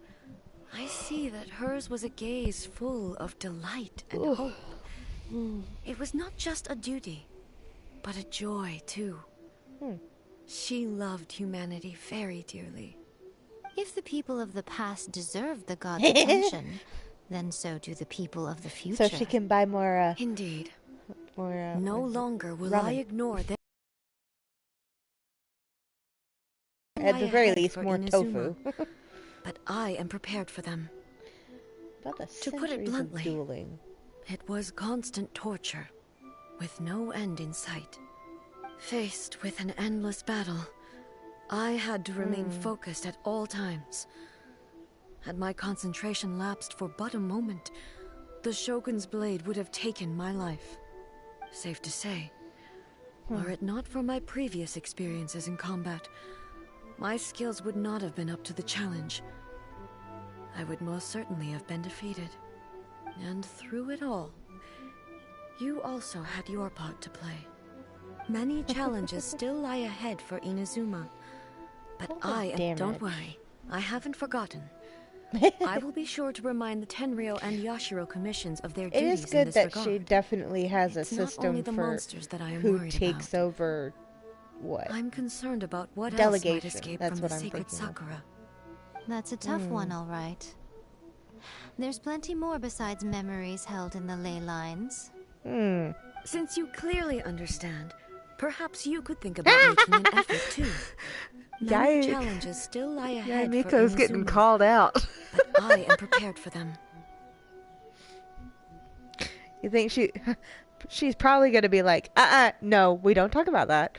I see that hers was a gaze full of delight and hope. It was not just a duty, but a joy, too. She loved humanity very dearly. If the people of the past deserve the gods' attention, then so do the people of the future. So she can buy more, Indeed. more, No longer will I ramen. ignore them. At the lie very ahead least, for more Inazuma, tofu. but I am prepared for them. About the To put it centuries of bluntly, dueling. it was constant torture, with no end in sight. Faced with an endless battle, I had to remain focused at all times. Had my concentration lapsed for but a moment, the Shogun's blade would have taken my life. Safe to say, were it not for my previous experiences in combat, my skills would not have been up to the challenge. I would most certainly have been defeated. And through it all, you also had your part to play. Many challenges still lie ahead for Inazuma. But don't worry, I haven't forgotten. I will be sure to remind the Tenryo and Yashiro commissions of their It duties is in good this that regard. she definitely has a It's not system only the for monsters that I am who worried takes about. over what. I'm concerned about what else Delegation, might escape that's from what the I'm sacred thinking of. Sakura. That's a tough one, all right. There's plenty more besides memories held in the ley lines. Since you clearly understand, perhaps you could think about making an effort too. Many challenges still lie ahead for Miko's getting Inazuma, called out. but I am prepared for them. You think she's probably gonna be like, no, we don't talk about that.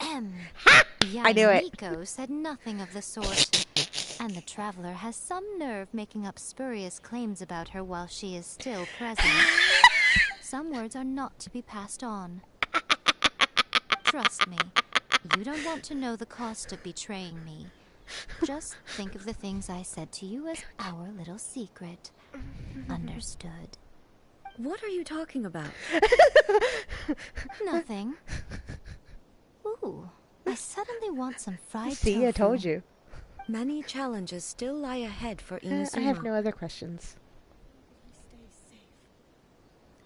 I knew it. Miko said nothing of the sort. And the traveler has some nerve making up spurious claims about her while she is still present. Some words are not to be passed on. Trust me, you don't want to know the cost of betraying me. Just think of the things I said to you as our little secret. Understood? What are you talking about? Nothing. Ooh, I suddenly want some fried See, tofu. I told you. Many challenges still lie ahead for Inazuma. I have no other questions.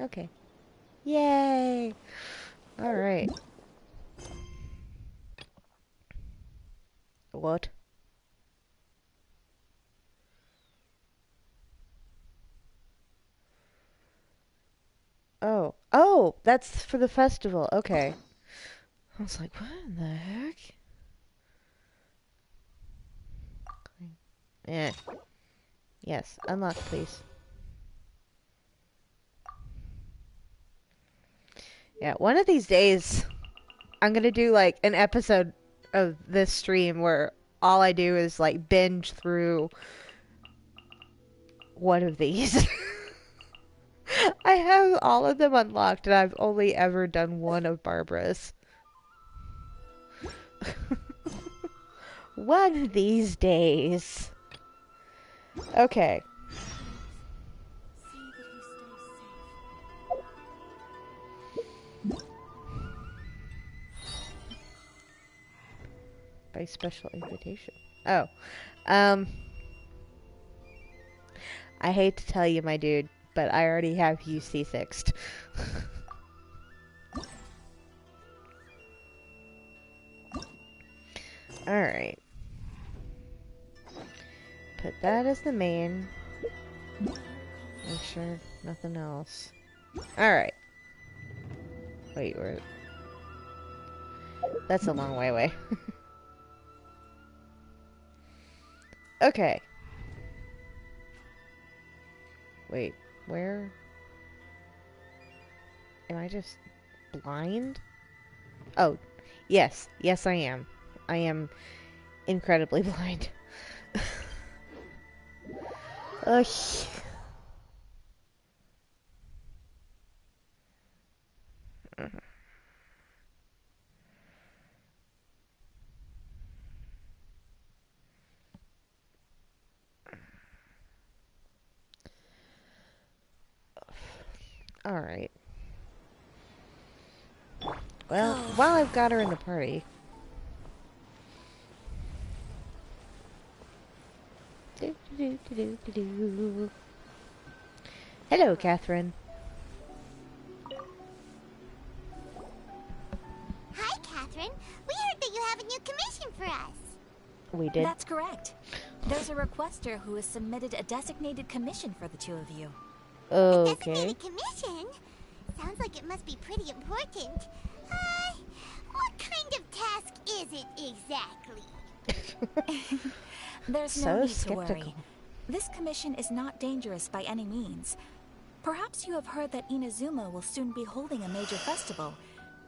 Okay. Yay! Alright. What? Oh. Oh! That's for the festival. Okay. I was like, what in the heck? Yeah. Yes. Unlock, please. Yeah, one of these days, I'm gonna do, like, an episode of this stream where all I do is, like, binge through one of these. I have all of them unlocked, and I've only ever done one of Barbara's. One of these days. Okay. By special invitation. Oh. I hate to tell you, my dude, but I already have you C6'd. Alright. Put that as the main. Make sure nothing else. Alright. Wait, where? That's a long way away. Okay. Wait, where? Am I just blind? Oh, yes. Yes, I am. I am incredibly blind. Ugh. Alright. Well, while I've got her in the party. Hello, Catherine. Hi, Catherine. We heard that you have a new commission for us. We did. That's correct. There's a requester who has submitted a designated commission for the two of you. Okay. A designated commission? Sounds like it must be pretty important. What kind of task is it exactly? There's So no need skeptical. to worry. This commission is not dangerous by any means. Perhaps you have heard that Inazuma will soon be holding a major festival,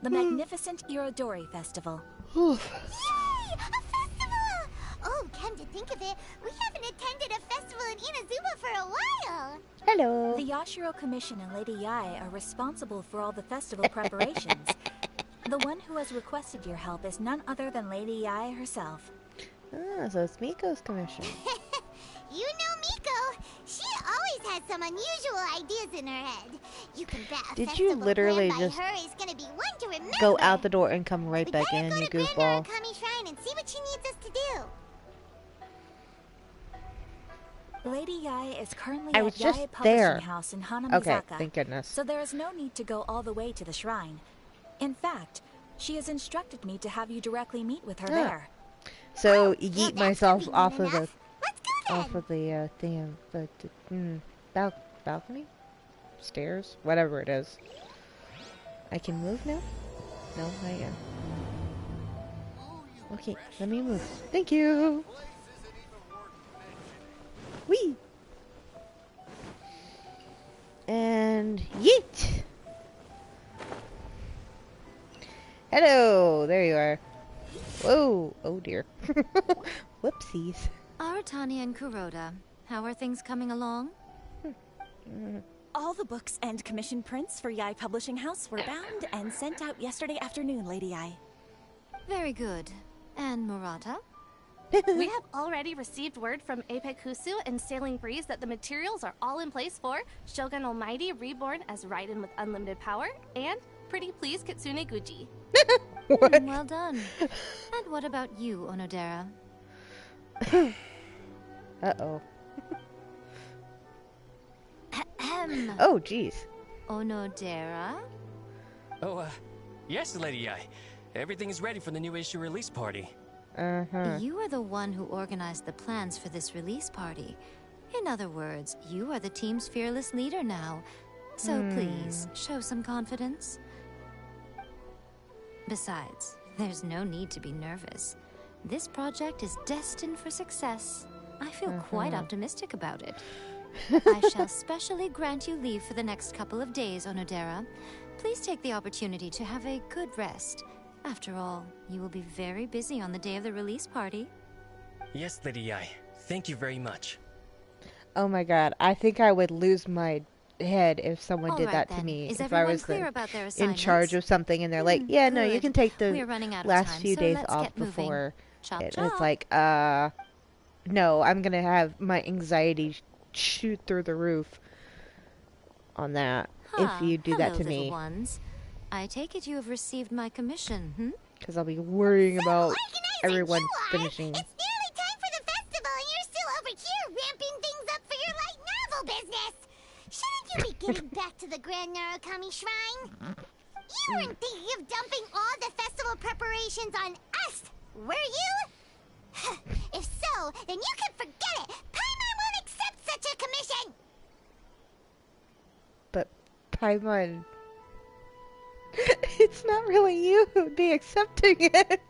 the magnificent Irodori Festival. Yay! A festival! Oh, come to think of it, we haven't attended a festival in Inazuma for a while. Hello. The Yashiro Commission and Lady Yae are responsible for all the festival preparations. The one who has requested your help is none other than Lady Yae herself. Ah, so it's Miko's commission. You know Miko. She always has some unusual ideas in her head. You can bet a Did you festival literally planned by just her is gonna be one to remember. go out the door and come right We back gotta in, go you to Grand goofball? Narukami Shrine and see what she needs us to do. Lady Yae is currently I at was just Yae Publishing there. House in Hanamizaka. Okay, thank goodness. So there is no need to go all the way to the shrine. In fact, she has instructed me to have you directly meet with her there. So yeet myself off of the thing, the balcony, stairs, whatever it is. I can move now. No, I am. Okay, let me move. Thank you. Whee! And yeet! Hello! There you are. Whoa! Oh dear. Whoopsies. Aratani and Kuroda, how are things coming along? All the books and commission prints for Yae Publishing House were bound and sent out yesterday afternoon, Lady Yae. Very good. And Murata? We have already received word from Apekusu and Sailing Breeze that the materials are all in place for Shogun Almighty reborn as Raiden with unlimited power and Pretty Please Kitsune Guji. Well done. And what about you, Onodera? Uh-oh. Oh, jeez. Onodera? Oh, yes, Lady Yae. Everything is ready for the new issue release party. You are the one who organized the plans for this release party. In other words, you are the team's fearless leader now. So please, show some confidence. Besides, there's no need to be nervous. This project is destined for success. I feel quite optimistic about it. I shall specially grant you leave for the next couple of days, Onodera. Please take the opportunity to have a good rest. After all, you will be very busy on the day of the release party. Yes, Lady Yae. Thank you very much. Oh my god, I think I would lose my head if someone did that to me. Is if I everyone was clear about their in assignments? charge of something and they're like, yeah, no, you can take the We're running out of last time, few so days let's off get moving. before. Chop, And chop. it's like, no, I'm gonna have my anxiety shoot through the roof on that if you do that Hello, to little me. ones. I take it you have received my commission, hmm? Because I'll be worrying about everyone finishing. It's nearly time for the festival and you're still over here ramping things up for your light novel business. Shouldn't you be getting back to the Grand Narukami Shrine? You weren't thinking of dumping all the festival preparations on us, were you? If so, then you can forget it. Paimon won't accept such a commission. But Paimon, it's not really you who'd be accepting it.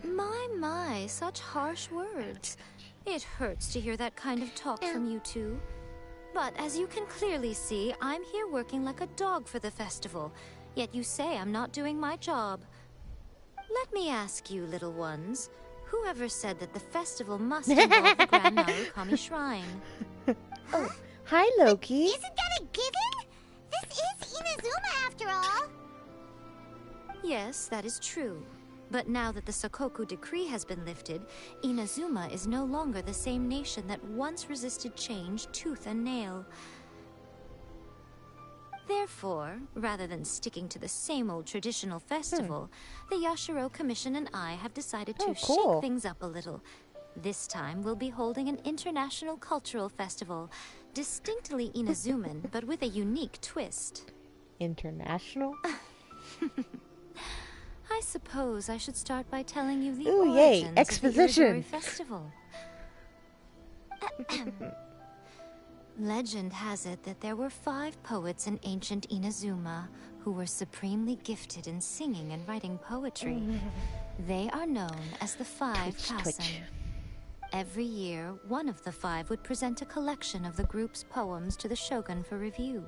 My, such harsh words. It hurts to hear that kind of talk from you two. But as you can clearly see, I'm here working like a dog for the festival. Yet you say I'm not doing my job. Let me ask you, little ones. Whoever said that the festival must involve the Grand Narukami Shrine? Oh, hi, Loki. Isn't that a given? This is Inazuma after all. Yes, that is true. But now that the Sokoku Decree has been lifted, Inazuma is no longer the same nation that once resisted change tooth and nail. Therefore, rather than sticking to the same old traditional festival, the Yashiro Commission and I have decided to shake things up a little. This time, we'll be holding an international cultural festival, distinctly Inazuman, but with a unique twist. International? I suppose I should start by telling you the Ooh, yay, origins exposition. of the Iridori Festival. Legend has it that there were 5 poets in ancient Inazuma who were supremely gifted in singing and writing poetry. They are known as the 5 Kassen. Every year, one of the 5 would present a collection of the group's poems to the shogun for review,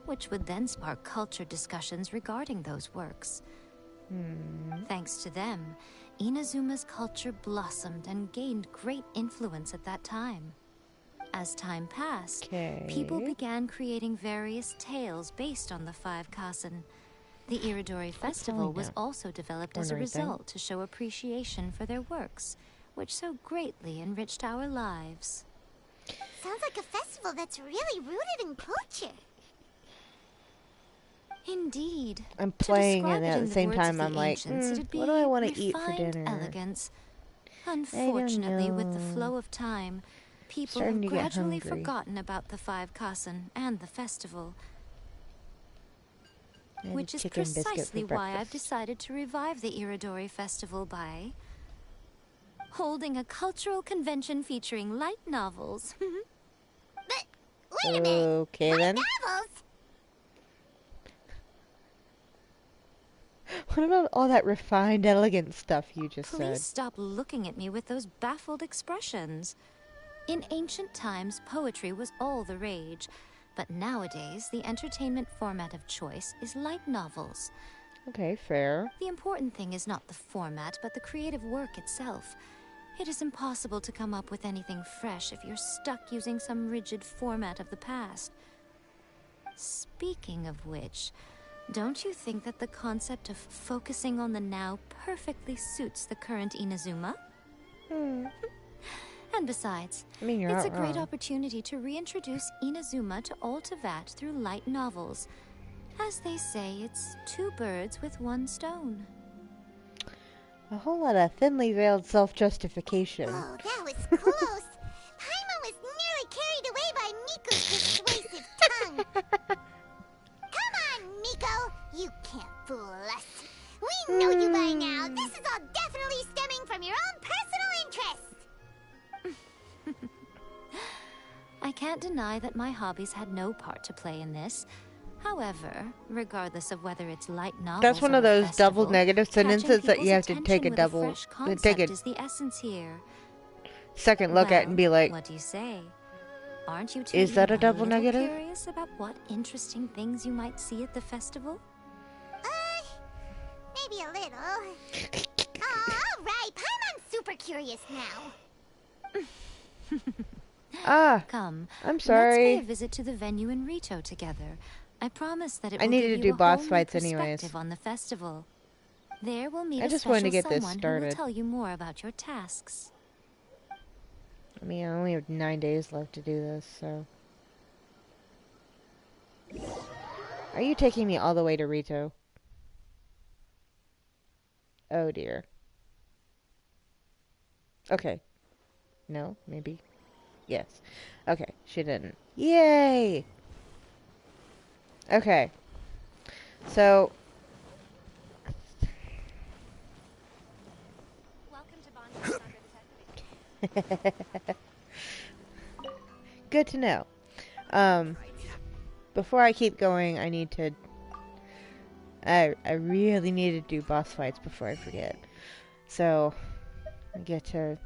which would then spark culture discussions regarding those works. Thanks to them, Inazuma's culture blossomed and gained great influence at that time. As time passed, people began creating various tales based on the 5 Kassen. The Iridori Festival was also developed as a result to show appreciation for their works, which so greatly enriched our lives. Sounds like a festival that's really rooted in culture. Indeed. I'm playing and at the same time I'm like, what do I want to eat for dinner? Elegance. Unfortunately, with the flow of time, people have gradually forgotten about the 5 Kassen and the festival. And which is chicken biscuit for precisely why I've breakfast. decided to revive the Iridori Festival by holding a cultural convention featuring light novels. But wait a minute. Okay then. Novels? What about all that refined, elegant stuff you just Please said? stop looking at me with those baffled expressions. In ancient times, poetry was all the rage, but nowadays, the entertainment format of choice is light novels. Okay, fair. The important thing is not the format, but the creative work itself. It is impossible to come up with anything fresh if you're stuck using some rigid format of the past. Speaking of which, don't you think that the concept of focusing on the now perfectly suits the current Inazuma? And besides, I mean, you're it's a not great wrong. opportunity to reintroduce Inazuma to Altavat through light novels. As they say, it's 2 birds with 1 stone. A whole lot of thinly veiled self-justification. Oh, that was close. Paimon was nearly carried away by Miko's persuasive tongue. Come on, Miko. You can't fool us. We know you by now. This is all definitely stemming from your own personal interest. I can't deny that my hobbies had no part to play in this. However, regardless of whether it's light novels That's one or of a those festival, double negative sentences that you have to catching take a people's double, attention with a fresh take concept a is the essence here. second look at and be like, What do you say? Aren't you two is that a even double little negative? curious about what interesting things you might see at the festival? Maybe a little. All right, Paimon's super curious now. Come, I'm let's sorry. pay a visit to the venue in Rito together. I promise that it I will needed give to you do a boss whole new fights anyways. perspective on the festival. There we'll meet I a just special wanted to get this someone who will started. tell you more about your tasks. I mean, I only have 9 days left to do this, so. Are you taking me all the way to Rito? Oh dear. Okay. No, maybe. Yes. Okay, she didn't. Yay! Okay. So. Good to know. Before I keep going, I need to... I really need to do boss fights before I forget. So, I get to...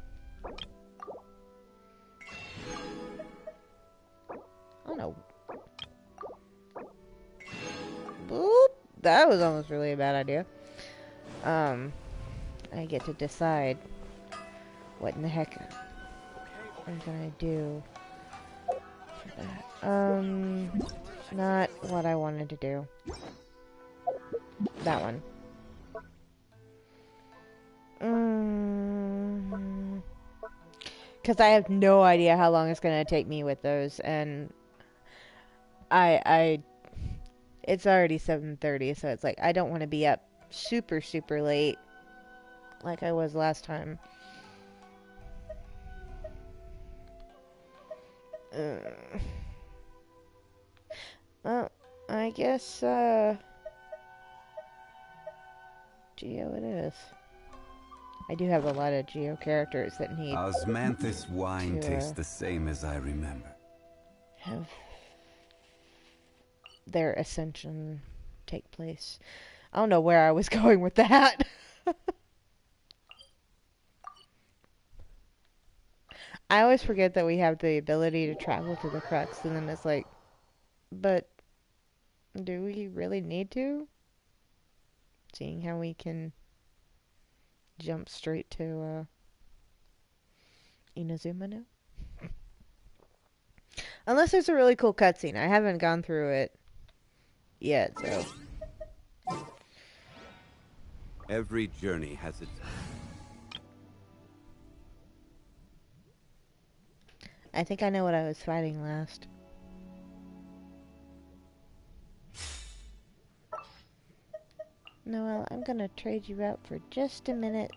Oh don't know. Boop. That was almost really a bad idea. I get to decide what in the heck I'm gonna do for that. Not what I wanted to do. That one. Because I have no idea how long it's gonna take me with those, and it's already 7:30, so it's like I don't want to be up super late like I was last time. Well, I guess Geo it is. I do have a lot of Geo characters that need Osmanthus wine tastes the same as I remember. Have their ascension take place. I don't know where I was going with that. I always forget that we have the ability to travel to the Crux, and then it's like, but do we really need to? Seeing how we can jump straight to Inazuma now? Unless there's a really cool cutscene. I haven't gone through it yet, so. Every journey has its... I think I know what I was fighting last. Noelle, I'm gonna trade you out for just a minute.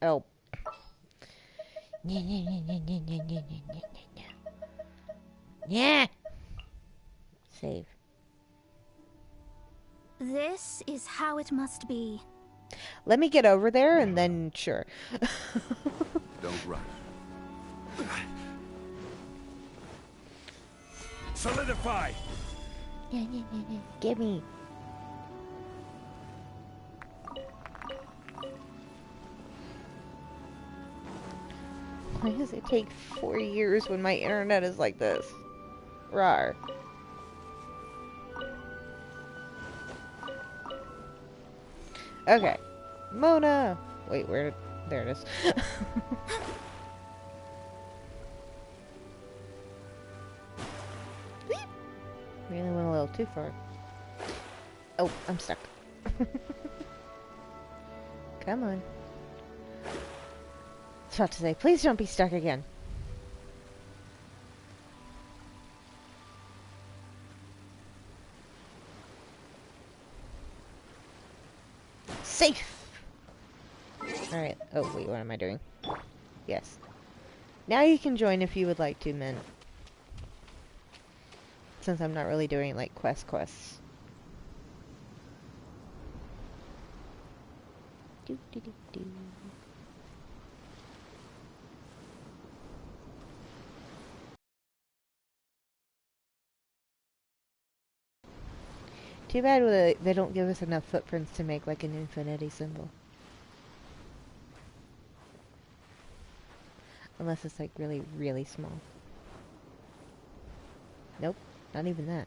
Oh. Yeah. Save. This is how it must be. Let me get over there and then sure. Don't rush. Solidify. Give me. Why does it take 4 years when my internet is like this? Rawr. Okay. Mona! Wait, where? There it is. Really went a little too far. Oh, I'm stuck. Come on. I was about to say, please don't be stuck again. Safe! Alright. Oh, wait, what am I doing? Yes. Now you can join if you would like to, Mint. Since I'm not really doing, like, quests. Do, do, do, do. Too bad they don't give us enough footprints to make, like, an infinity symbol. Unless it's, like, really, really small. Nope. Not even that.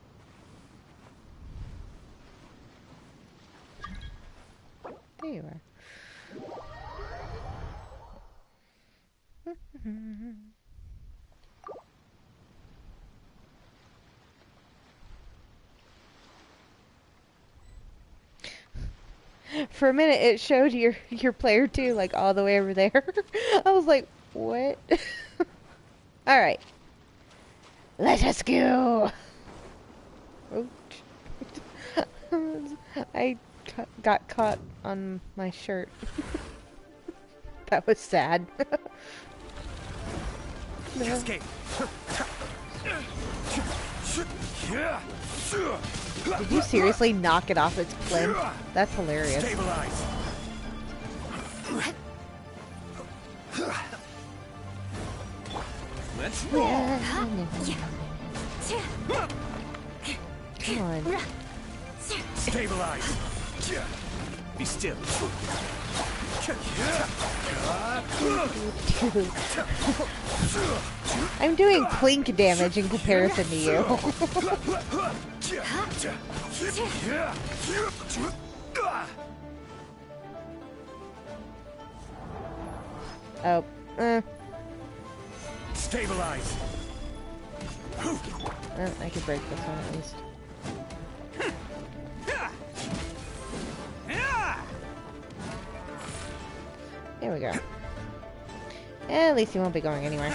There you are. For a minute, it showed your player too, like all the way over there. I was like, what? All right. Let us go. Oh. I got caught on my shirt. That was sad. No. Cascade. Did you seriously knock it off its plinth? That's hilarious. Stabilize. Let's roll. Come on. Stabilize. Be still. Dude. I'm doing plink damage in comparison to you. Oh. Stabilize. Oh, I could break this one at least. There we go. At least he won't be going anywhere.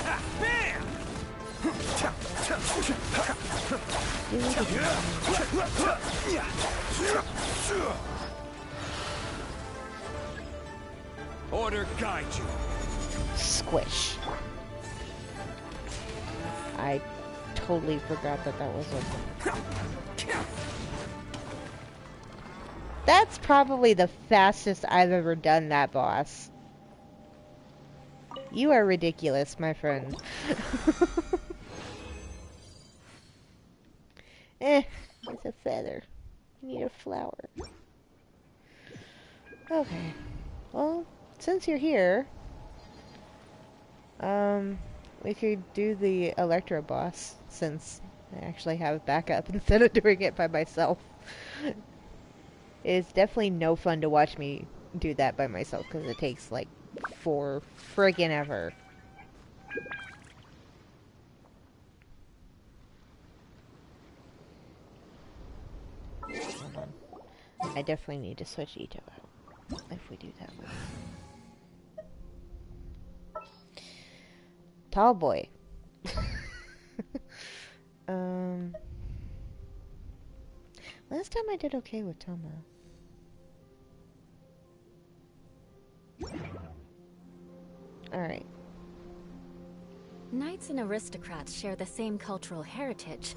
Order guide you. Squish. I totally forgot that was a... That's probably the fastest I've ever done that boss. You are ridiculous, my friend. It's a feather. You need a flower. Okay. Well, since you're here, we could do the Electro boss, since I actually have backup instead of doing it by myself. It's definitely no fun to watch me do that by myself, because it takes like for friggin' ever. Hold on. I definitely need to switch Ito out if we do that one. Tall boy. Last time I did okay with Toma. Alright. Knights and aristocrats share the same cultural heritage.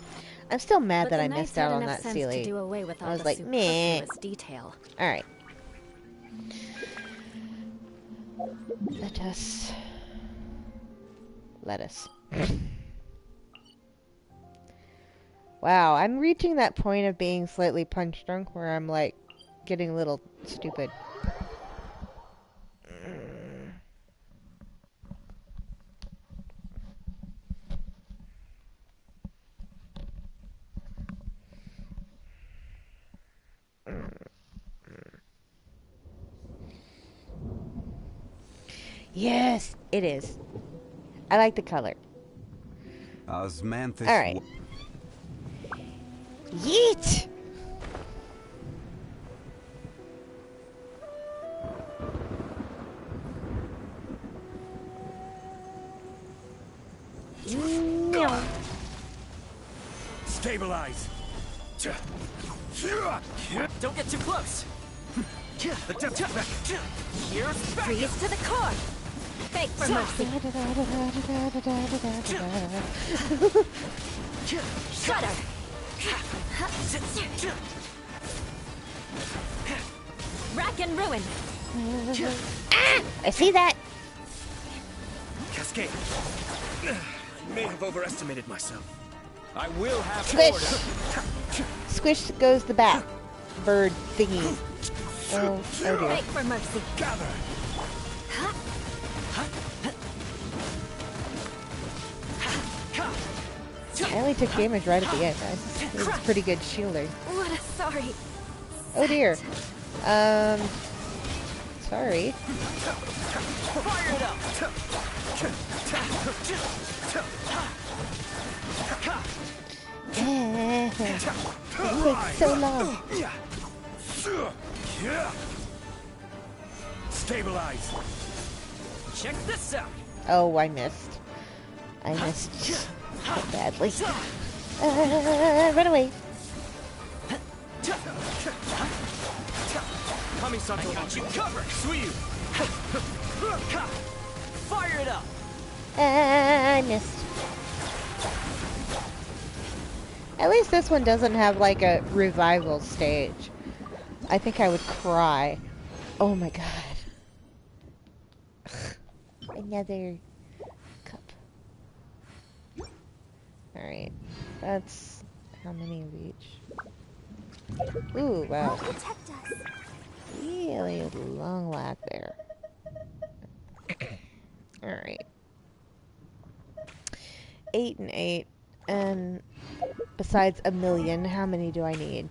I'm still mad but that the I knights missed out had on enough that sense Sealy. to do away with all I was the like, meh. superfluous detail. Alright. Let us. Wow, I'm reaching that point of being slightly punch drunk where I'm like getting a little stupid. Yes, it is. I like the color. Osmanthus. All right. Yeet! No. Stabilize. Don't get too close. The devil's back. Here's back. Freeze to the core. Beg for mercy. Shudder. Rack and ruin. Ah! I see that. Cascade. I may have overestimated myself. I will have Squish. order. Squish goes the bat. Bird thingy. Oh dear. Beg for mercy. Gather. I only took damage right at the end. It was a pretty good shielding. What a sorry. Oh dear. Sorry. Fire it up. It takes so long. Stabilize. Check this out. Oh, I missed. I missed so badly. Run away. Kami-san got you covered. Suiyu. Fire it up. I missed. At least this one doesn't have like a revival stage. I think I would cry. Oh my god. Another cup. Alright. That's how many of each? Ooh, wow. Really long lag there. Alright. 8 and 8. And besides a million, how many do I need?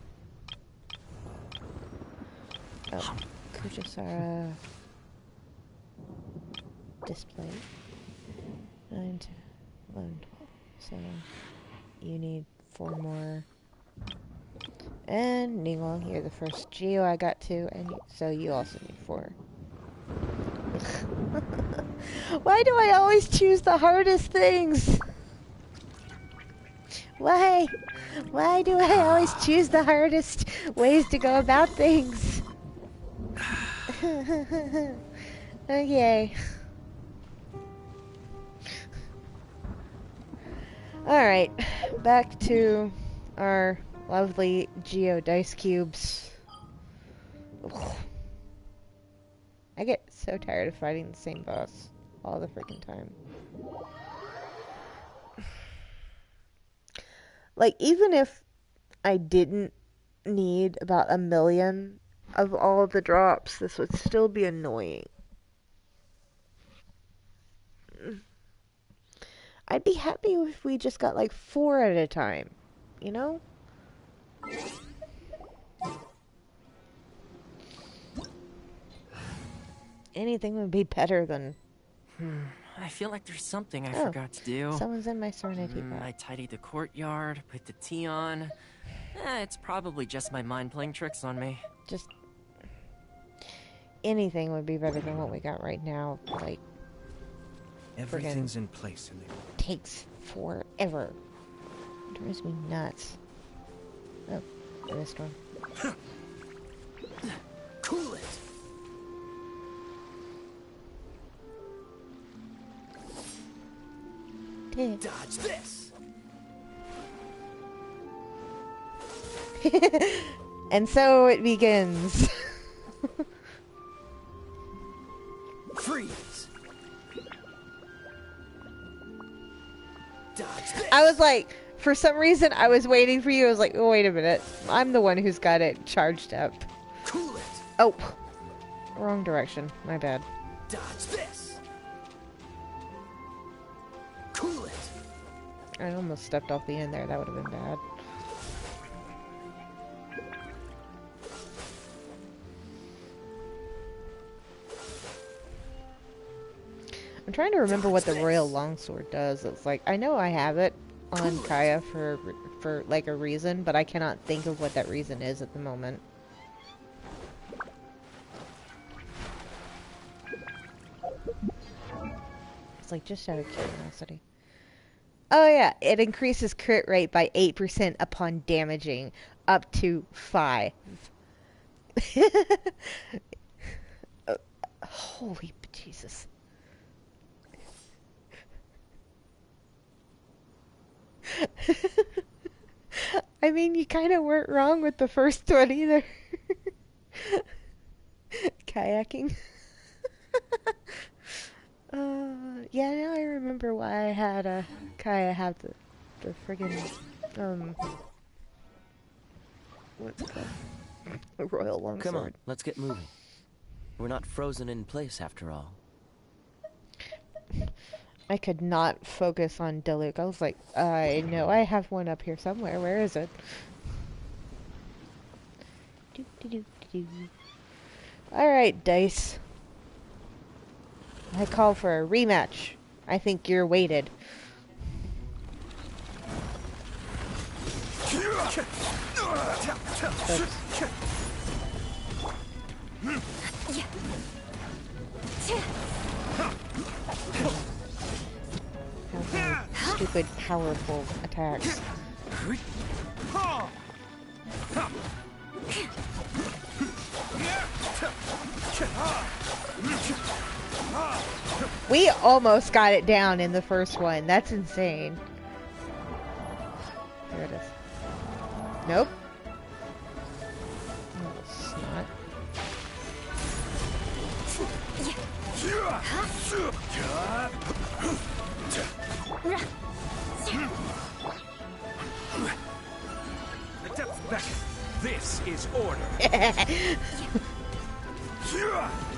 Oh, Kuchisara display. 9 to 11, 12. So you need 4 more. And Ningguang, you're the first Geo I got to, and so you also need 4. Why do I always choose the hardest things? Why? Why do I always choose the hardest ways to go about things? Okay. Alright, back to our lovely Geo dice cubes. Ugh. I get so tired of fighting the same boss all the freaking time. Like, even if I didn't need about 1 million of all the drops, this would still be annoying. I'd be happy if we just got like 4 at a time, you know? Anything would be better than... I feel like there's something I Oh, forgot to do. Someone's in my Serenity Pot. I tidied the courtyard, put the tea on. It's probably just my mind playing tricks on me. Just... anything would be better than what we got right now. Like... Everything's in place in there. Takes forever. It drives me nuts. Oh, I missed one. Cool it. Dodge this. And so it begins. Freeze. Dodge this. I was like, for some reason, I was waiting for you. I was like, oh, wait a minute. I'm the one who's got it charged up. Cool it. Oh. Wrong direction. My bad. Dodge this. Cool it. I almost stepped off the end there. That would have been bad. I'm trying to remember what the Royal Longsword does. It's like, I know I have it on Kaya for like a reason, but I cannot think of what that reason is at the moment. It's like, just out of curiosity. Oh yeah, it increases crit rate by 8% upon damaging up to 5. Holy Jesus. I mean, you kind of weren't wrong with the first one either. Kayaking. Yeah, now I remember why I had Kaya have the friggin' what's it called? A Royal Longsword. Come on, let's get moving. We're not frozen in place after all. I could not focus on Diluc. I was like, I know I have one up here somewhere. Where is it? Alright, Dice. I call for a rematch. I think you're weighted. Stupid, powerful attacks. We almost got it down in the first one. That's insane. There it is. Nope. Oh, snot. The depths beckon. This is order.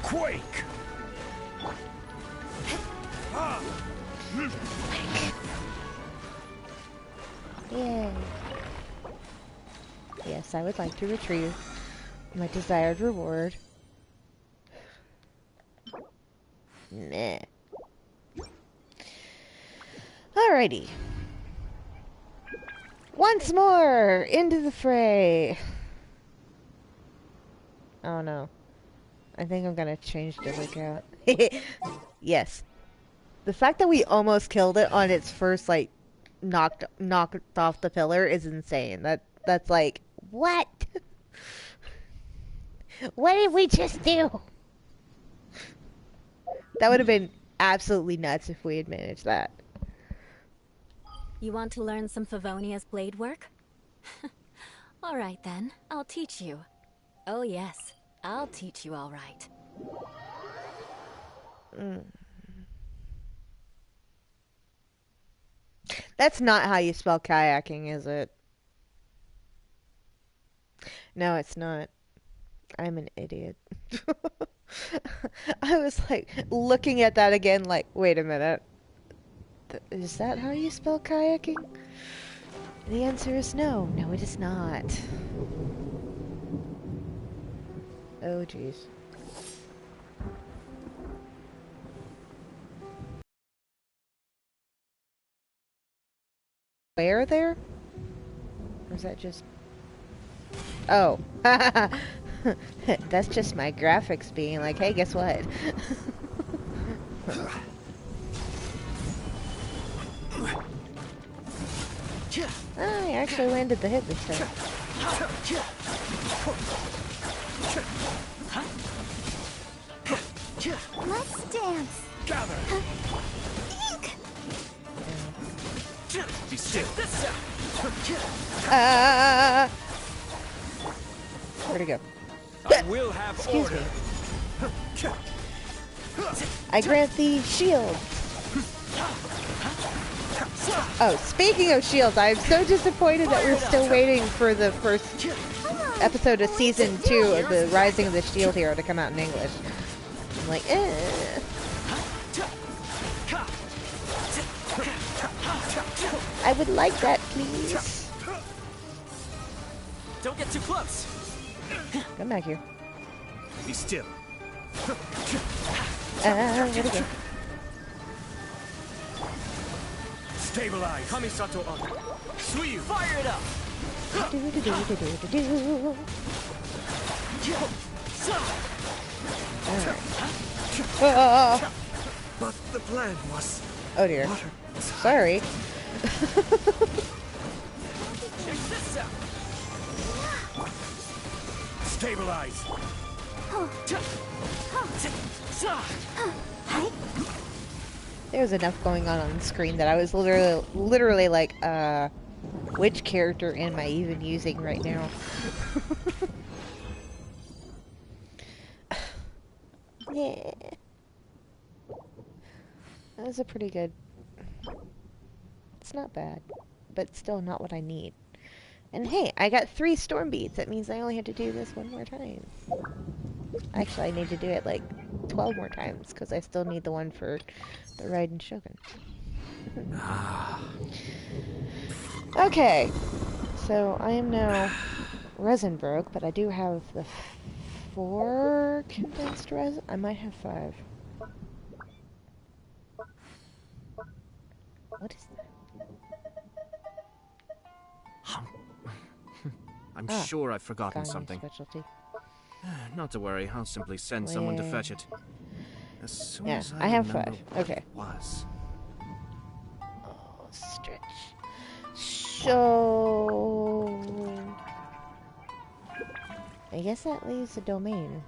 Quake. Yay. Yes, I would like to retrieve my desired reward. Meh. Alrighty. Once more into the fray. Oh no. I think I'm gonna change the lookout. Yes. The fact that we almost killed it on its first, like, knocked off the pillar is insane. That's like, what? What did we just do? That would have been absolutely nuts if we had managed that. You want to learn some Favonia's blade work? All right then, I'll teach you. Oh yes, I'll teach you all right. That's not how you spell kayaking, is it? No, it's not. I'm an idiot. I was like looking at that again like, wait a minute. Is that how you spell kayaking? The answer is no. No, it is not. Oh, jeez. Where there? Or is that just... Oh. That's just my graphics being like, hey, guess what? I actually landed the hit this time. Let's dance. Gather. Be still. Where'd it go? I will have Excuse order. me. I grant thee shield. Oh, speaking of shields, I'm so disappointed that we're still waiting for the first episode of season 2 of the Rising of the Shield Hero to come out in English. I'm like, eh. I would like that, please. Don't get too close. Come back here. Be still. Where'd it go? Stabilize. Kamisato on. Suiyu. Fire it up. But the plan was... Oh dear. Sorry. Check this out. Stabilize. There's enough going on the screen that I was literally like, which character am I even using right now? Yeah. That was a pretty good... It's not bad, but still not what I need. And hey, I got 3 storm beads. That means I only had to do this 1 more time. Actually, I need to do it like 12 more times, because I still need the one for the Raiden Shogun. Okay, so I am now resin broke, but I do have the 4 condensed resin. I might have 5. What is that? I'm sure I've forgotten something. Specialty. Not to worry, I'll simply send someone to fetch it. As soon Yeah, as I have remember 5. what Okay. it was. Oh, stretch. So... I guess that leaves the domain.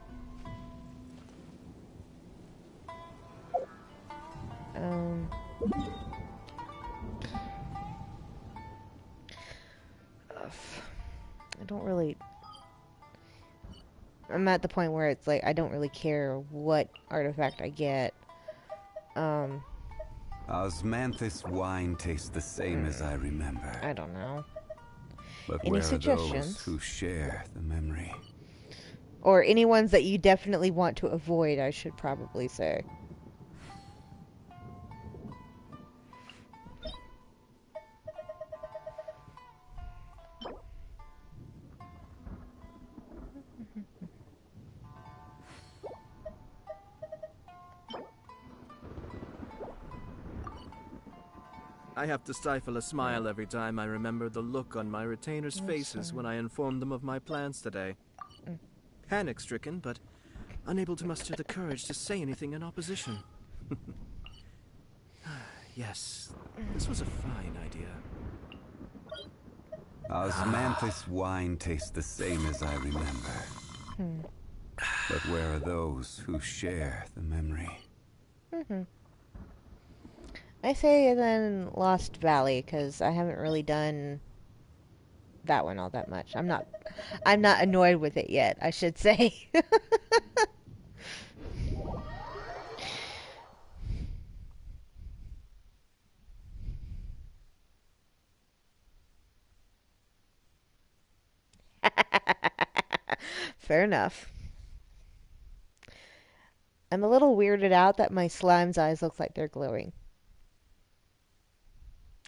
I don't really... I'm at the point where it's like, I don't really care what artifact I get. Osmanthus wine tastes the same as I remember. I don't know. But Any where suggestions? are those who share the memory? Or any ones that you definitely want to avoid, I should probably say. I have to stifle a smile every time I remember the look on my retainers' faces when I informed them of my plans today. Panic-stricken, but unable to muster the courage to say anything in opposition. Yes, this was a fine idea. Osmanthus wine tastes the same as I remember. But where are those who share the memory? I say then Lost Valley, because I haven't really done that one all that much. I'm not annoyed with it yet, I should say. Fair enough. I'm a little weirded out that my slime's eyes look like they're glowing.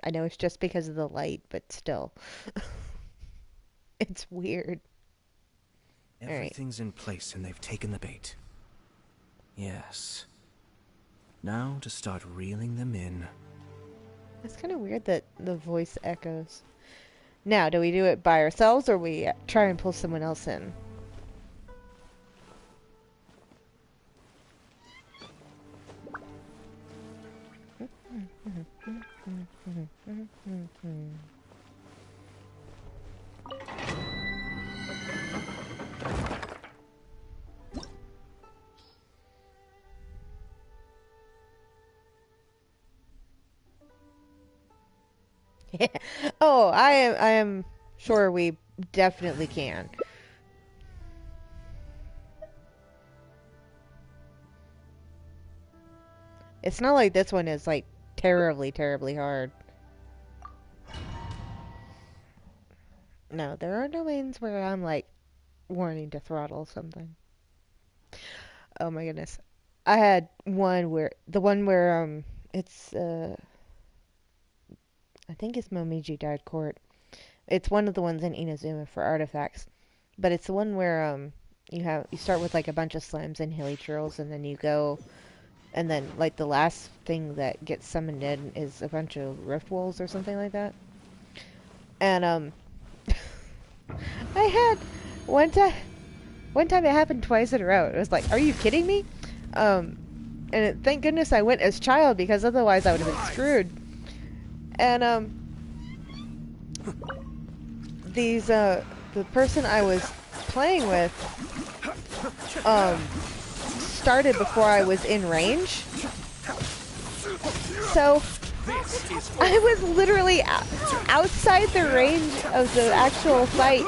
I know it's just because of the light, but still. It's weird. Everything's in place and they've taken the bait. Yes. Now to start reeling them in. It's kind of weird that the voice echoes. Now, do we do it by ourselves or we try and pull someone else in? Oh, I am sure we definitely can. It's not like this one is like terribly hard. No, there are no lanes where I'm like wanting to throttle something. Oh my goodness. I had one where it's I think it's Momiji Died Court. It's one of the ones in Inazuma for artifacts. But it's the one where you start with like a bunch of slimes and hilly churls, and then you go, and then like the last thing that gets summoned in is a bunch of rift wolves or something like that. And I had one time it happened twice in a row. It was like, are you kidding me? And thank goodness I went as child, because otherwise I would have been screwed. And the person I was playing with started before I was in range. So I was literally outside the range of the actual fight.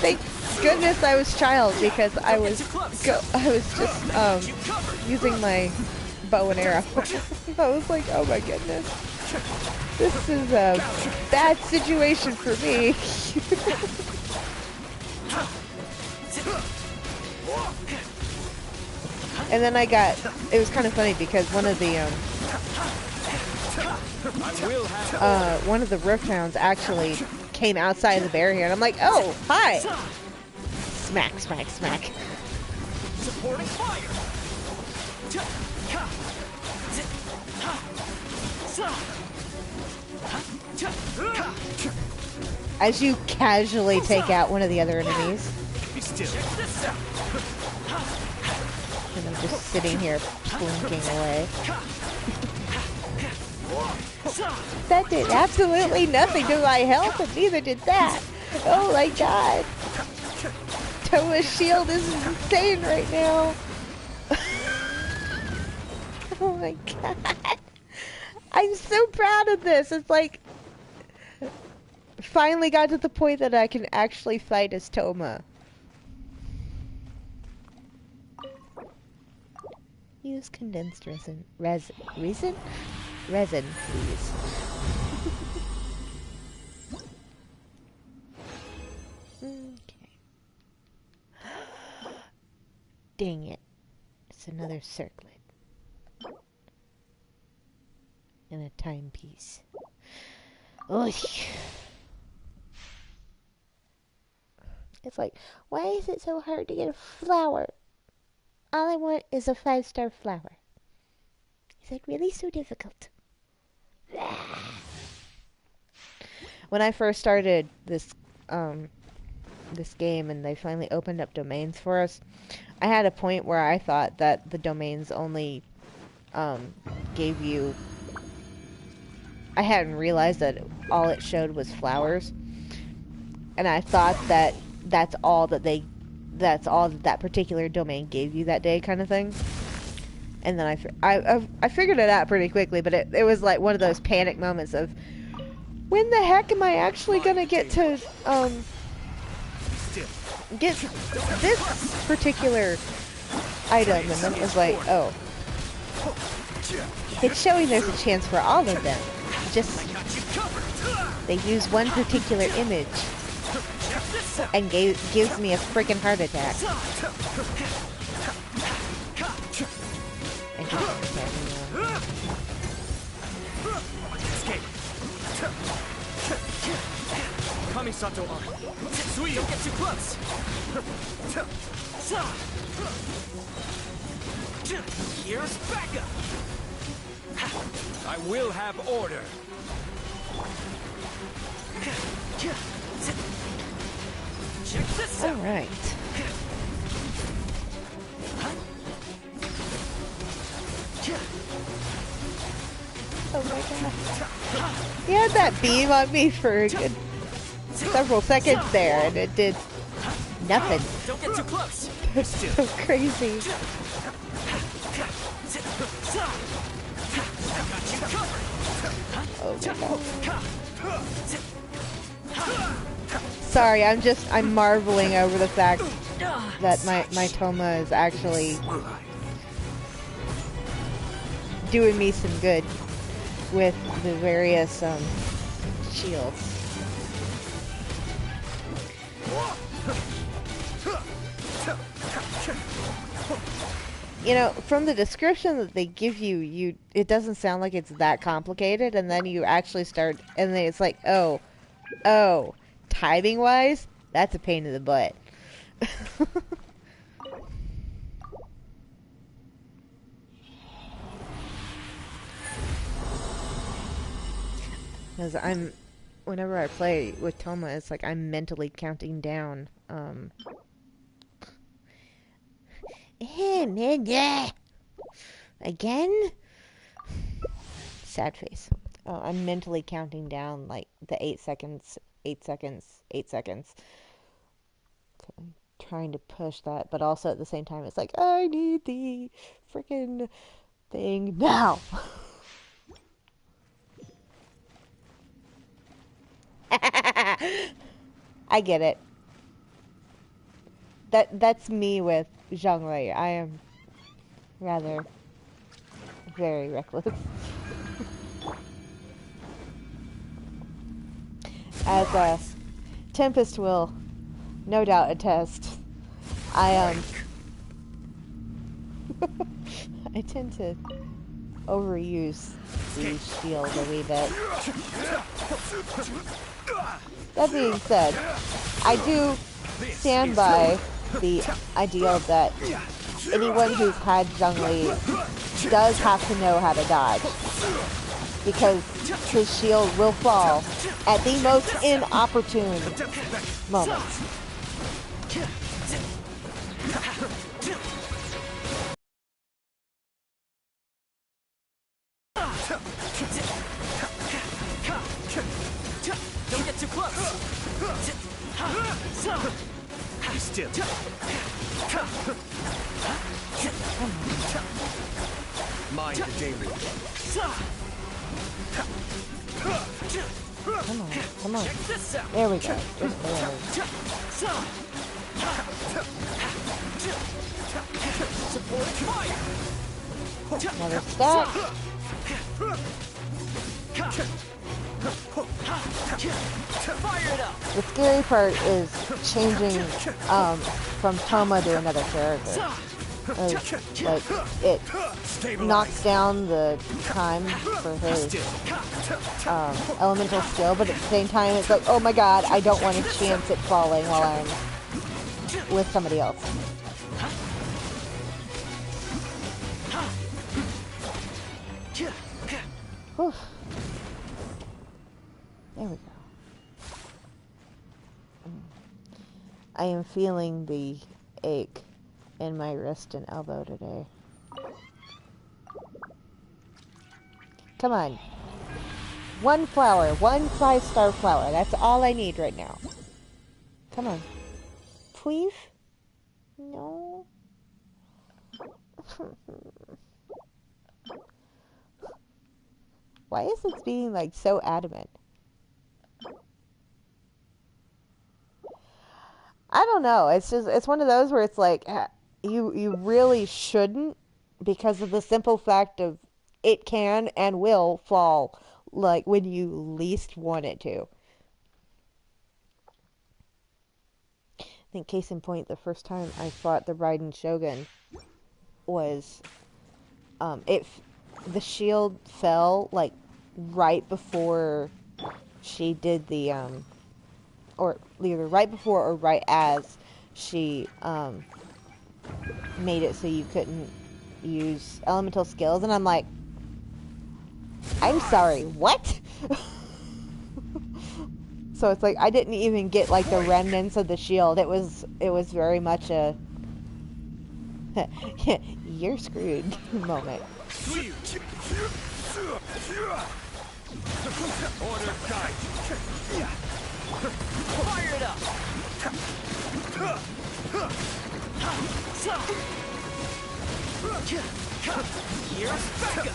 Thank goodness I was child, because I was just using my bow and arrow. I was like, oh my goodness, this is a bad situation for me. And then it was kind of funny because one of the rift hounds actually came outside the barrier, and I'm like, oh, hi. Smack, smack, smack. Supporting fire. As you casually take out one of the other enemies. Be still. And I'm just sitting here slinking away. That did absolutely nothing to my health, and neither did that. Oh my god. Toma's shield is insane right now. Oh my god. I'm so proud of this. It's like, finally got to the point that I can actually fight as Toma. Use condensed resin, please. Okay. Dang it. It's another circlet. And a timepiece. Oy. It's like, why is it so hard to get a flower? All I want is a 5-star flower. Is that really so difficult? When I first started this this game and they finally opened up domains for us, I had a point where I thought that the domains only gave you... I hadn't realized that all it showed was flowers. And I thought that that's all that that particular domain gave you that day, kind of thing. And then I figured it out pretty quickly, but it was like one of those panic moments of, when the heck am I actually gonna get to get this particular item? And then it was like, oh, it's showing there's a chance for all of them. Just they use one particular image and gives me a freaking heart attack. And Kamisato on. Sweet, don't get too close. Here's backup. I will have order. Check this out. All right. Oh my god. He had that beam on me for a good several seconds there, and it did nothing. Don't get too close. It's so crazy. Oh my god. Sorry, I'm marveling over the fact that my Toma is actually doing me some good with the various shields. You know, from the description that they give you, it doesn't sound like it's that complicated, and then you actually start, and then it's like, oh, timing wise, that's a pain in the butt. Because whenever I play with Toma, it's like I'm mentally counting down, again? Sad face. I'm mentally counting down, like, the 8 seconds, 8 seconds, 8 seconds. I'm trying to push that, but also at the same time, it's like, I need the freaking thing now. I get it. That's me with Zhongli. I am rather very reckless. As Tempest will no doubt attest, I tend to overuse these shields a wee bit. That being said, I do stand by the ideal that anyone who's had Zhongli does have to know how to dodge, because his shield will fall at the most inopportune moments. Don't get too close. Be still. Mind the daily. Come on. There we go. Just barely. Another step. The scary part is changing from Toma to another character. Like, it knocks down the time for his elemental skill, but at the same time it's like, oh my god, I don't want to chance it falling while I'm with somebody else. Whew. There we go. I am feeling the ache in my wrist and elbow today. Come on. One flower. One 5-star flower. That's all I need right now. Come on. Please? No. Why is it being like so adamant? I don't know. It's just, it's one of those where it's like, you really shouldn't, because of the simple fact of it can and will fall like when you least want it to. I think case in point, the first time I fought the Raiden Shogun was, the shield fell like right before she did the, or either right before or right as she made it so you couldn't use elemental skills, and I'm like, I'm sorry, what? So it's like I didn't even get like the remnants of the shield. It was very much a you're screwed moment. Order guide. Fire it up. Here's Becca.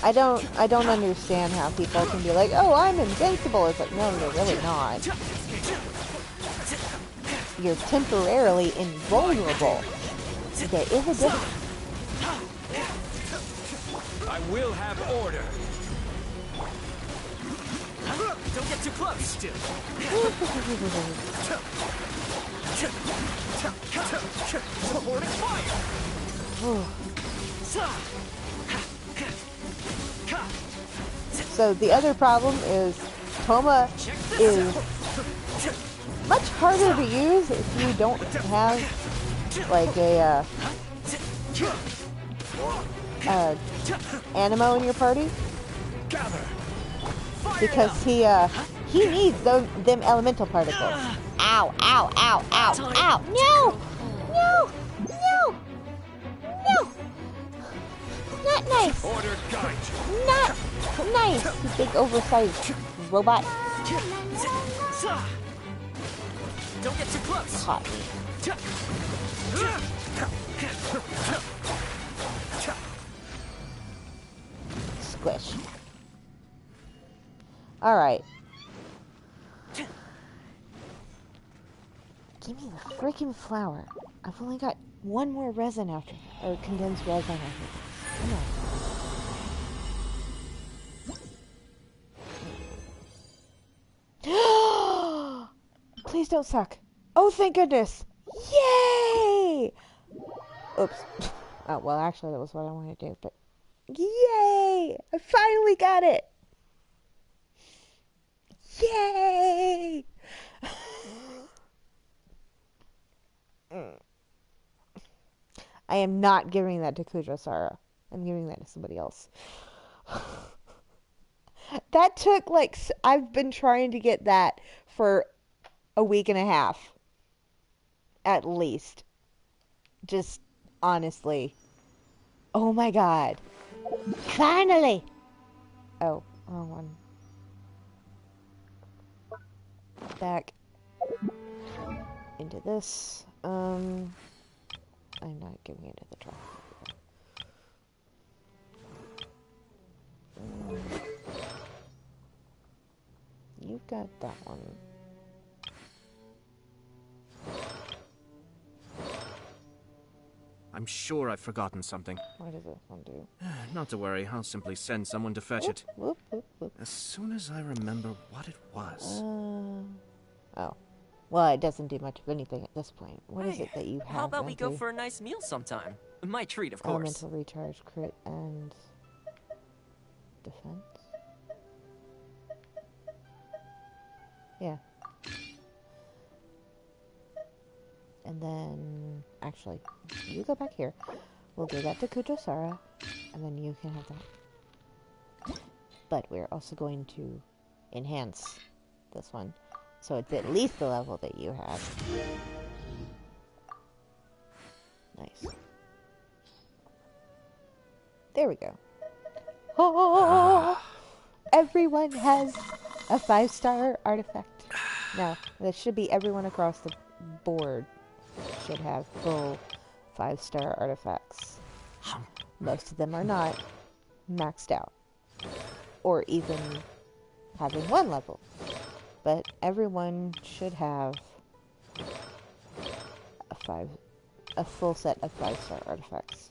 I don't understand how people can be like, oh, I'm invincible. It's like, no, you're really not. You're temporarily invulnerable. There is a difference. I will have order. Don't get too close still. Supporting fire. So the other problem is Toma is much harder to use if you don't have like a Animo in your party, because he needs them elemental particles. Ow, ow, ow, ow, ow. No! No! No! No! Not nice. Not nice, you big oversized robot. Don't get too close. Caught me. Squish. Alright. Give me the freaking flower. I've only got one more resin after, or condensed resin after this. Come on. Please don't suck. Oh, thank goodness. Yay! Oops. Oh, well, actually, that was what I wanted to do, but yay! I finally got it! Yay! I am not giving that to Kujosara. I'm giving that to somebody else. That took, like, I've been trying to get that for a week and a half. At least. Just, honestly. Oh my god. Finally! Oh, wrong one. Back into this. I'm not giving it to the truck. You've got that one. I'm sure I've forgotten something. What does this one do? Not to worry, I'll simply send someone to fetch it. Whoop, whoop, whoop. As soon as I remember what it was. Oh. Well, it doesn't do much of anything at this point. What is Hey, it that you have? How about we go Andrew? for a nice meal sometime? My treat, of course. Elemental recharge, crit, and defense. Yeah. And then, actually, you go back here. We'll give that to Kujosara, and then you can have that. but we're also going to enhance this one, so it's at least the level that you have. Nice. There we go. Oh, everyone has a 5-star artifact. No, that should be everyone across the board should have full 5-star artifacts. Most of them are not maxed out, or even having 1 level. But everyone should have a full set of 5-star artifacts.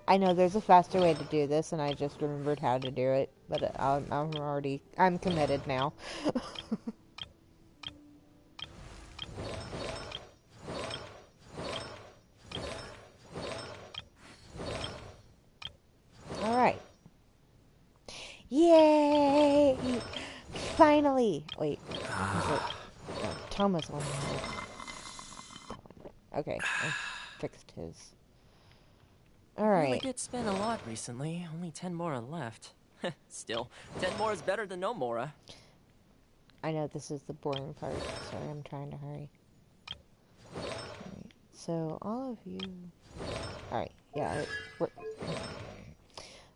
I know there's a faster way to do this, and I just remembered how to do it, but I'm committed now. Alright. Yay! Finally! Wait. Thomas one. Okay, I fixed his. Alright. Really did spend a lot recently. Only 10 more left. Still, 10 more is better than no more. I know this is the boring part. Sorry, I'm trying to hurry. Alright, so all of you... Alright, yeah, I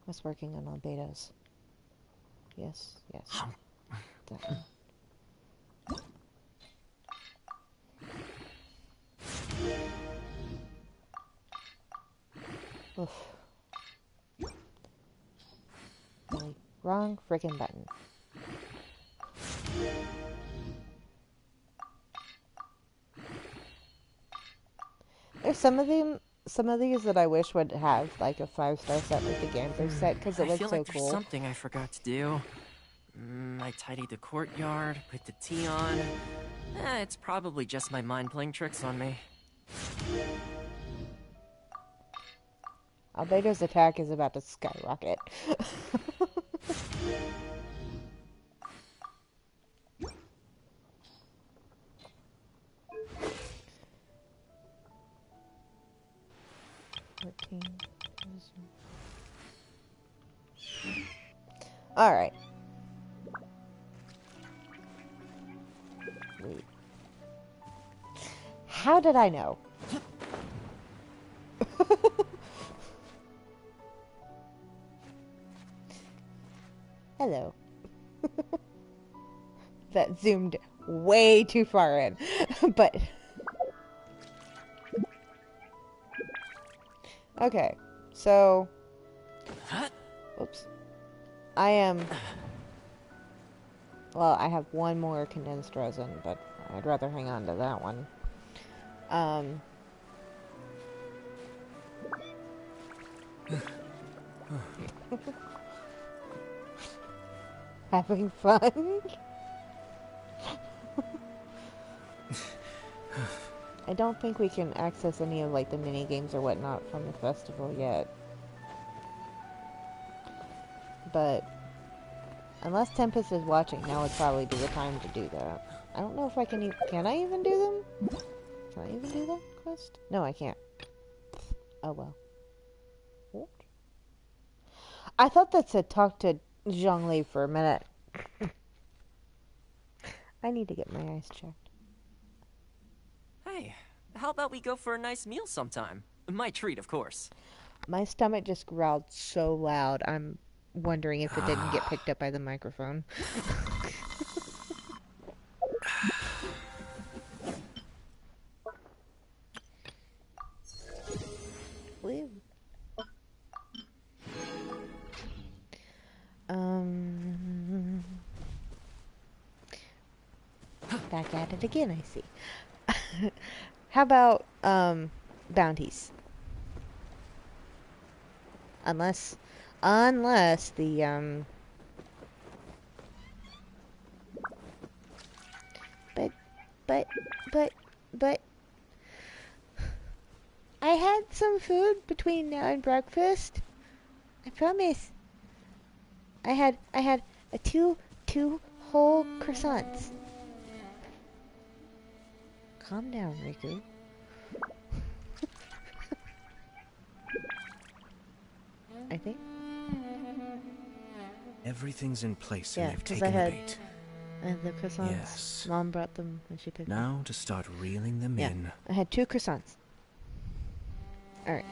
was working on albedos. Yes, yes. That one. Oof. Really wrong freaking button. There's some of these that I wish would have like a 5-star set like the Gambler set, because it looks so I feel like cool. there's something I forgot to do. I tidied the courtyard, put the tea on. It's probably just my mind playing tricks on me. Albedo's attack is about to skyrocket. Alright. Wait. How did I know? Hello. That zoomed way too far in, but... Okay, so... Oops. I am... Well, I have one more condensed resin, but I'd rather hang on to that one. Having fun? I don't think we can access any of like the mini games or whatnot from the festival yet. But unless Tempest is watching, now would probably be the time to do that. I don't know if I can even... Can I even do them? Can I even do that quest? No, I can't. Oh well. What? I thought that said talk to Zhongli for a minute. I need to get my eyes checked. Hey, how about we go for a nice meal sometime? My treat, of course. My stomach just growled so loud, I'm wondering if it didn't get picked up by the microphone. Woo. Back at it again, I see. How about, bounties? Unless the, But, I had some food between now and breakfast. I promise. I had a two whole croissants. Calm down, Riku. I think. Everything's in place Yeah, and they've 'cause taken I had- the bait. I had the croissants. Yes. Mom brought them when she picked them. Now to start reeling them Yeah, in. I had 2 croissants. Alright.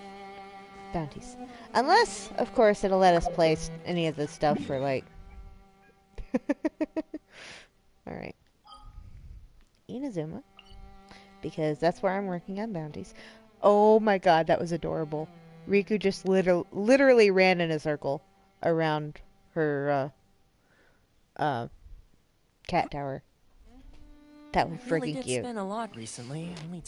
Bounties. Unless, of course, it'll let us place any of the stuff for, like... Alright. Inazuma. Because that's where I'm working on bounties. Oh my god, that was adorable. Riku just literally ran in a circle around her, cat tower. That was Really freaking did cute. spend a lot recently. Only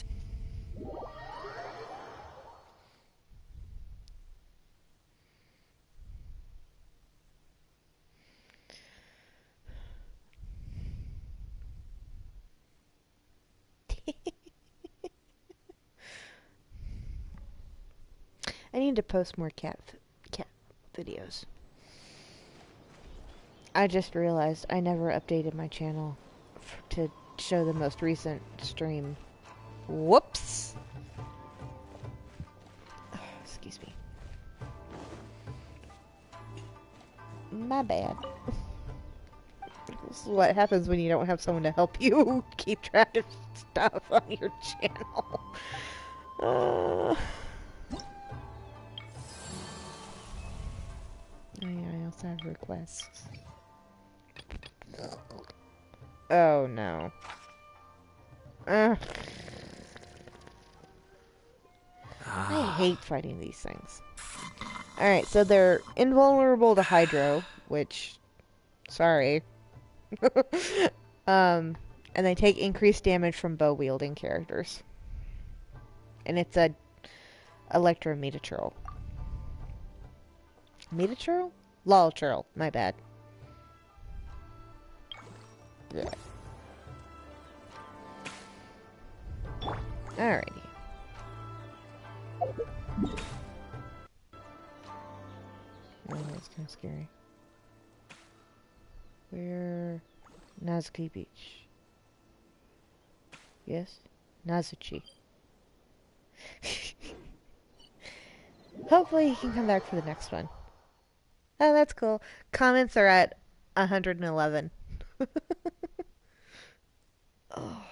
I need to post more cat videos. I just realized I never updated my channel to show the most recent stream. Whoops! Excuse me. My bad. This is what happens when you don't have someone to help you keep track of stuff on your channel. Oh yeah, I also have requests. Oh no. I hate fighting these things. Alright, so they're invulnerable to Hydro, which... Sorry. And they take increased damage from bow-wielding characters. And it's a Electro Metachurl. Metachurl? Lolchurl, my bad. Yeah. Alrighty. Oh, that's kind of scary. Where... Nazuki Beach. Yes? Nazuchi. Hopefully he can come back for the next one. Oh, that's cool. Comments are at 111. Oh.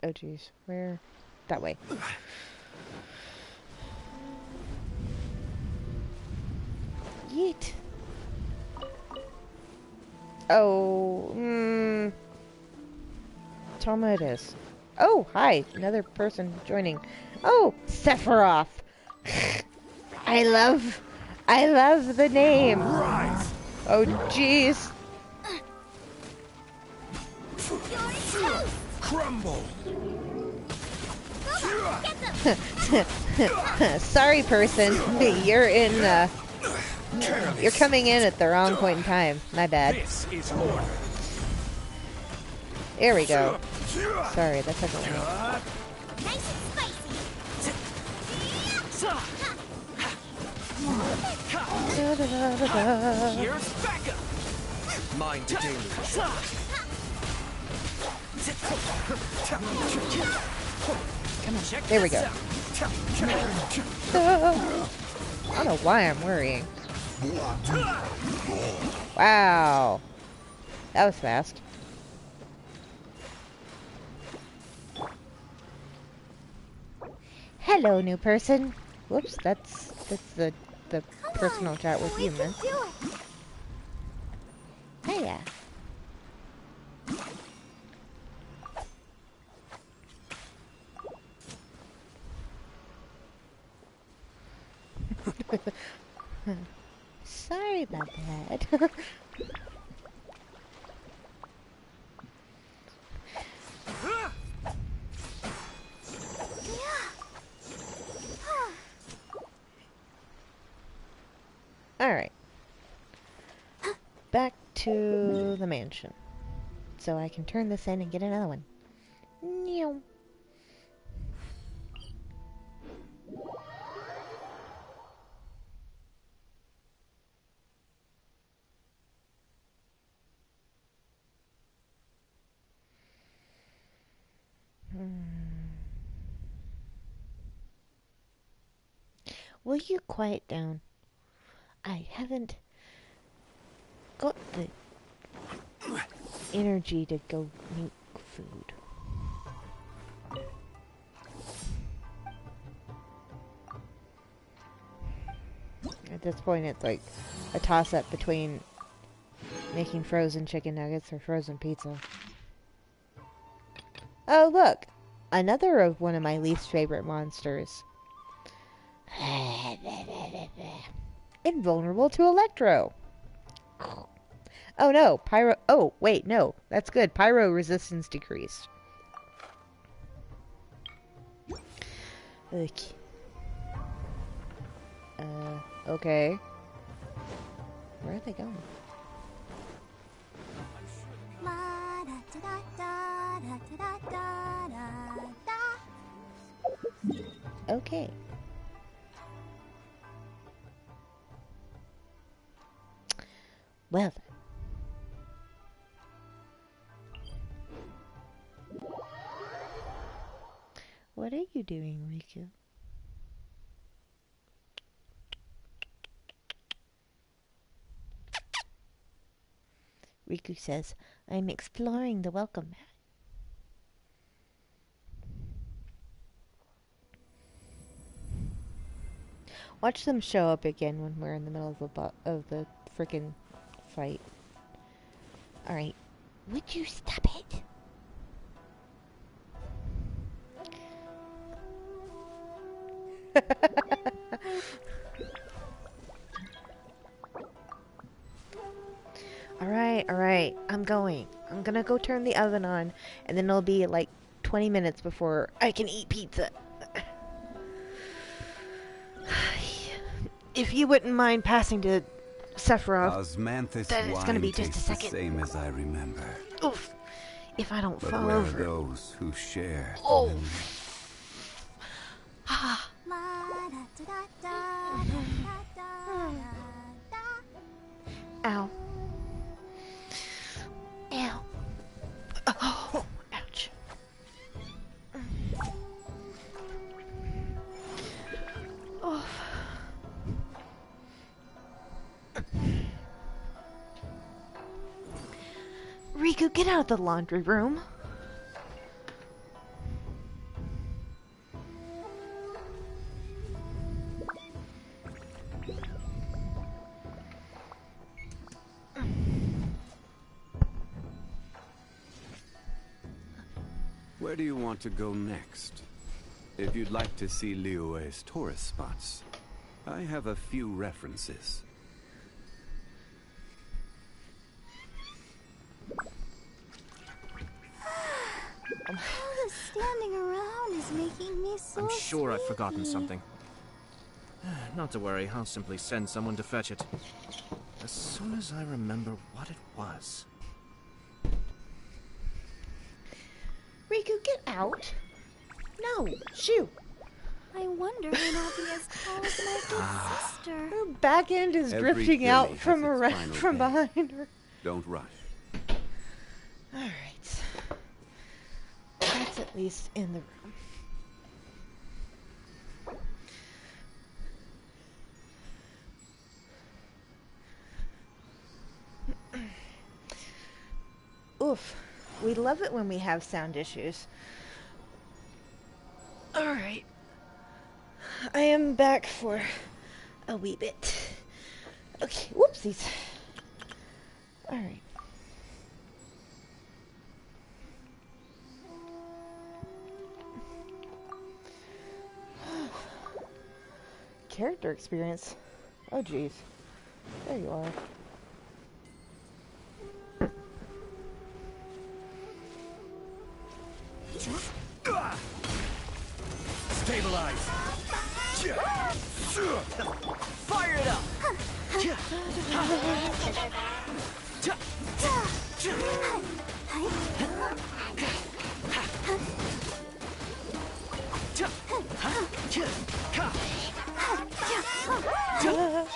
Oh, jeez. Where? That way. Yeet. Oh, Toma it is. Oh, hi. Another person joining. Oh, Sephiroth. I love the name. Oh, jeez. Crumble. Sorry, person. You're in, you're coming in at the wrong point in time. My bad. This is order. There we go. Sorry, that took a while. Nice and spicy. Here's backup. Mind the deluge. Come on, there we go. I don't know why I'm worrying. Wow. That was fast. Hello, new person. Whoops, that's the personal chat with you, man. Hiya. Sorry about that. Alright. Back to the mansion. So I can turn this in and get another one. Meow. Will you quiet down? I haven't got the energy to go make food. At this point, it's like a toss-up between making frozen chicken nuggets or frozen pizza. Oh, look! Another of one of my least favorite monsters. Invulnerable to Electro. Oh no, pyro... Oh, wait, no. That's good. Pyro resistance decreased. Okay. Where are they going? Okay. Well then. What are you doing, Riku? Riku says, I'm exploring the welcome mat. Watch them show up again when we're in the middle of the frickin' fight. Alright. Would you stop it? Alright. I'm going. I'm gonna go turn the oven on, and then it'll be like 20 minutes before I can eat pizza. If you wouldn't mind passing to Sephiroth, Osmanthus then it's gonna be wine just a tastes the second. same as I remember. Oof. If I don't But fall where over. are those who share? Oh. Ow. Ow. Oh, ouch. Oh. Riku, get out of the laundry room. Where do you want to go next? If you'd like to see Liyue's tourist spots, I have a few references. All the standing around is making me so I'm sure I've forgotten sleepy. something. Not to worry, I'll simply send someone to fetch it. As soon as I remember what it was. Riku, get out. No, shoo. I wonder when I'll be as tall as my big sister. Her back end is Every drifting out journey from has its around final from day. behind her. Don't rush. Alright. That's at least in the room. Oof. We love it when we have sound issues. Alright. I am back for a wee bit. Okay, whoopsies. Alright. Character experience. Oh jeez. There you are. Stabilize. Fire it up!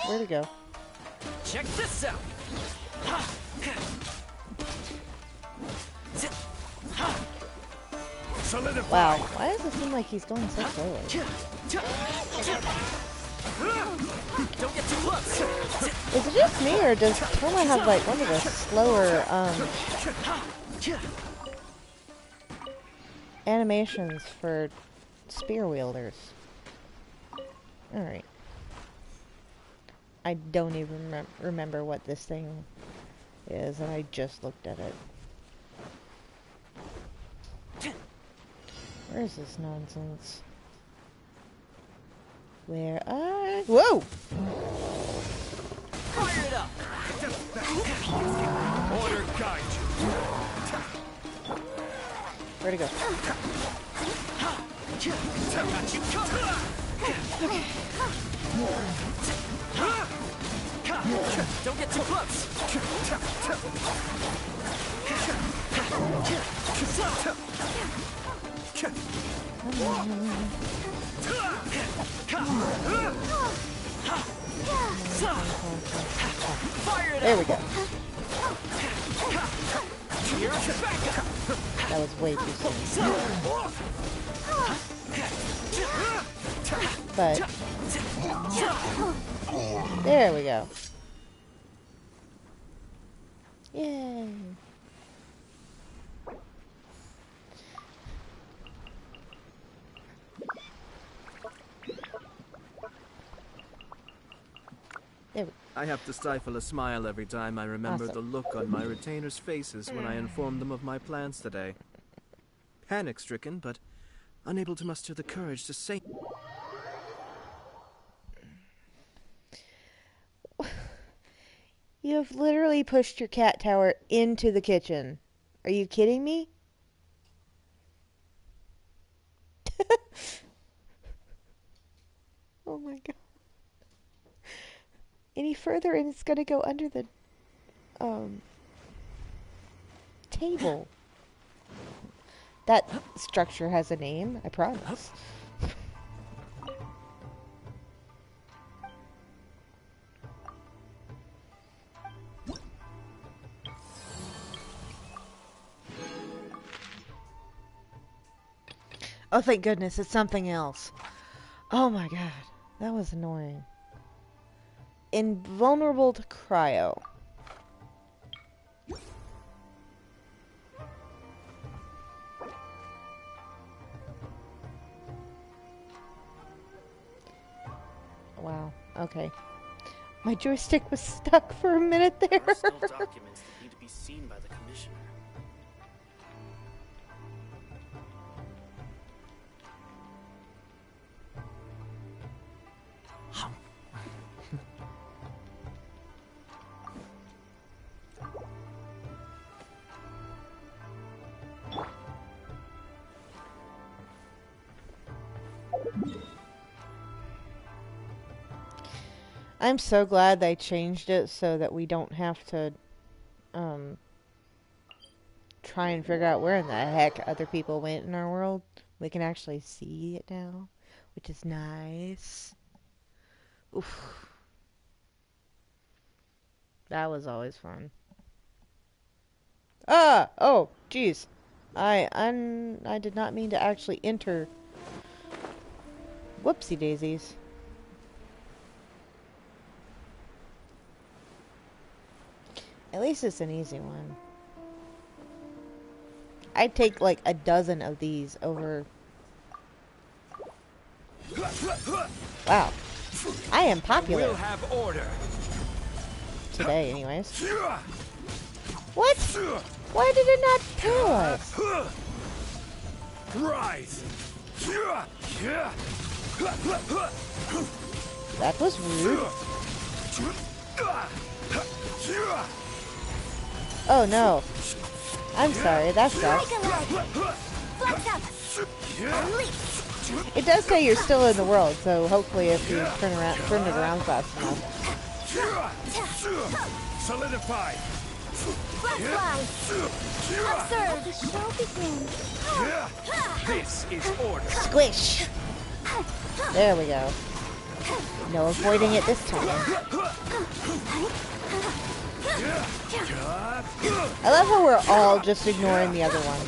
Where'd it go? Check this out! Solidify. Wow, why does it seem like he's going so slowly? Don't get too close. Is it just me, or does Toma have like one of the slower animations for spear wielders? Alright. I don't even remember what this thing is, and I just looked at it. Where is this nonsense? Where are... Whoa! Fire it up! Order guide you. Where'd it go? Don't get too close. There we go. That was way too soon. But there we go. Yay. I have to stifle a smile every time I remember the look on my retainers' faces when I informed them of my plans today. Panic-stricken, but unable to muster the courage to say... You have literally pushed your cat tower into the kitchen. Are you kidding me? Oh my god. Any further and it's gonna go under the table. That structure has a name, I promise. Oh, thank goodness, it's something else. Oh my god, that was annoying. Invulnerable to cryo. Wow, okay. My joystick was stuck for a minute there. There are still documents that need to be seen by the Commissioner. I'm so glad they changed it so that we don't have to try and figure out where in the heck other people went in our world. We can actually see it now, which is nice. Oof. That was always fun. Ah! Oh, jeez. I did not mean to actually enter. Whoopsie daisies. At least it's an easy one. I'd take like a dozen of these over... Wow. I am popular. We'll have order. Today, anyways. What? Why did it not paralyze? Rise. That was rude. Oh no. I'm sorry, that sucks. It does say you're still in the world, so hopefully if you turn it around fast enough. Solidify. Observe. The show begins. This is order. Squish. There we go. No avoiding it this time. I love how we're all just ignoring the other one.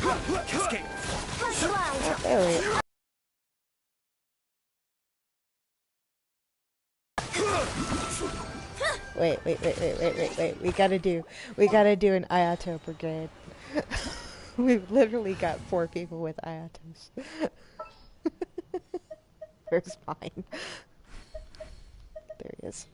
Oh, there we go. Wait. We gotta do an Ayato brigade. We've literally got 4 people with Ayatos. Where's mine? There he is.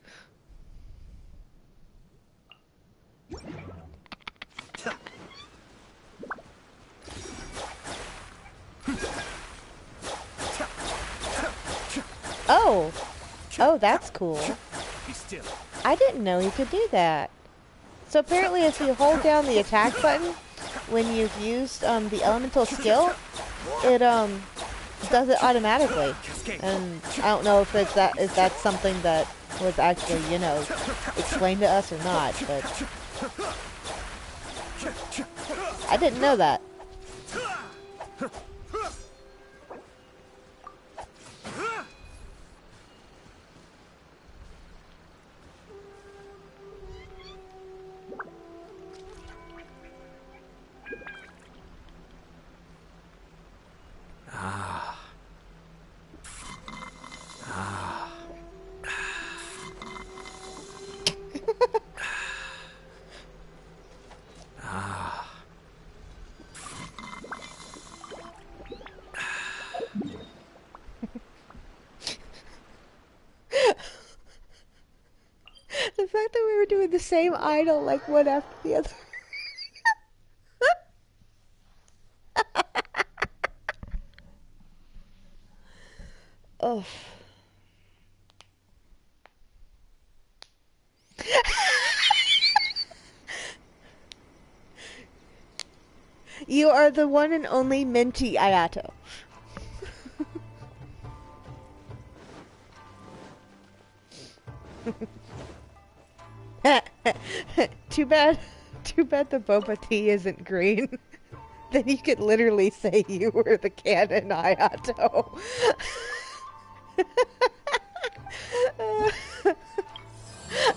Oh! Oh, that's cool. Be still. I didn't know you could do that. So apparently if you hold down the attack button when you've used the elemental skill, it does it automatically. And I don't know if it's if that's something that was actually, you know, explained to us or not, but I didn't know that. The fact that we were doing the same idol, like, one after the other. Oh. You are the one and only Minty Ayato. Too bad the boba tea isn't green. Then you could literally say you were the canon Ayato.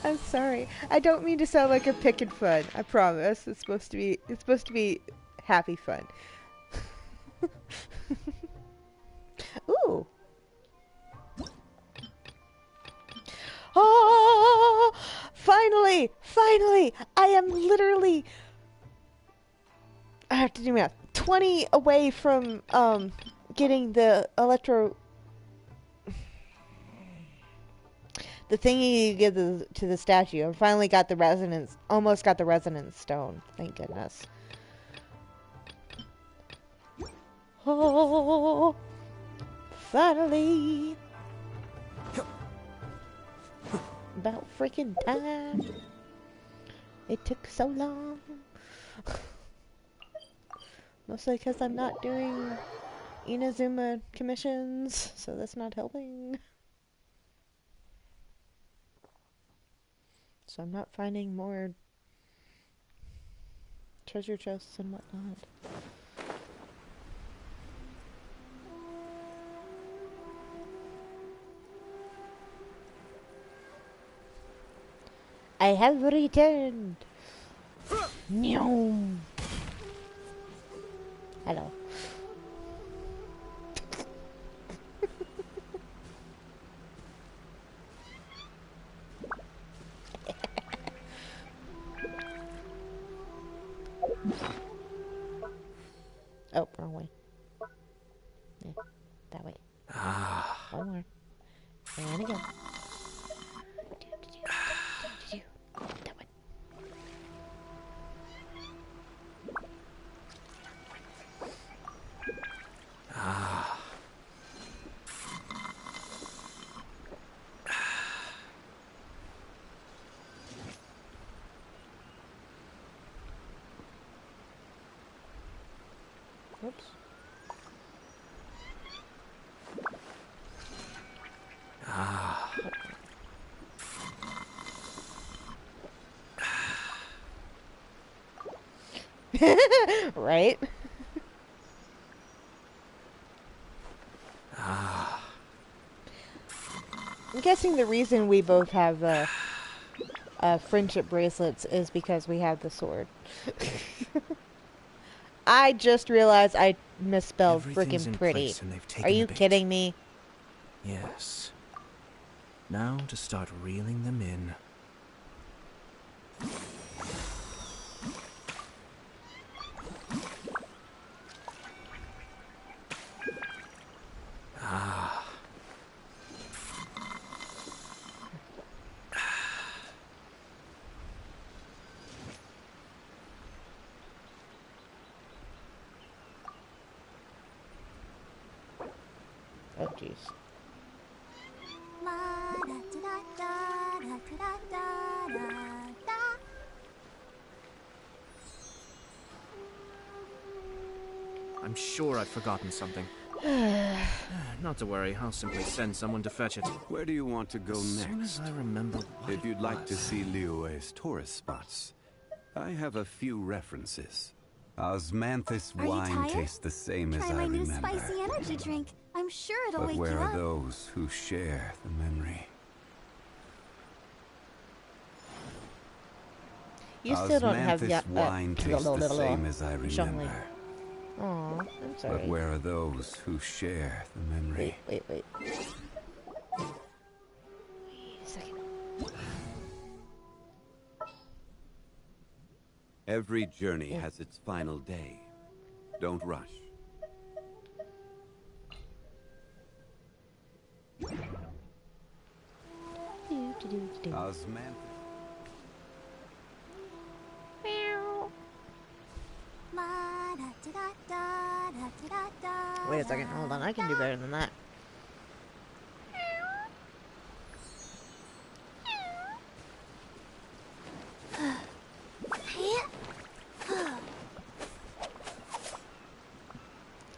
I'm sorry. I don't mean to sound like a pick and fun. I promise. It's supposed to be happy fun. Ooh. Oh, finally, I am literally, I have to do math, 20 away from, getting the the thingy you give to the statue. I finally got the resonance, almost got the resonance stone, thank goodness. Oh, finally. About freaking time. It took so long. Mostly because I'm not doing Inazuma commissions, so that's not helping. So I'm not finding more treasure chests and whatnot. I have returned. No. Hello. Oh, wrong way. Yeah, that way. One more. And again. That way. Oops. Right? I'm guessing the reason we both have friendship bracelets is because we have the sword. I just realized I misspelled frickin' pretty. Are you kidding me? Yes. Now to start reeling them in. Oh, jeez. I'm sure I've forgotten something. Not to worry, I'll simply send someone to fetch it. Where do you want to go As next? soon as I remember what If you'd it like to was. see Liyue's tourist spots, I have a few references. Osmanthus Are you wine tired? tastes the same as Try I my new remember. spicy energy drink. I'm sure it'll But wake where you are up. those who share the memory? You still don't have Osmanthus wine tastes the same as I Zhongli. remember. Aw, I'm sorry. But where are those who share the memory? Wait. Wait a second. Every journey has its final day. Don't rush. Osmanthus. Wait a second, hold on, I can do better than that.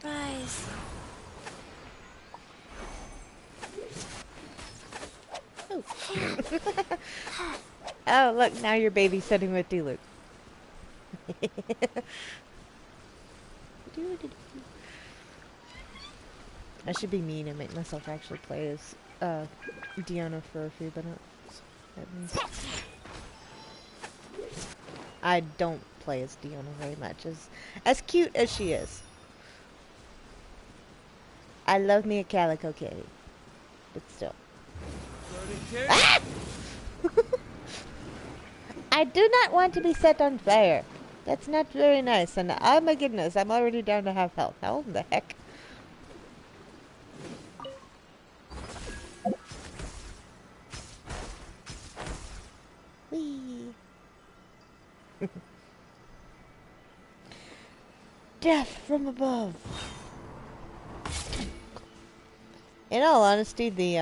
Rise. Oh, look, now you're babysitting with D-Luke. I should be mean and make myself actually play as Diona for a few minutes. At least. I don't play as Diona very much. As cute as she is. I love me a Calico Kitty. But still. Ah! I do not want to be set on fire. That's not very nice. And oh my goodness, I'm already down to half health. How in the heck? Whee. Death from above. In all honesty, the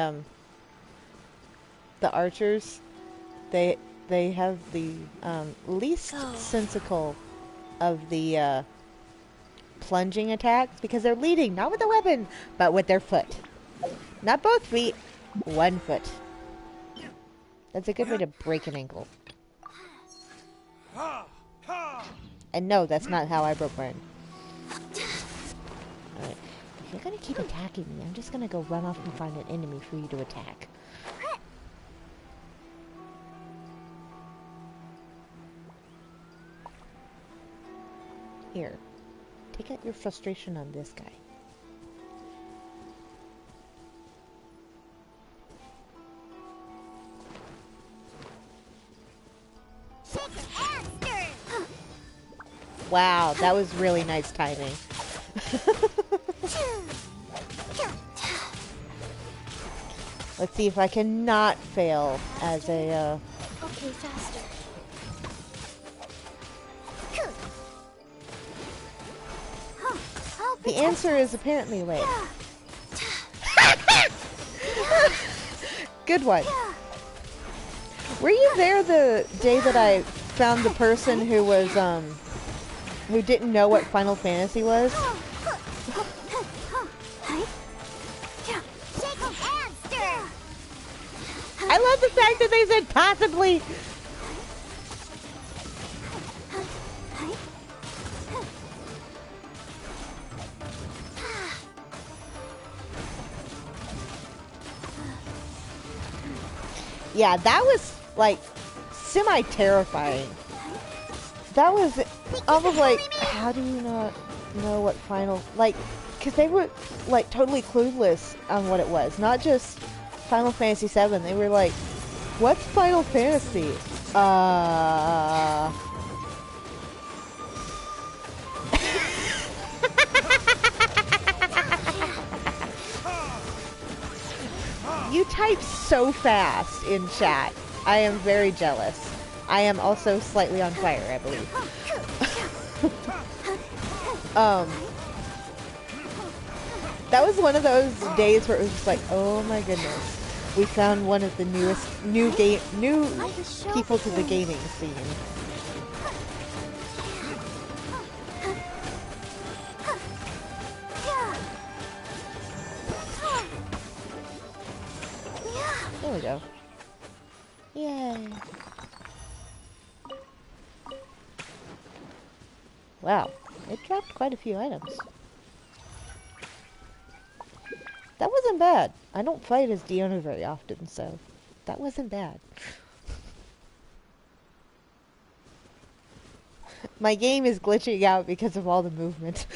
archers, they have the least sensical of the plunging attacks because they're leading not with a weapon but with their foot. Not both feet, one foot. That's a good way to break an ankle. And no, that's not how I broke mine. Alright. If you're gonna keep attacking me, I'm just gonna go run off and find an enemy for you to attack. Here. Take out your frustration on this guy. Wow, that was really nice timing. Let's see if I can not fail as a, Okay, faster. The answer is apparently late. Good one. Were you there the day that I found the person who was, who didn't know what Final Fantasy was? I love the fact that they said possibly. Yeah, that was like semi-terrifying. That was almost like, how do you not know what Final, like, because they were like totally clueless on what it was. Not just Final Fantasy VII. They were like, what's Final Fantasy? You type so fast in chat. I am very jealous. I am also slightly on fire, I believe. That was one of those days where it was just like, oh my goodness. We found one of the new people to the gaming scene. There we go. Yay. Wow, it dropped quite a few items. That wasn't bad. I don't fight as Diona very often, so that wasn't bad. My game is glitching out because of all the movement.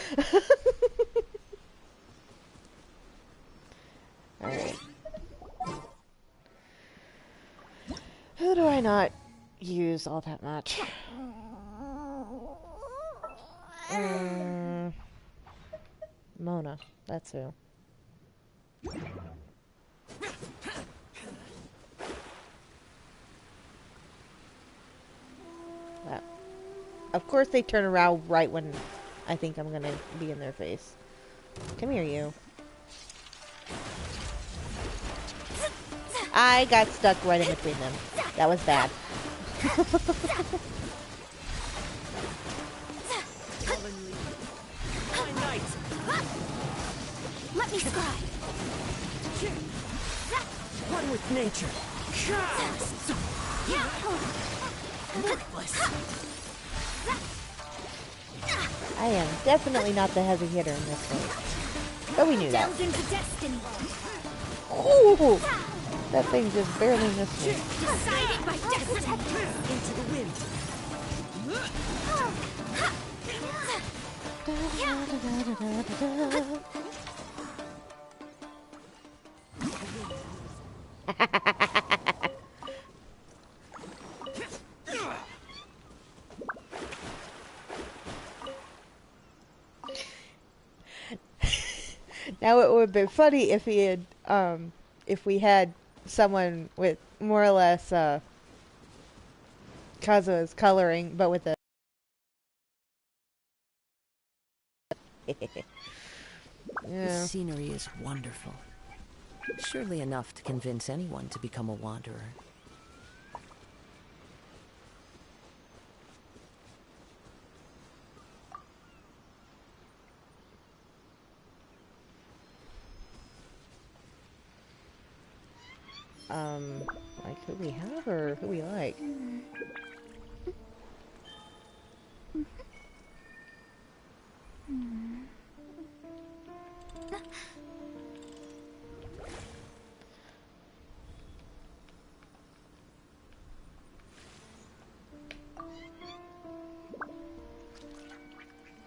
Alright. Who do I not use all that much? Mona, that's who. Of course they turn around right when I think I'm gonna be in their face. Come here, you. I got stuck right in between them. That was bad. Let me scribe. One with nature. I am definitely not the heavy hitter in this one. But we knew that. Ooh, that thing just barely missed me. Decided by destiny. Into the wind. Now it would have been funny if he had, if we had someone with more or less Kazuha's coloring, but with a. The scenery is wonderful. Surely enough to convince anyone to become a wanderer. Like who we have or who we like?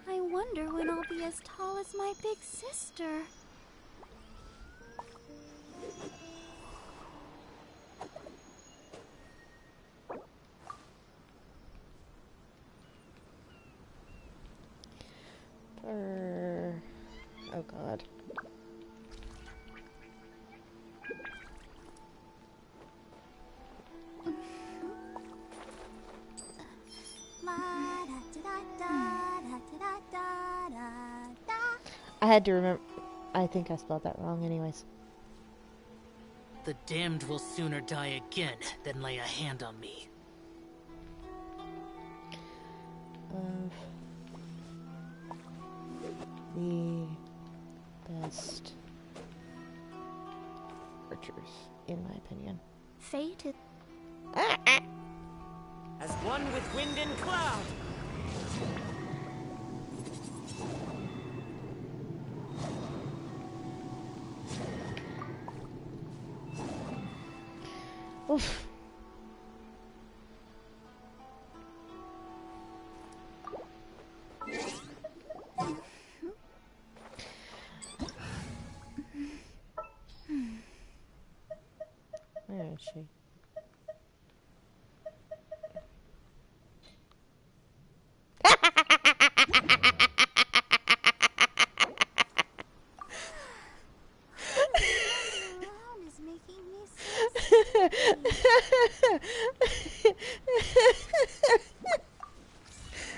I wonder when I'll be as tall as my big sister. Oh god. I had to remember. I think I spelled that wrong anyways. The damned will sooner die again than lay a hand on me. The best archers, in my opinion. Fated. As one with wind and cloud. Oof. Where is she?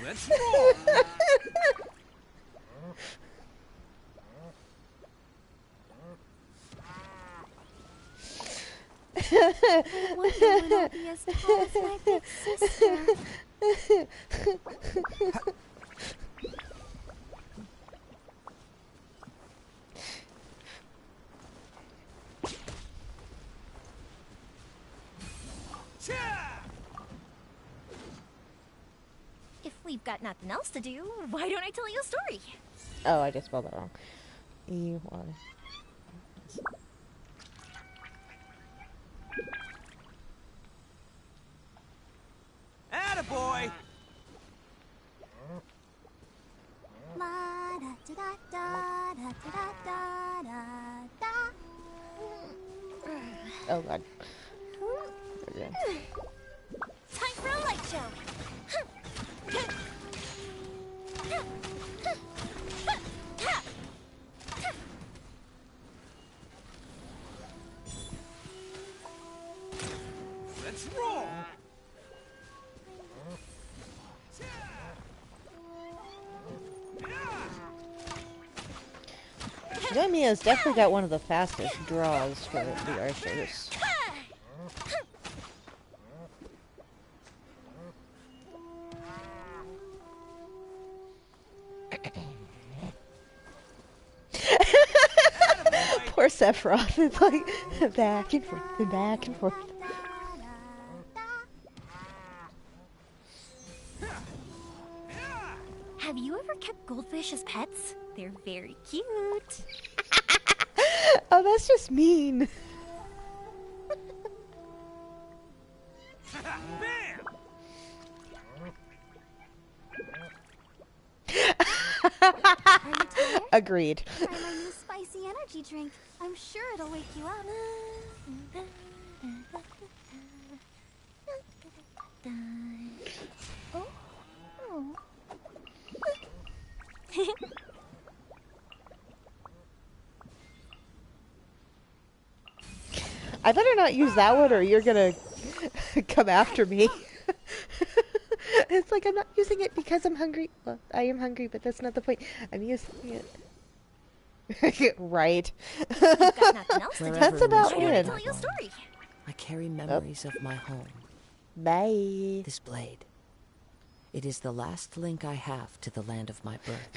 Let's roll. be as tall as my big sister. If we've got nothing else to do, why don't I tell you a story? Oh, I just spelled that wrong. E-Y. Attaboy! Oh god. Okay. Time for a light show. Let's roll! Yoimiya has definitely got one of the fastest draws for the archers. Poor Sephiroth. It's like back and forth and back and forth. Have you ever kept goldfish as pets? They're very cute. Oh, that's just mean. Bam! Agreed. Try my new spicy energy drink. I'm sure it'll wake you up. Oh. Oh. I better not use that one or you're gonna come after me. It's like I'm not using it because I'm hungry. Well, I am hungry, but that's not the point. I'm using it. Right. That's about it. I carry memories of my home. Bye. This blade. It is the last link I have to the land of my birth.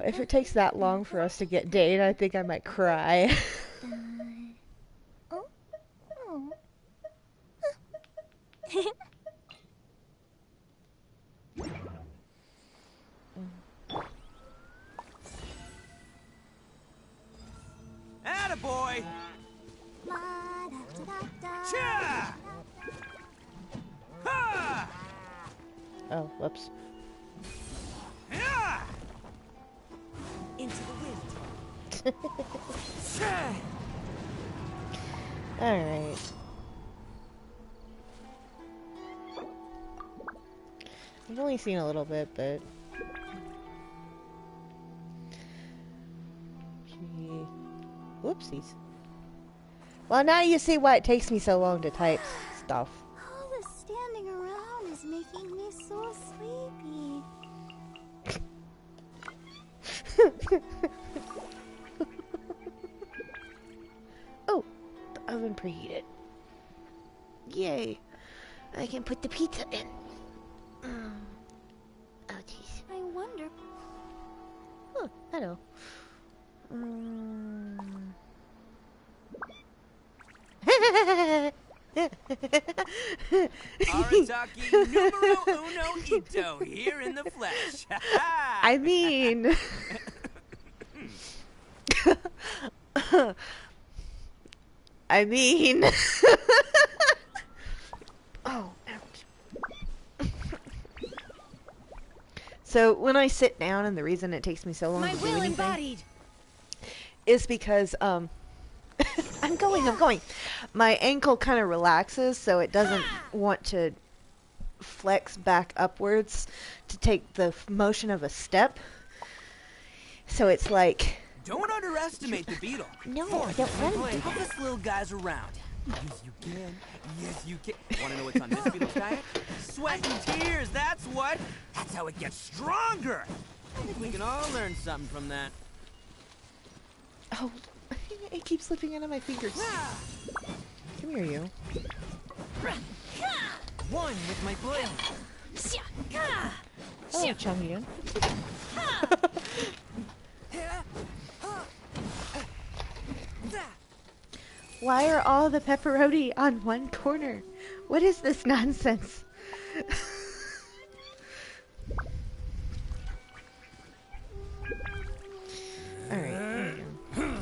If it takes that long for us to get date, I think I might cry. Oh. Oh. Attaboy! Cha! Ha! Oh, whoops. Yeah! Into the wind. Alright. I've only seen a little bit, but... Whoopsies. Well, now you see why it takes me so long to type stuff. All the standing around is making me so sleepy. Oh, the oven preheated. Yay. I can put the pizza in. Oh, jeez. I wonder. Oh, hello. Arataki numero uno ito here in the flesh. I mean... I mean... Oh, ouch. So, when I sit down, and the reason it takes me so long to do anything... embodied. Is because, I'm going. My ankle kind of relaxes, so it doesn't want to flex back upwards to take the motion of a step. So it's like... Don't underestimate the beetle. No, I don't want to do Move this little guy's around. Yes, you can. Yes, you can. Want to know what's on this beetle's diet? Sweat and tears, that's what. That's how it gets stronger. I think we can all learn something from that. Oh, it keeps slipping out of my fingers. Come here, you. One with my blade. Oh, Chongyun. Why are all the pepperoni on one corner? What is this nonsense? Alright, there we go.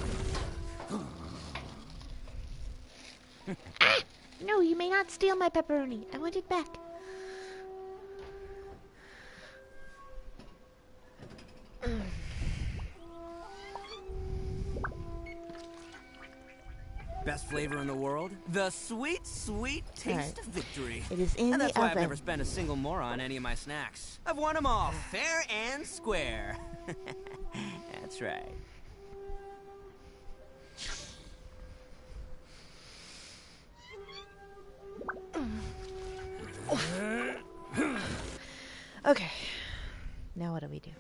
Ah! No, you may not steal my pepperoni. I want it back. Best flavor in the world? The sweet, sweet taste of victory. It is in and that's the why oven. I've never spent a single more on any of my snacks. I've won them all, fair and square. That's right. Okay. Now what do we do?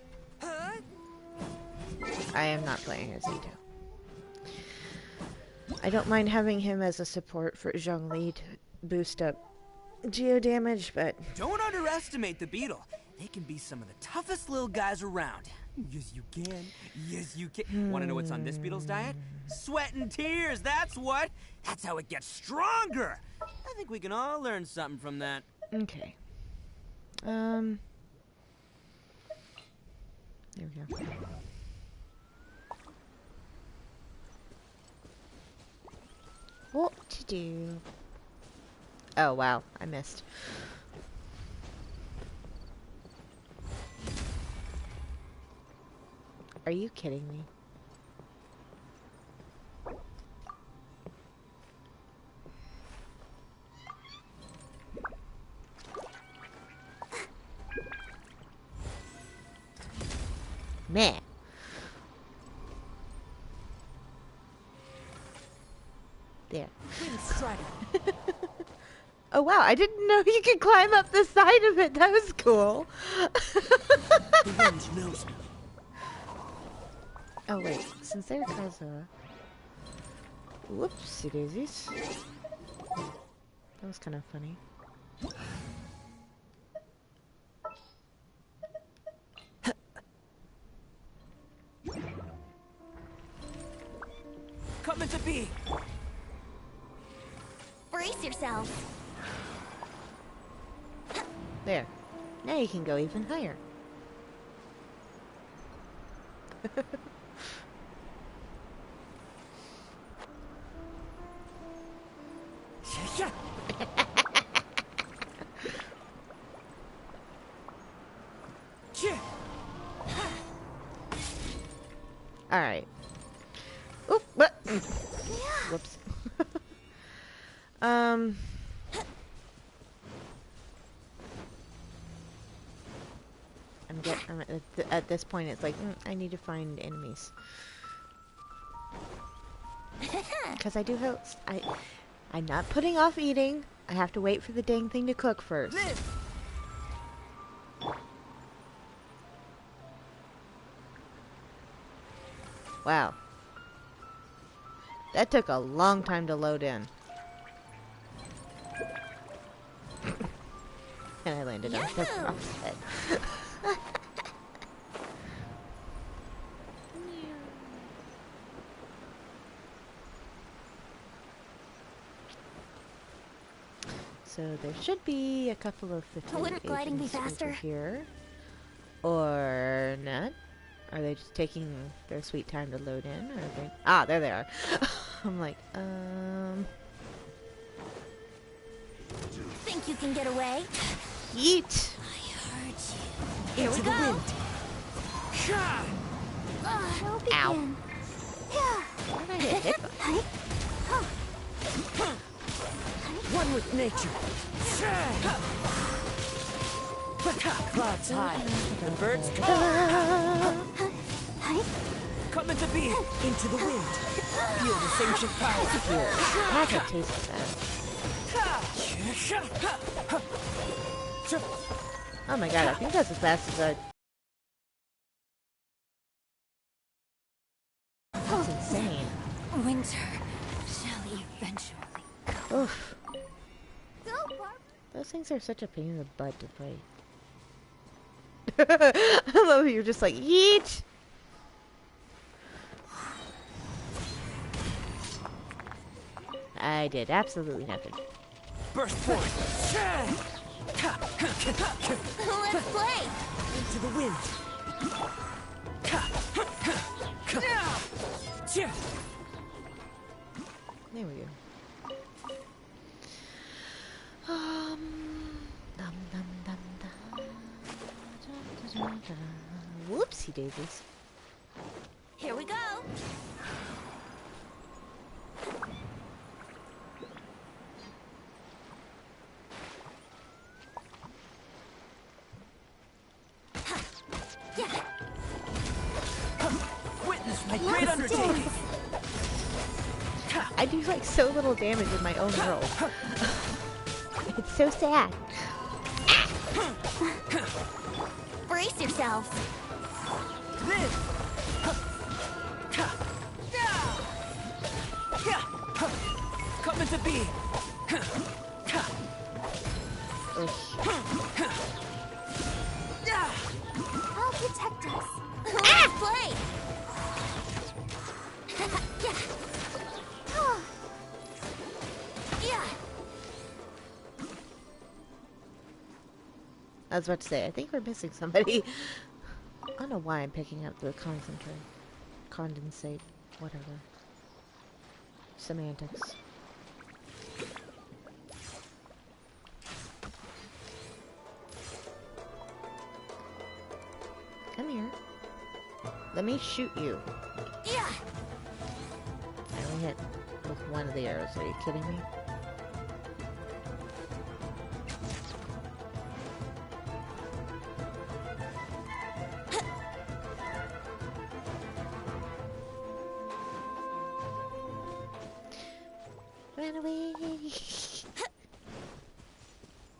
I am not playing as Ito. I don't mind having him as a support for Zhongli to boost up geo damage, but... Don't underestimate the beetle. They can be some of the toughest little guys around. Yes, you can. Yes, you can. Want to know what's on this beetle's diet? Sweat and tears, that's what. That's how it gets stronger. I think we can all learn something from that. Okay. There we go. What to do? Oh, wow. I missed. Are you kidding me? Man. There. Oh wow, I didn't know you could climb up the side of it. That was cool. The wind knows me. Oh wait, since they're Kazuha. Whoopsie daisies. That was kind of funny. Come into being. Brace yourselves. There. Now you can go even higher. Alright. Oop, what? Whoops. I'm at this point it's like, I need to find enemies. Because I do have... I'm not putting off eating. I have to wait for the dang thing to cook first. Wow. That took a long time to load in. And I landed on Sephiroth's head. So there should be a couple of 50 Wouldn't gliding be faster? Here. Or not. Are they just taking their sweet time to load in? Or are they... Ah, there they are. I'm like, Think you can get away? Yeet! I heard you. Here we Into the go. wind. I'll begin. Ow. Yeah. Did I get hit? One with nature. Clouds high, and birds call. Come Coming to be! Into the wind! Feel this ancient power! Here, I can taste that. Oh my god, I think that's as fast as I... That's insane. Winter shall eventually come. Oof. Those things are such a pain in the butt to fight. I love you're just like, yeet! I did absolutely nothing. Burst forward! Let's play! Into the wind! There we go. Dum, dum, dum, dum. Whoopsie daisies. Here we go! Witness my great undertaking! I do like so little damage in my own world. It's so sad. Brace yourselves! Coming to be! I'll protect us. Let's play! I was about to say, I think we're missing somebody. I don't know why I'm picking up the condensate, whatever. Semantics. Come here. Let me shoot you. Yeah. I only hit with one of the arrows. Are you kidding me? Run away.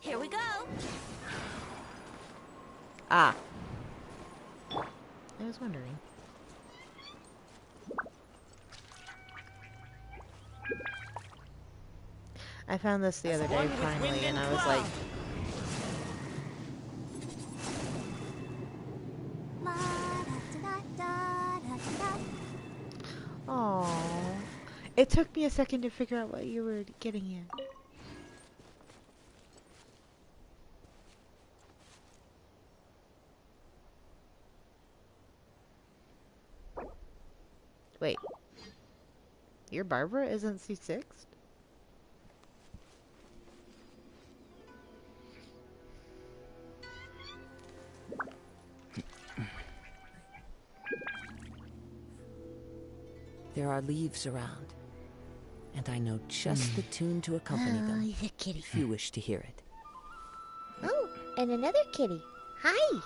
Here we go. Ah. I was wondering. I found this the other day finally, and I was like, "Aww." It took me a second to figure out what you were getting at. Wait. Your Barbara isn't C6'd? There are leaves around, and I know just the tune to accompany them. he's a kitty. If you wish to hear it. Oh, and another kitty. Hi.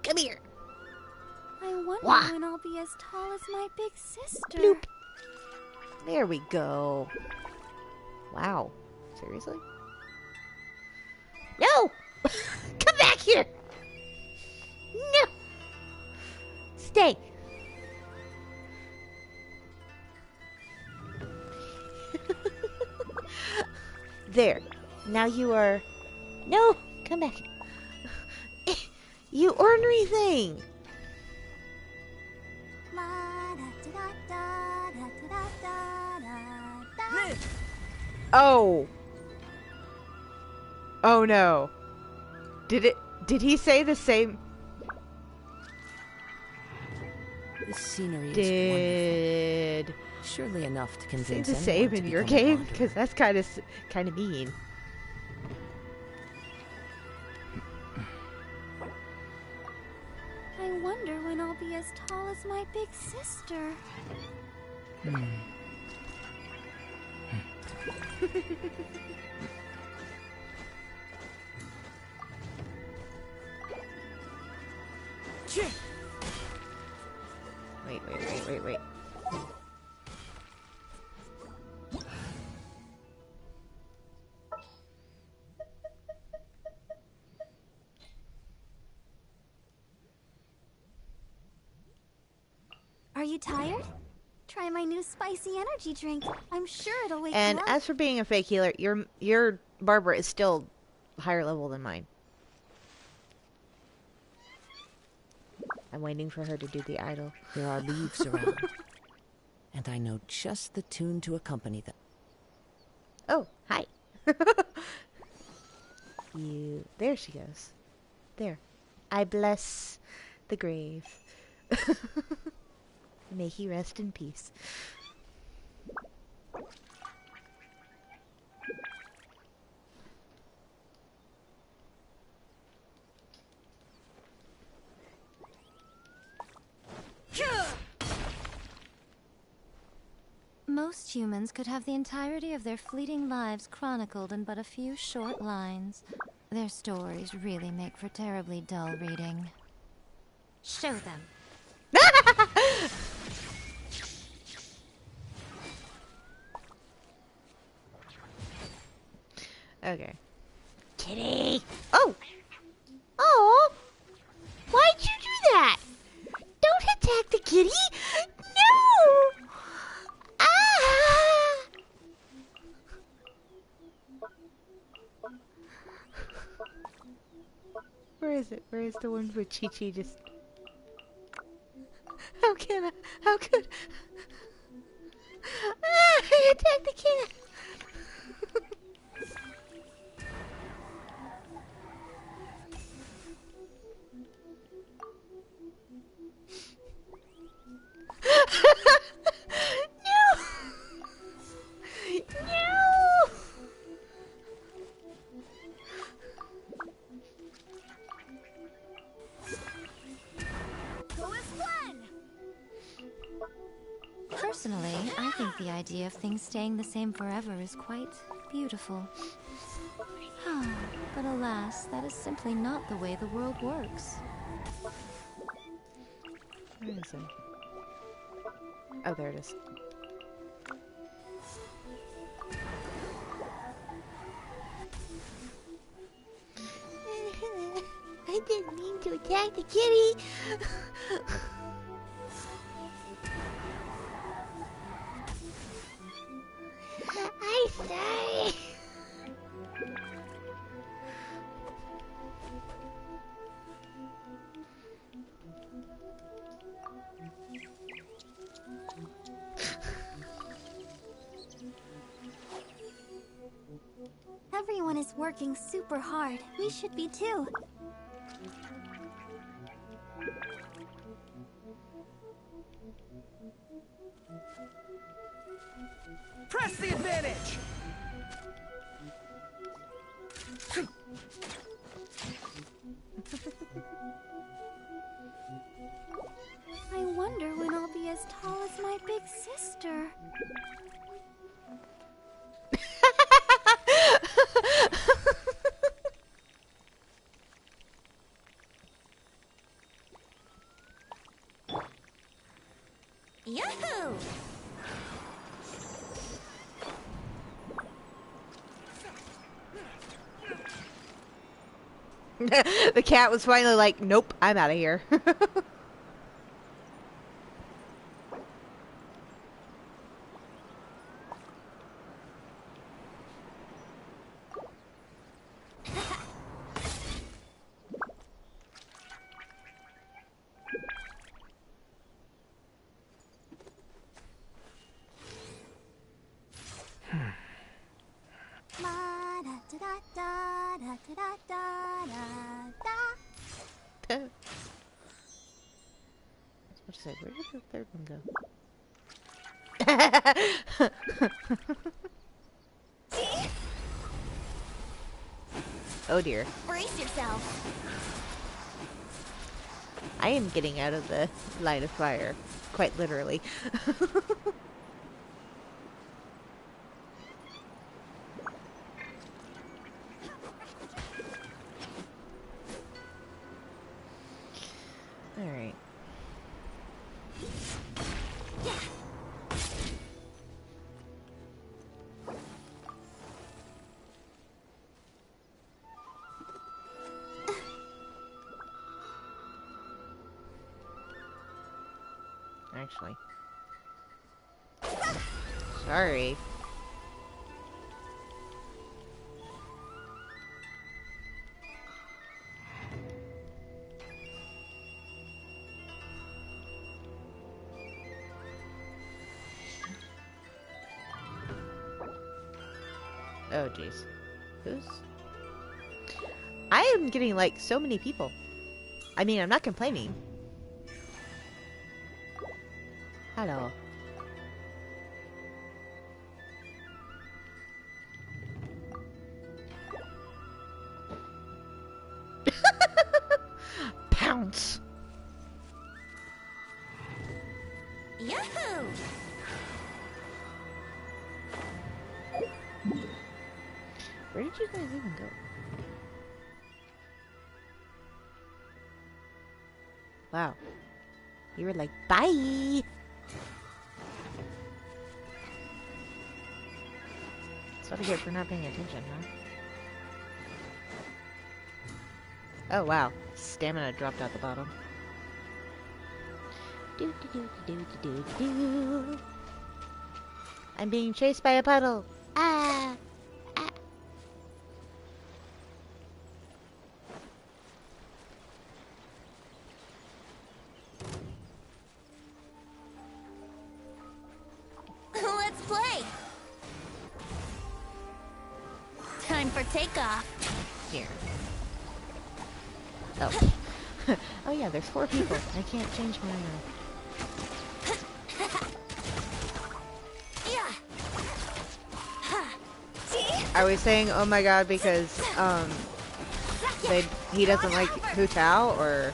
Come here. I wonder Wah. when I'll be as tall as my big sister. Bloop. There we go. Wow. Seriously? No! Come back here! No! Stay. There. Now you are... No! Come back. You ornery thing! Oh. Oh no. Did he say the same? The scenery is Did wonderful. Surely enough to say convince the anyone same to in your become a game? wanderer. Because that's kind of mean. I wonder when I'll be as tall as my big sister. Wait. Are you tired? Try my new spicy energy drink. I'm sure it'll wake And you up. as for being a fake healer, your Barbara is still higher level than mine. I'm waiting for her to do the idol. There are leaves around, and I know just the tune to accompany them. Oh, hi. There she goes. There. I bless the grave. May he rest in peace. Most humans could have the entirety of their fleeting lives chronicled in but a few short lines. Their stories really make for terribly dull reading. Show them. Okay. Kitty! Oh! Oh! Why'd you do that? Don't attack the kitty! No! Ah! Where is it? Where is the one where Chi-Chi just... How can I? How could... Ah! I attacked the cat! No! No! Who is Glenn? Personally, I think the idea of things staying the same forever is quite beautiful. But alas, that is simply not the way the world works. Where is it? Oh, there it is. I didn't mean to attack the kitty. I'm sorry. Everyone is working super hard. We should be too. Press the advantage! I wonder when I'll be as tall as my big sister. Yahoo! The cat was finally like, nope, I'm out of here. I was about to say, where did the third one go? Oh dear. Brace yourself. I am getting out of the line of fire, quite literally. Alright. actually. Sorry. Oh, jeez. Who's... I am getting, like, so many people. I mean, I'm not complaining. Hello. Pounce! Yahoo! Where did you guys even go? Wow. You were like, bye! That's what I get for not paying attention, huh? Oh, wow. Stamina dropped out the bottom. Do do do do do do do. I'm being chased by a puddle. Ah! Let's play! Time for takeoff. Here. Oh. Oh yeah, there's 4 people. I can't change my I was saying oh my god because he doesn't like Hu Tao or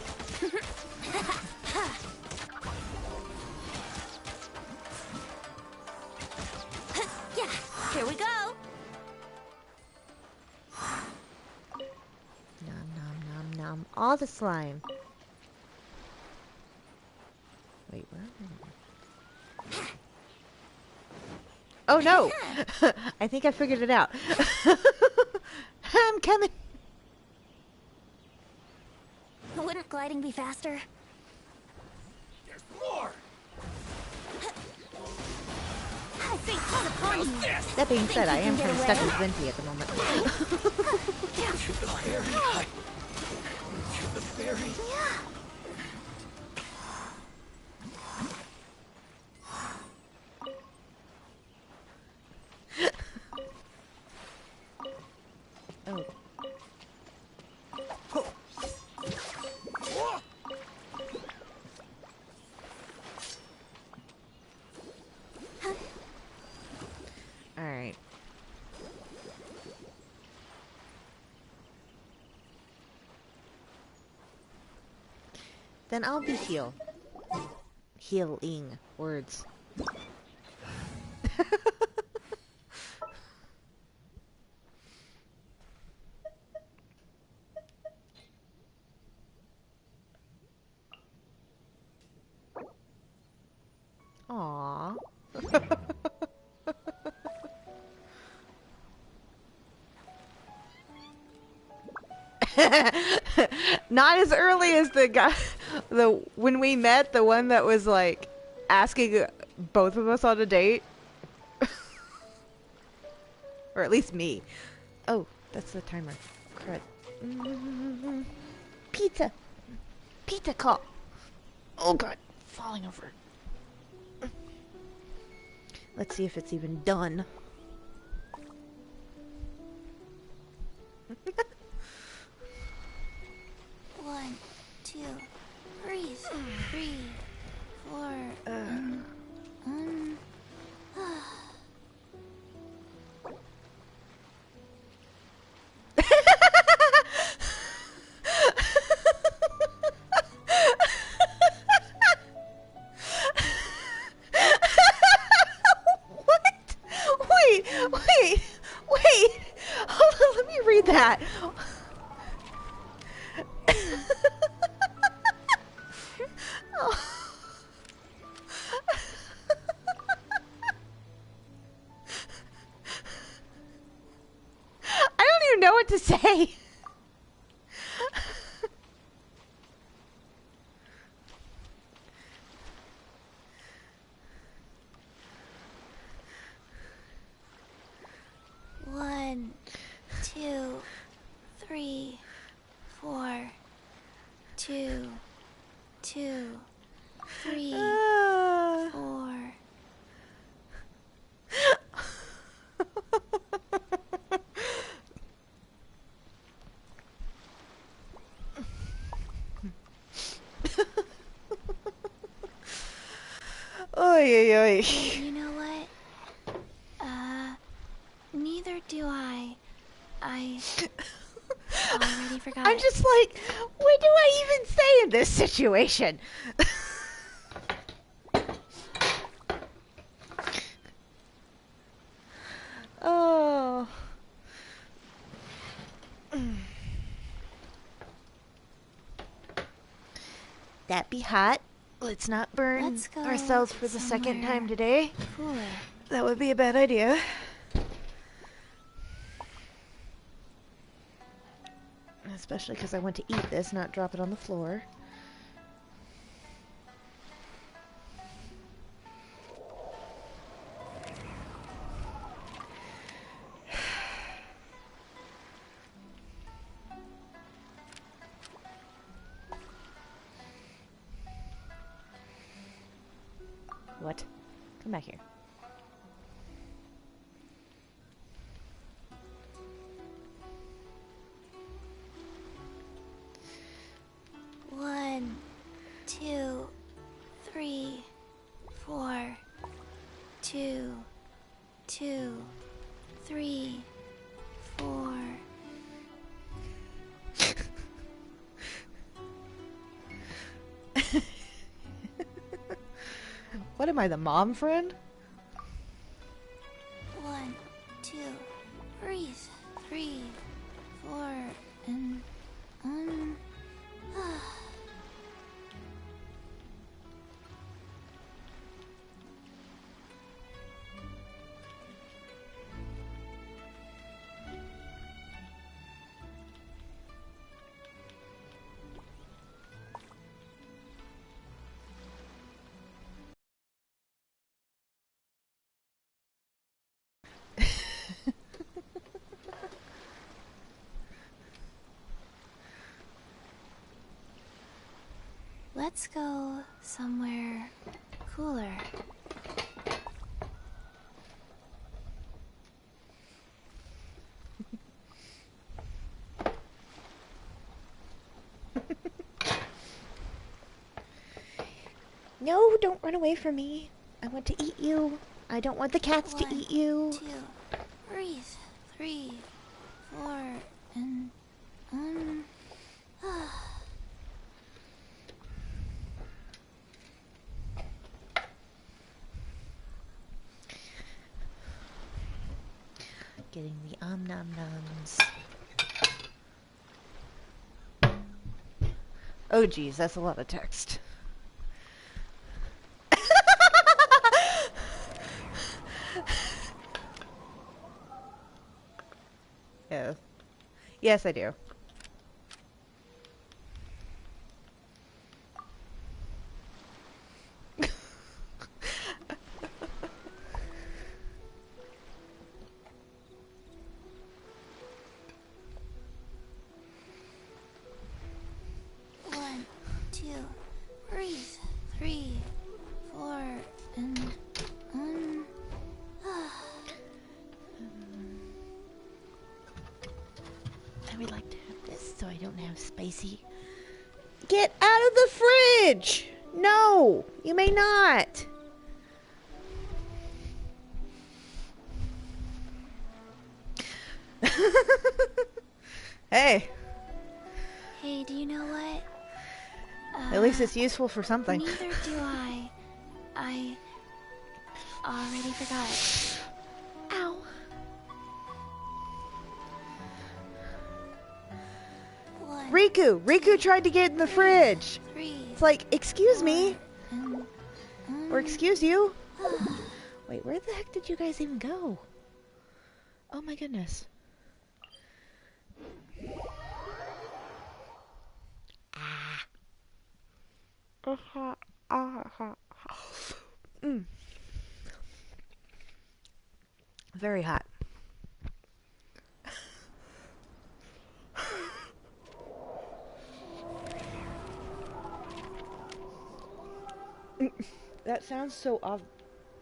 Yeah, here we go. nom nom nom nom all the slime. Wait, where am I? Oh no! I think I figured it out. I'm coming. Wouldn't gliding be faster? There's more. I think it's upon you. That being said, I am kind of stuck with Venti at the moment. Shoot the fairy. Shoot the fairy. Oh. Alright. Then I'll be healing words. Aww. Not as early as the guy, when we met, the one that was like asking both of us on a date, or at least me. Oh, that's the timer. Crud. Pizza. Pizza call. Oh god, falling over. Let's see if it's even done. 1, 2, breathe, 3, 4, Wait! Hold on, let me read that. Oh. I don't even know what to say. 3, 4. Oy, oy, oy. You know what? Neither do I. I already forgot. I'm just like, what do I even say in this situation? Oh. That be hot. Let's not burn Let's go ourselves for the second somewhere time today. cooler. That would be a bad idea. Especially because I want to eat this, not drop it on the floor. What? Come back here. One, 2, 3, 4. 2, 2, 3, 4. What am I, the mom friend? 1, 2, breathe. 3, 4, and let's go somewhere cooler. No, don't run away from me. I want to eat you. I don't want the cats to eat you. 2, breathe. 3, 4, and Getting the nom noms. Oh geez, that's a lot of text. Yeah. Yes, I do. One, 2, breathe. 3, 4, and I would like to have this so I don't have spicy. Get out of the fridge! No, you may not. Hey. Hey, do you know what? At least it's useful for something. Neither do I. I already forgot. Ow. Riku tried to get in the fridge. 3. It's like, excuse me. Or excuse you. Wait, where the heck did you guys even go? Oh my goodness. Very hot. That sounds so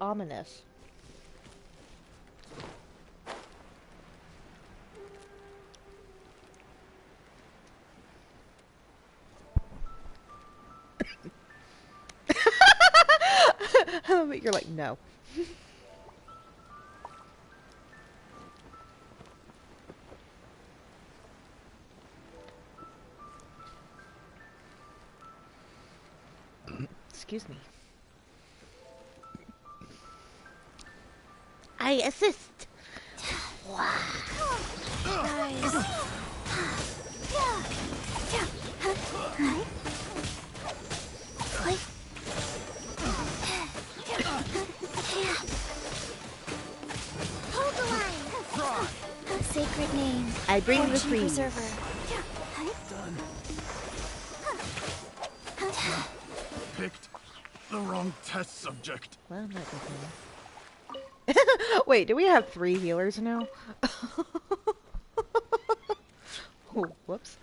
ominous. I love it. You're like, no. Excuse me. I assist. Wow. Nice. Hold the line. Sacred name. I bring the Origin freeze. Preserver. Done. Picked the wrong test subject. Well, I'm not complaining. Wait, do we have 3 healers now? Oh, whoops.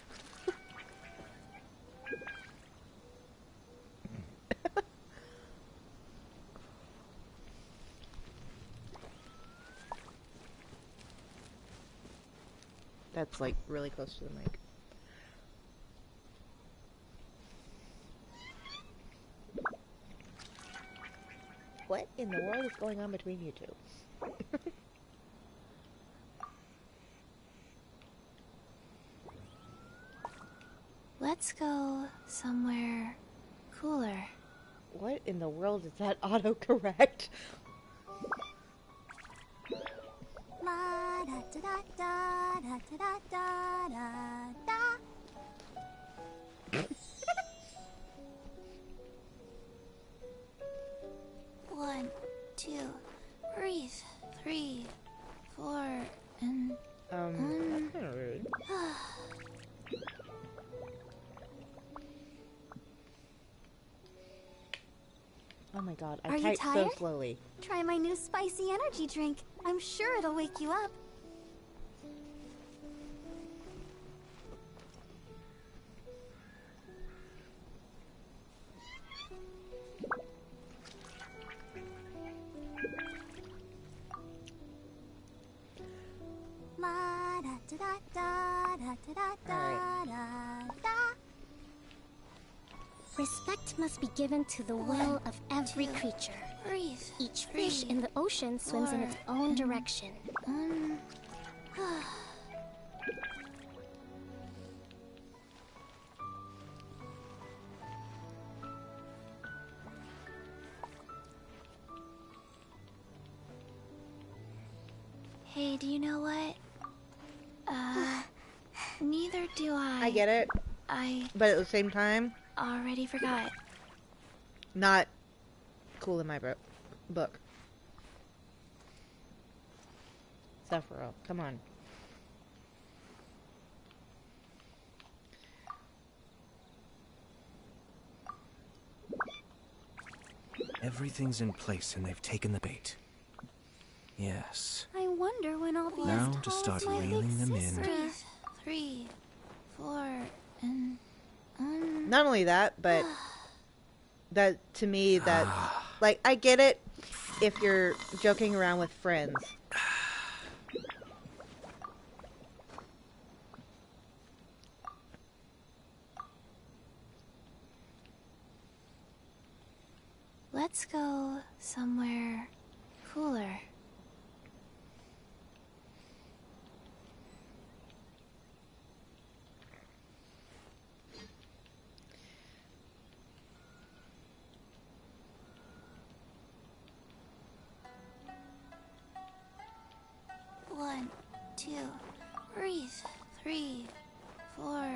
That's like really close to the mic. What in the world is going on between you two? Let's go somewhere cooler. What in the world is that autocorrect? La da da da da da da da da. One, two, breathe. 3, 4, and that's kind of rude. Oh my god, Are I you type so tired? slowly. Try my new spicy energy drink. I'm sure it'll wake you up. La da da da da da da da da. Respect must be given to the will of every creature. Breathe. Each fish in the ocean swims in its own direction. Hey, do you know what? Neither do I. I get it. But at the same time, Already forgot. not cool in my book. Sephiroth, come on. Everything's in place and they've taken the bait. Yes. I wonder when I'll be Now as to tall start as my reeling big them in. sister. 3, 4, and Not only that, but that to me that like I get it if you're joking around with friends. Let's go somewhere cooler. One, 2, breathe. 3, 4,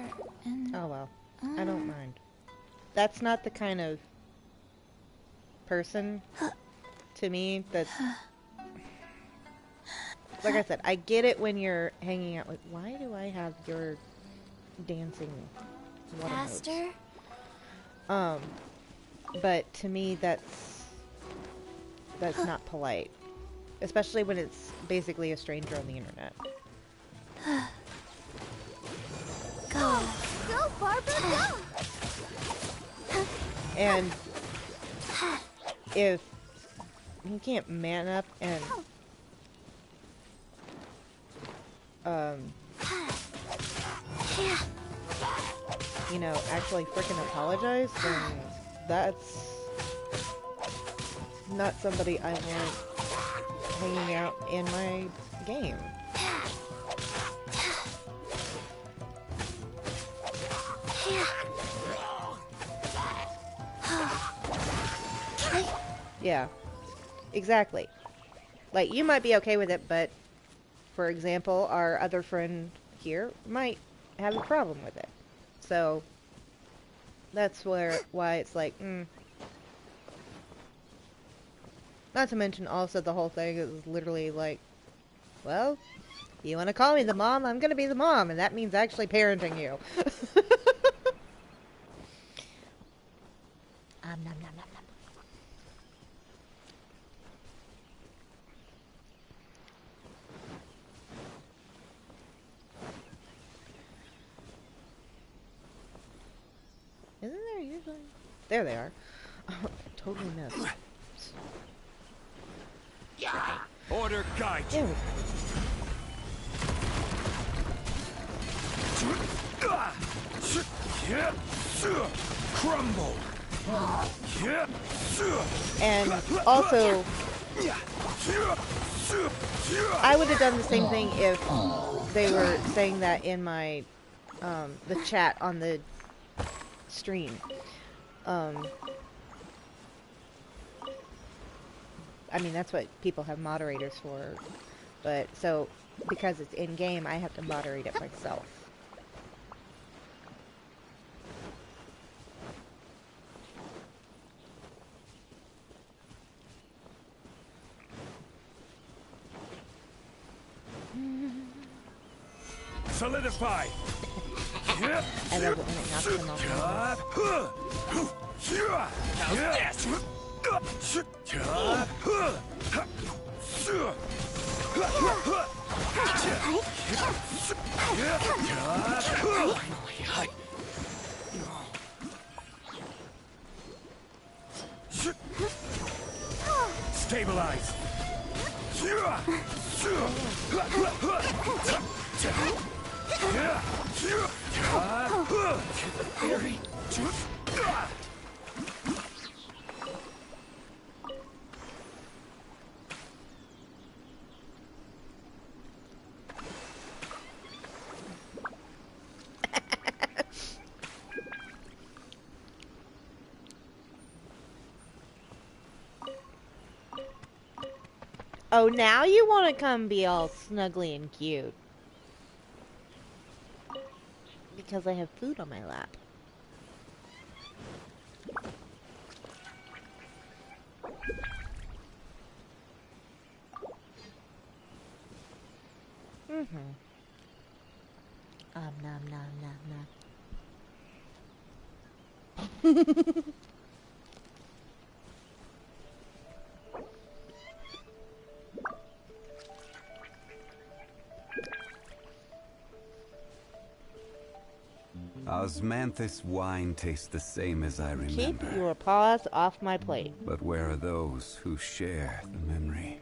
and Oh well. I don't mind. That's not the kind of person to me that's like I said, I get it when you're hanging out with why do I have your dancing water hose? faster. But to me that's not polite. Especially when it's basically a stranger on the internet. Go. Go, Barbara, go. And if you can't man up and you know, actually freaking apologize, then that's not somebody I want hanging out in my game. Yeah, exactly. Like, you might be okay with it, but for example, our other friend here might have a problem with it. So that's why it's like, Not to mention also the whole thing is literally like, well, you want to call me the mom? I'm going to be the mom, and that means actually parenting you. Nom, nom, nom, nom. Isn't there usually? There they are. Totally missed. Order guide. There Crumble. And also, I would have done the same thing if they were saying that in my the chat on the stream. I mean, that's what people have moderators for, but so because it's in game, I have to moderate it myself. Solidify. I love it when it knocks them Stabilize. Oh, now you want to come be all snuggly and cute. Because I have food on my lap. Nom nom nom nom. Osmanthus wine tastes the same as I remember. Keep your paws off my plate. But where are those who share the memory?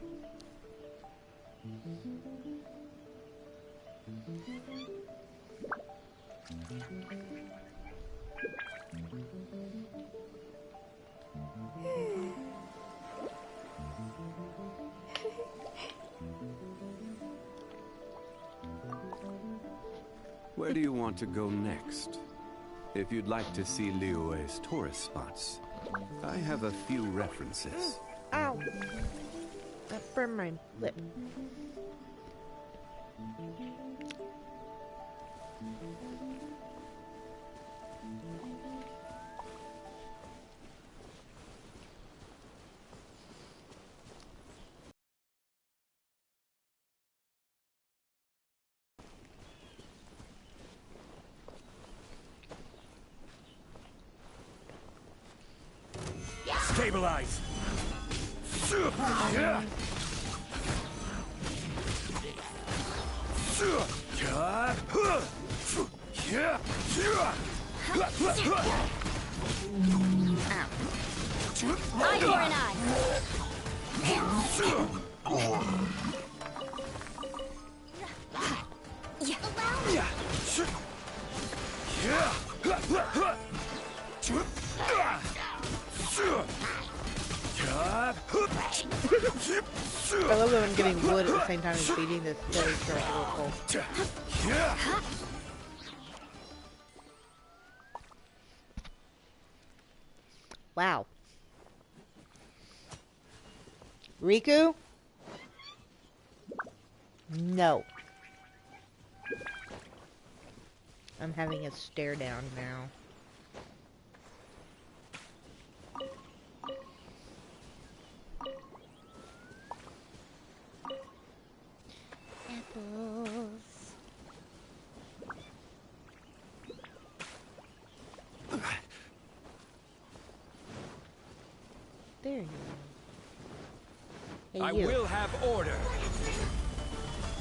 Where do you want to go next? If you'd like to see Liyue's tourist spots, I have a few references. Ow! That burned my lip. Stabilize. Eye for an eye. I love that I'm getting wood at the same time as beating this silly circle. Wow. Riku? No. I'm having a stare down now. Apples. There you are. Hey, I you. will have order.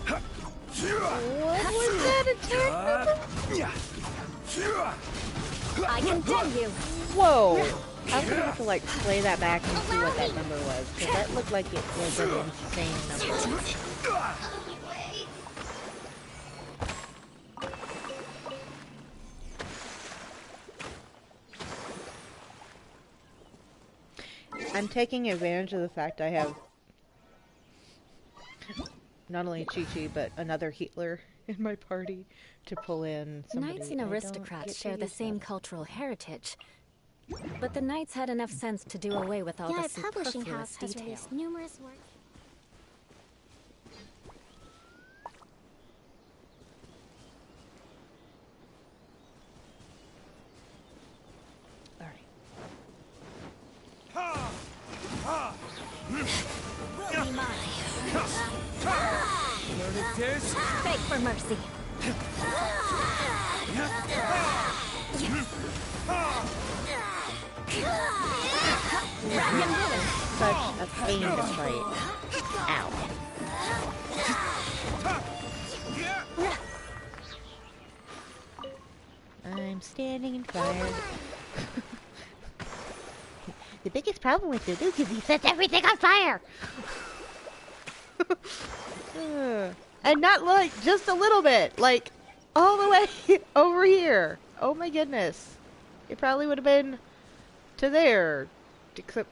What was that attack? I condemn you. Whoa! I'm gonna have to like play that back and see what that number was, because that looked like it was an insane number. I'm taking advantage of the fact I have not only Chi-Chi, but another healer in my party to pull in somebody. Knights and aristocrats share the same cultural heritage, but the knights had enough sense to do away with all the Yai Publishing House superfluous has detail. released numerous works. Will be mine. Beg for mercy. Such a pain to fight. Ow. I'm standing in fire. The biggest problem with Duduke is he sets everything on fire! And not like just a little bit, like all the way over here. Oh my goodness. It probably would have been to there, except...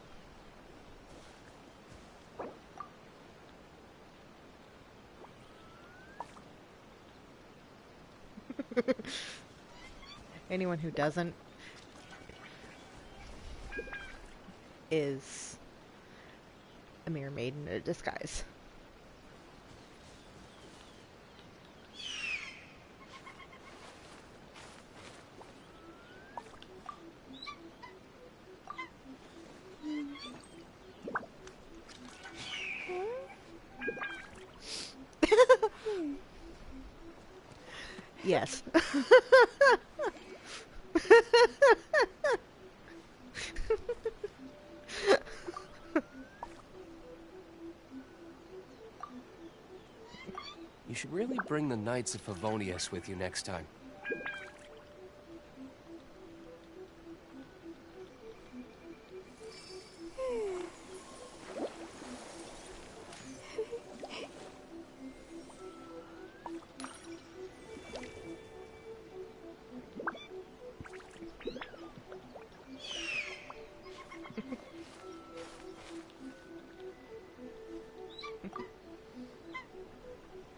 Anyone who doesn't is a mere maiden in a disguise. Yes. You should really bring the Knights of Favonius with you next time.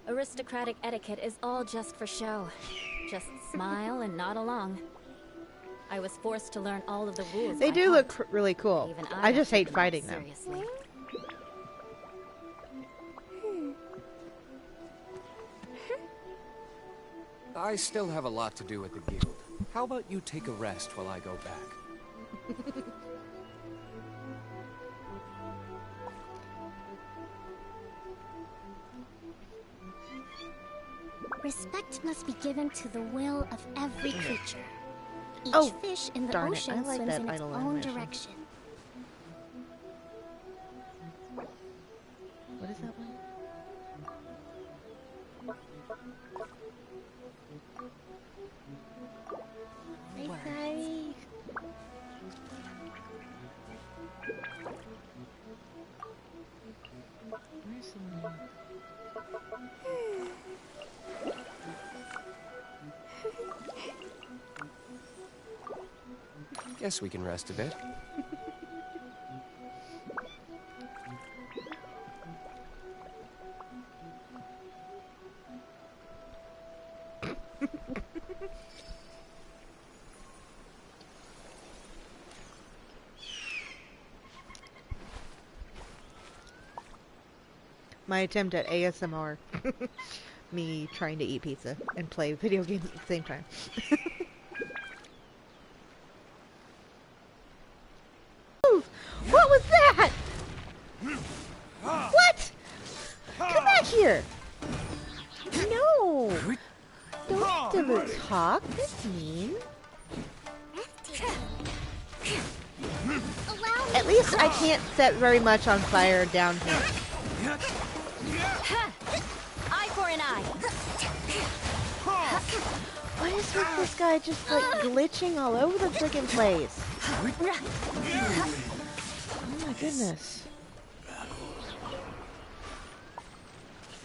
Aristocratic etiquette is all just for show. Just smile and nod along. I was forced to learn all of the rules. They by do heart. look really cool. Even I just don't hate take them fighting them. seriously. I still have a lot to do at the guild. How about you take a rest while I go back? Respect must be given to the will of every creature. Each Oh, fish in the darn it. ocean I like swims that in its idle own animation. direction. What is that one? Hey, sorry. Guess we can rest a bit. My attempt at ASMR. Me trying to eat pizza and play video games at the same time. What was that? What? Come back here. No. Don't double talk. That's mean. At least I can't set very much on fire down here. Eye for an eye. What is with this guy just like glitching all over the friggin' place? Oh my goodness.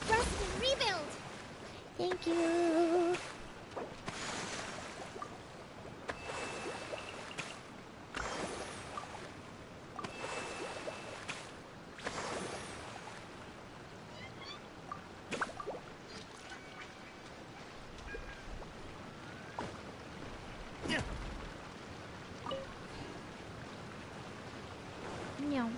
Rest and rebuild. Thank you. No.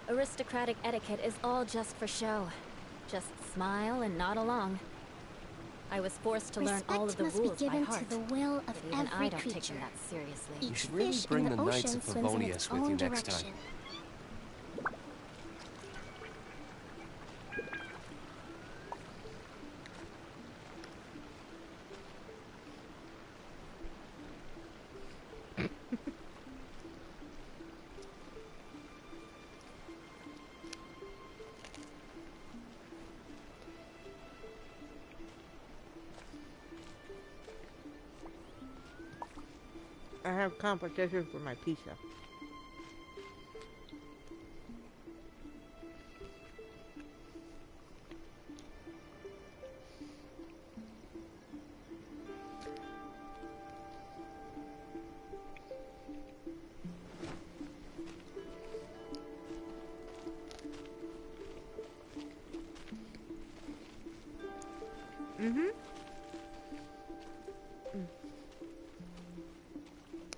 Aristocratic etiquette is all just for show. Just smile and nod along. I was forced to learn all of the Respect rules must be by given heart. to the will of But even every I don't take creature. them that seriously. You Each should really fish bring in the the Knights ocean of swims in its Favonius with you own next direction. time. I have competition for my pizza.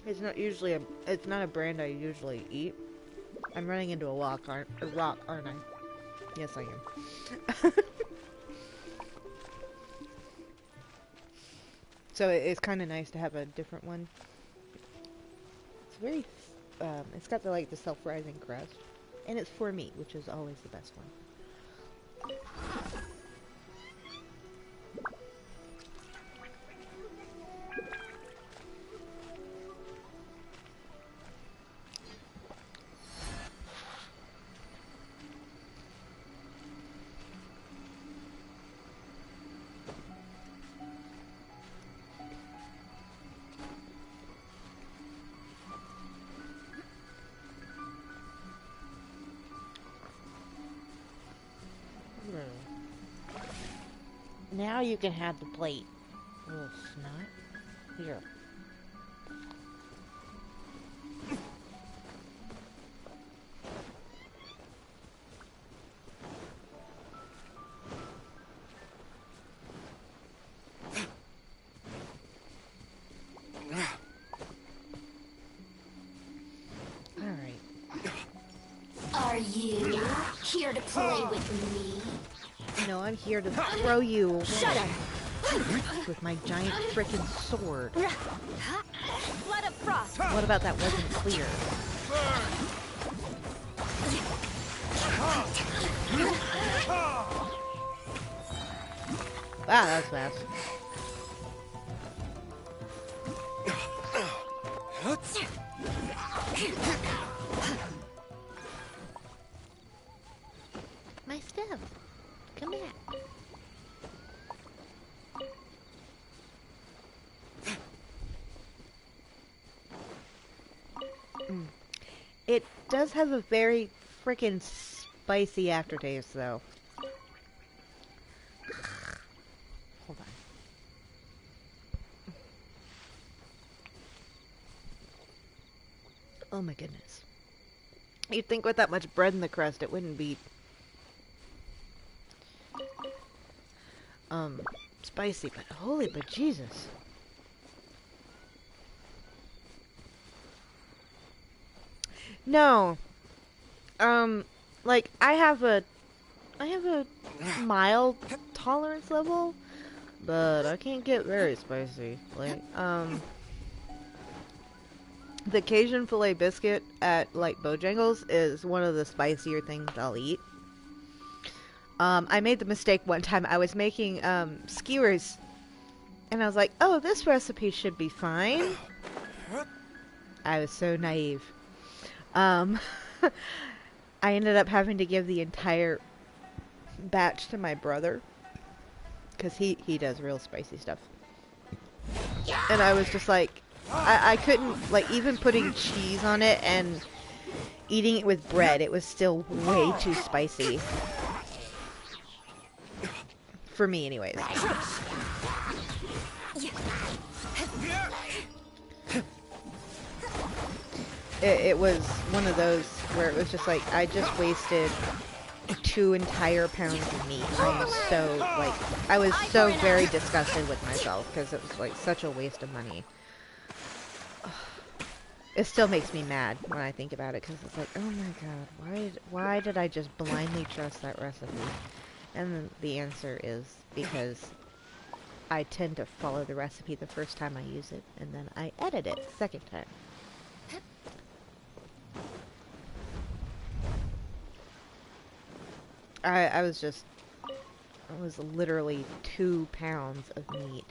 It's not usually it's not a brand I usually eat. I'm running into a rock, aren't I? Yes, I am. So it's kind of nice to have a different one. It's very, it's got the like the self-rising crust, and it's for me, which is always the best one. Now you can have the plate. Little snot. Here. Are you here to play with me? No, I'm here to throw you away. Shut up! With my giant frickin' sword. Blood of frost. What about that wasn't clear? Wow, that was fast. My stuff. Come back. does have a very freaking spicy aftertaste, though. Hold on. Oh my goodness. You'd think with that much bread in the crust it wouldn't be spicy, but holy but Jesus. No. Like I have a mild tolerance level, but I can't get very spicy. Like the Cajun filet biscuit at like Bojangles is one of the spicier things I'll eat. I made the mistake one time. I was making skewers, and I was like, "Oh, this recipe should be fine." I was so naive. I ended up having to give the entire batch to my brother because he does real spicy stuff, and I was just like, I couldn't, like, even putting cheese on it and eating it with bread, it was still way too spicy. For me, anyways. It was one of those where it was just like, I just wasted 2 entire pounds of meat. I was so very disgusted with myself because it was like such a waste of money. It still makes me mad when I think about it because it's like, oh my god, why did I just blindly trust that recipe? And the answer is because I tend to follow the recipe the first time I use it, and then I edit it the second time. I was literally 2 pounds of meat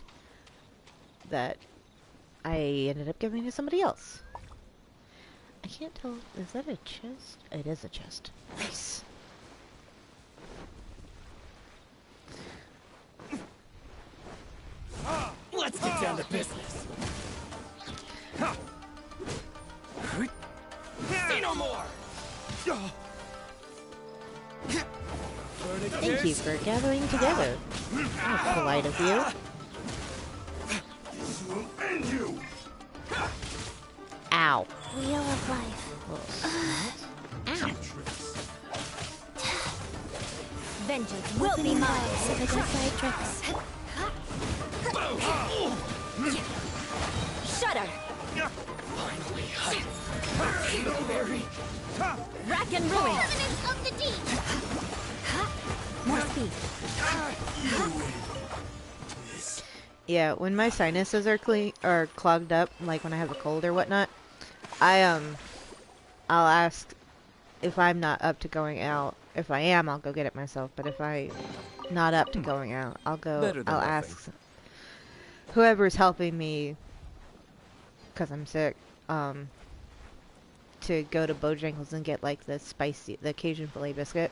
that I ended up giving to somebody else. I can't tell, is that a chest? It is a chest. Nice. Let's get down to business. Say no more. Thank you for gathering together. That's polite of you. This will end you. Ow. Wheel of life. Ow. Vengeance will be mine. Side tricks. Shudder! Finally, hide. Rack and ruin! Covenants of the deep! More speed. Yeah, when my sinuses are clogged up, like when I have a cold or whatnot, I'll ask if I'm not up to going out. If I am, I'll go get it myself. But if I'm not up to going out, I'll ask whoever's helping me, because I'm sick, to go to Bojangles and get like the Cajun filet biscuit.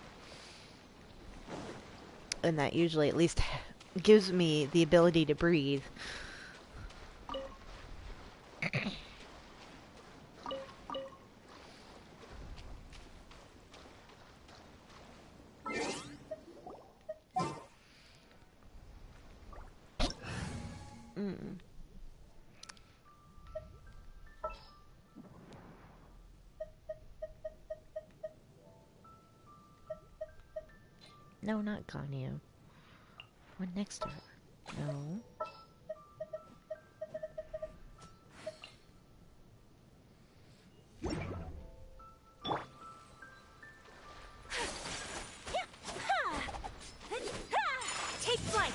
And that usually at least gives me the ability to breathe. No, not Ganyu. One next to her. No. Take flight!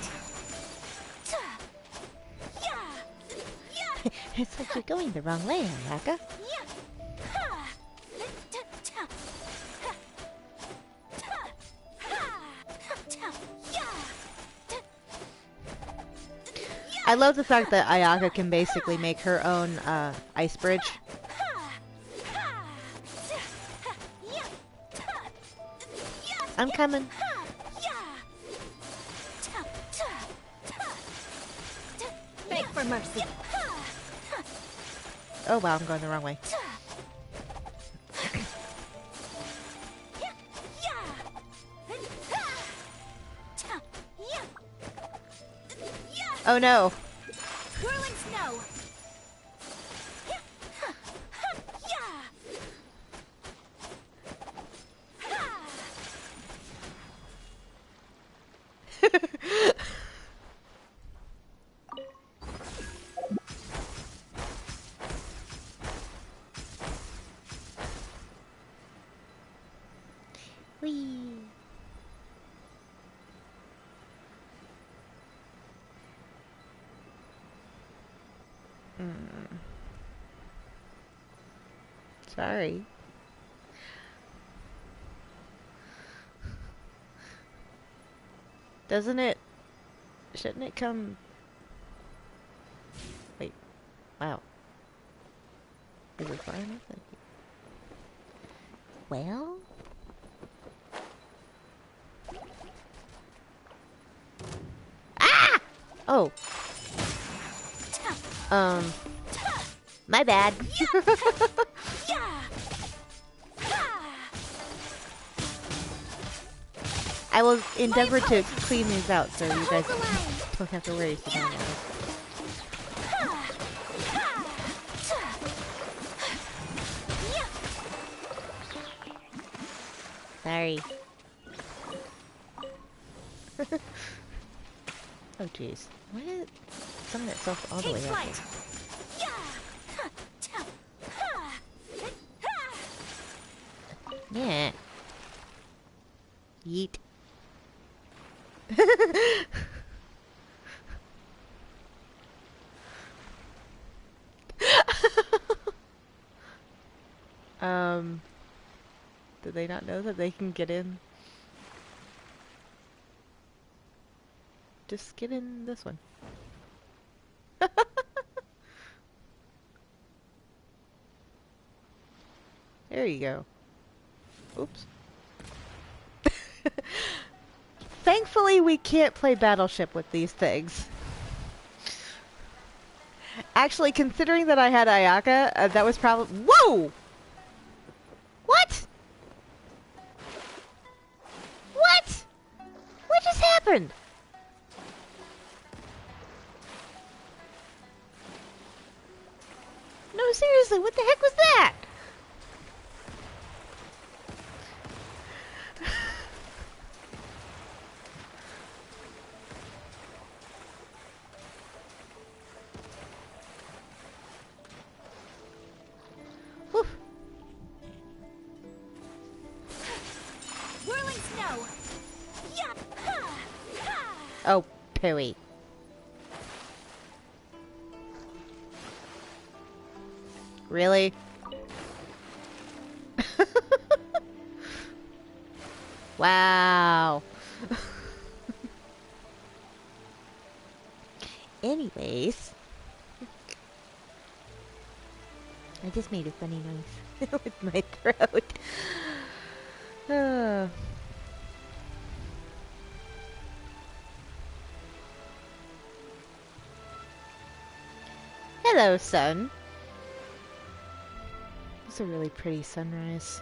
It's like you're going the wrong way, Ayaka. I love the fact that Ayaka can basically make her own ice bridge. I'm coming. Beg for mercy. Oh wow, I'm going the wrong way. Oh no. Whirling snow. Whee. Sorry. Doesn't it? Shouldn't it come? Wait. Wow. Is it far enough? Well? Ah! Oh. My bad. I will endeavor to clean these out so you guys don't have to worry about it. Sorry. Oh jeez. Why did it summon itself all the way up? Yeah. Yeet. Do they not know that they can get in? Just get in this one. There you go. Oops. Thankfully, we can't play Battleship with these things. Actually, considering that I had Ayaka, that was probably... Whoa! What? What? What just happened? No, seriously, what the heck was that? Oh, pooey. Really? Wow. Anyways. I just made a funny noise with my throat. Hello, sun. It's a really pretty sunrise.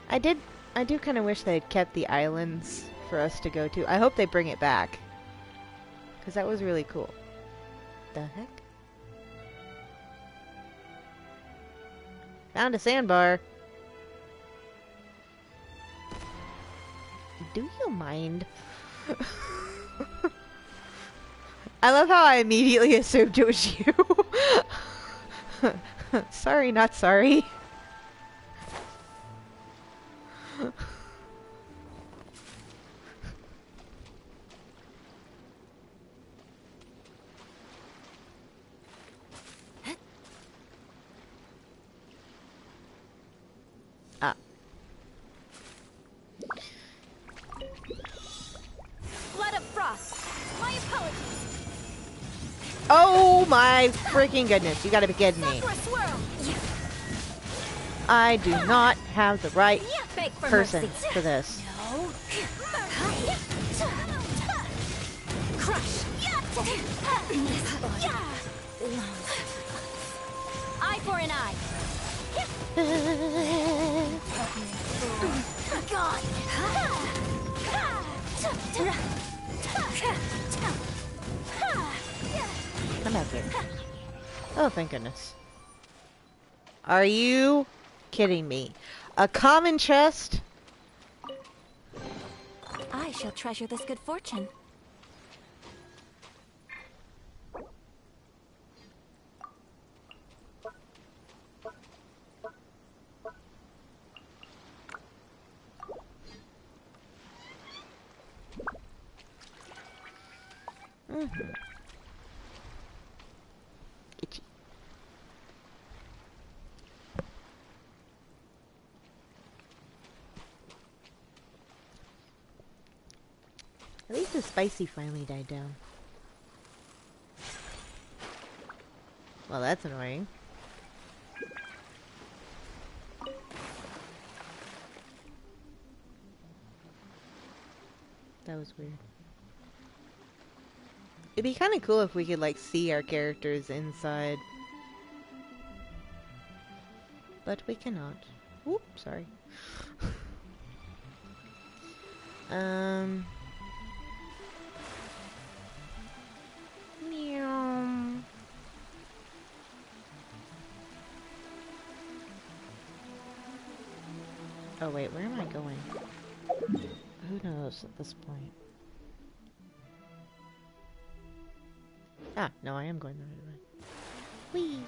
I do kind of wish they had kept the islands for us to go to. I hope they bring it back. Because that was really cool. The heck? Found a sandbar. Do you mind? I love how I immediately assumed it was you. Sorry, not sorry. Blood of frost. My apologies. Oh my freaking goodness, you gotta be kidding me. I do not have the right person for this. No. Crush. Eye for an eye. God. Oh, thank goodness. Are you kidding me? A common chest? I shall treasure this good fortune. Itchy. At least the spicy finally died down. Well, that's annoying. That was weird. It'd be kind of cool if we could, like, see our characters inside. But we cannot. Oop, sorry. Meow. Oh wait, where am I going? Who knows at this point? Ah, no, I am going the right way. Whee!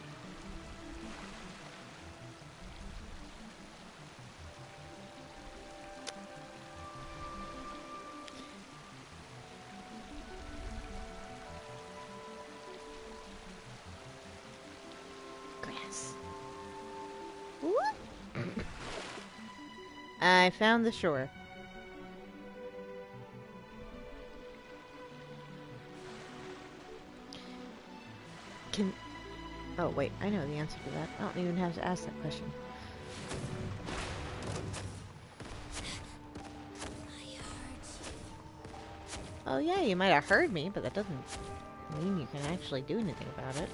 Grass. Whoop! I found the shore. Oh wait, I know the answer to that. I don't even have to ask that question. Oh yeah, you might have heard me, but that doesn't mean you can actually do anything about it.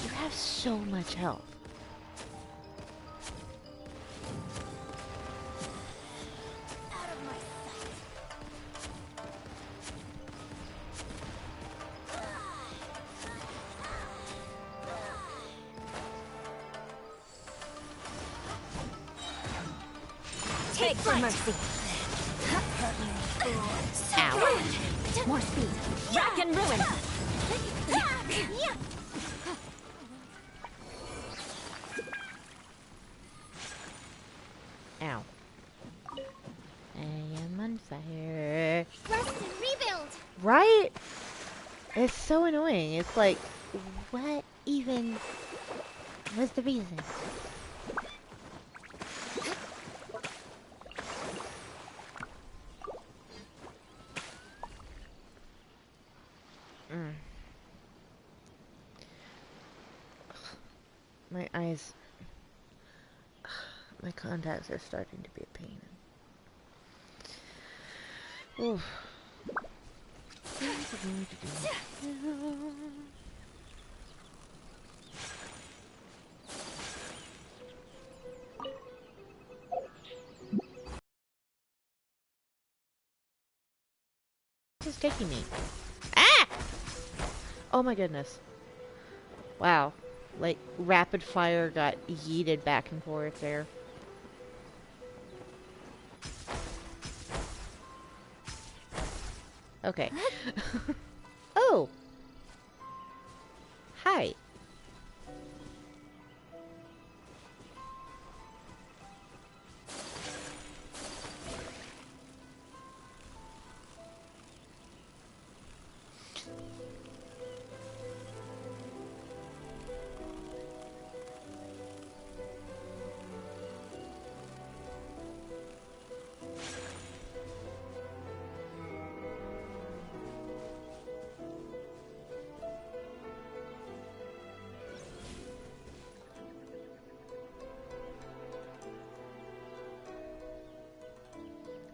You have so much health. Take for mercy. Ow. More speed. Rack and ruin. Ow. I am on fire. Rest and rebuild. Right? It's so annoying. It's like, what even was the reason? My eyes, my contacts are starting to be a pain. Oof. This is taking me. Ah! Oh my goodness. Wow. Like, rapid fire got yeeted back and forth there. Okay. Oh! Hi.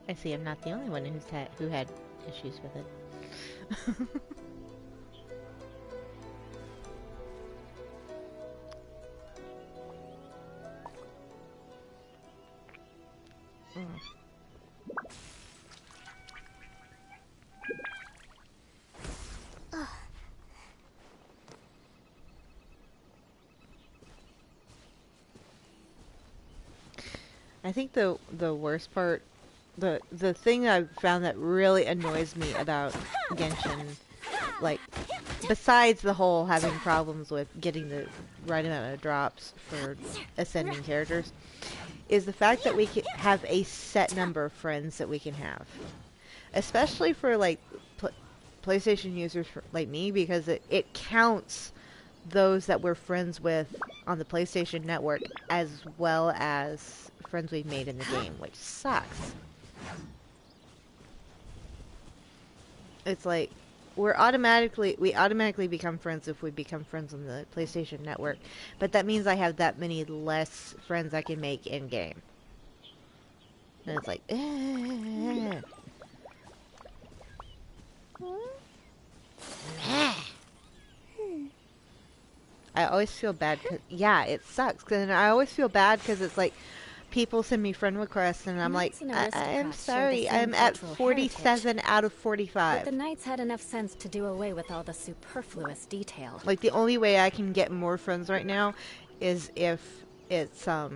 I see I'm not the only one who had issues with it. I think the worst part, the thing I've found that really annoys me about Genshin, like, besides the whole having problems with getting the right amount of drops for ascending characters, is the fact that we can have a set number of friends that we can have. Especially for, like, PlayStation users like me, because it counts those that we're friends with on the PlayStation Network as well as friends we've made in the game, which sucks. It's like we automatically become friends if we become friends on the PlayStation Network, but that means I have that many less friends I can make in game. And it's like, I always feel bad. Yeah, it sucks. And I always feel bad because it's like people send me friend requests, and I'm like, I'm sorry, I'm at 47 out of 45. But the Knights had enough sense to do away with all the superfluous detail. Like, the only way I can get more friends right now is if it's a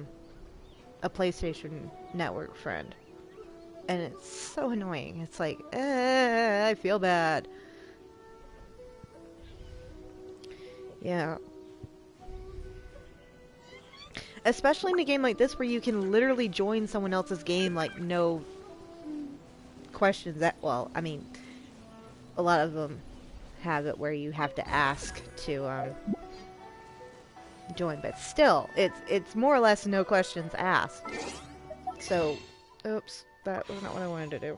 PlayStation Network friend. And it's so annoying. It's like, I feel bad. Yeah. Especially in a game like this where you can literally join someone else's game, like, no questions. Well, I mean, a lot of them have it where you have to ask to join, but still, it's more or less no questions asked. So, oops, that was not what I wanted to do.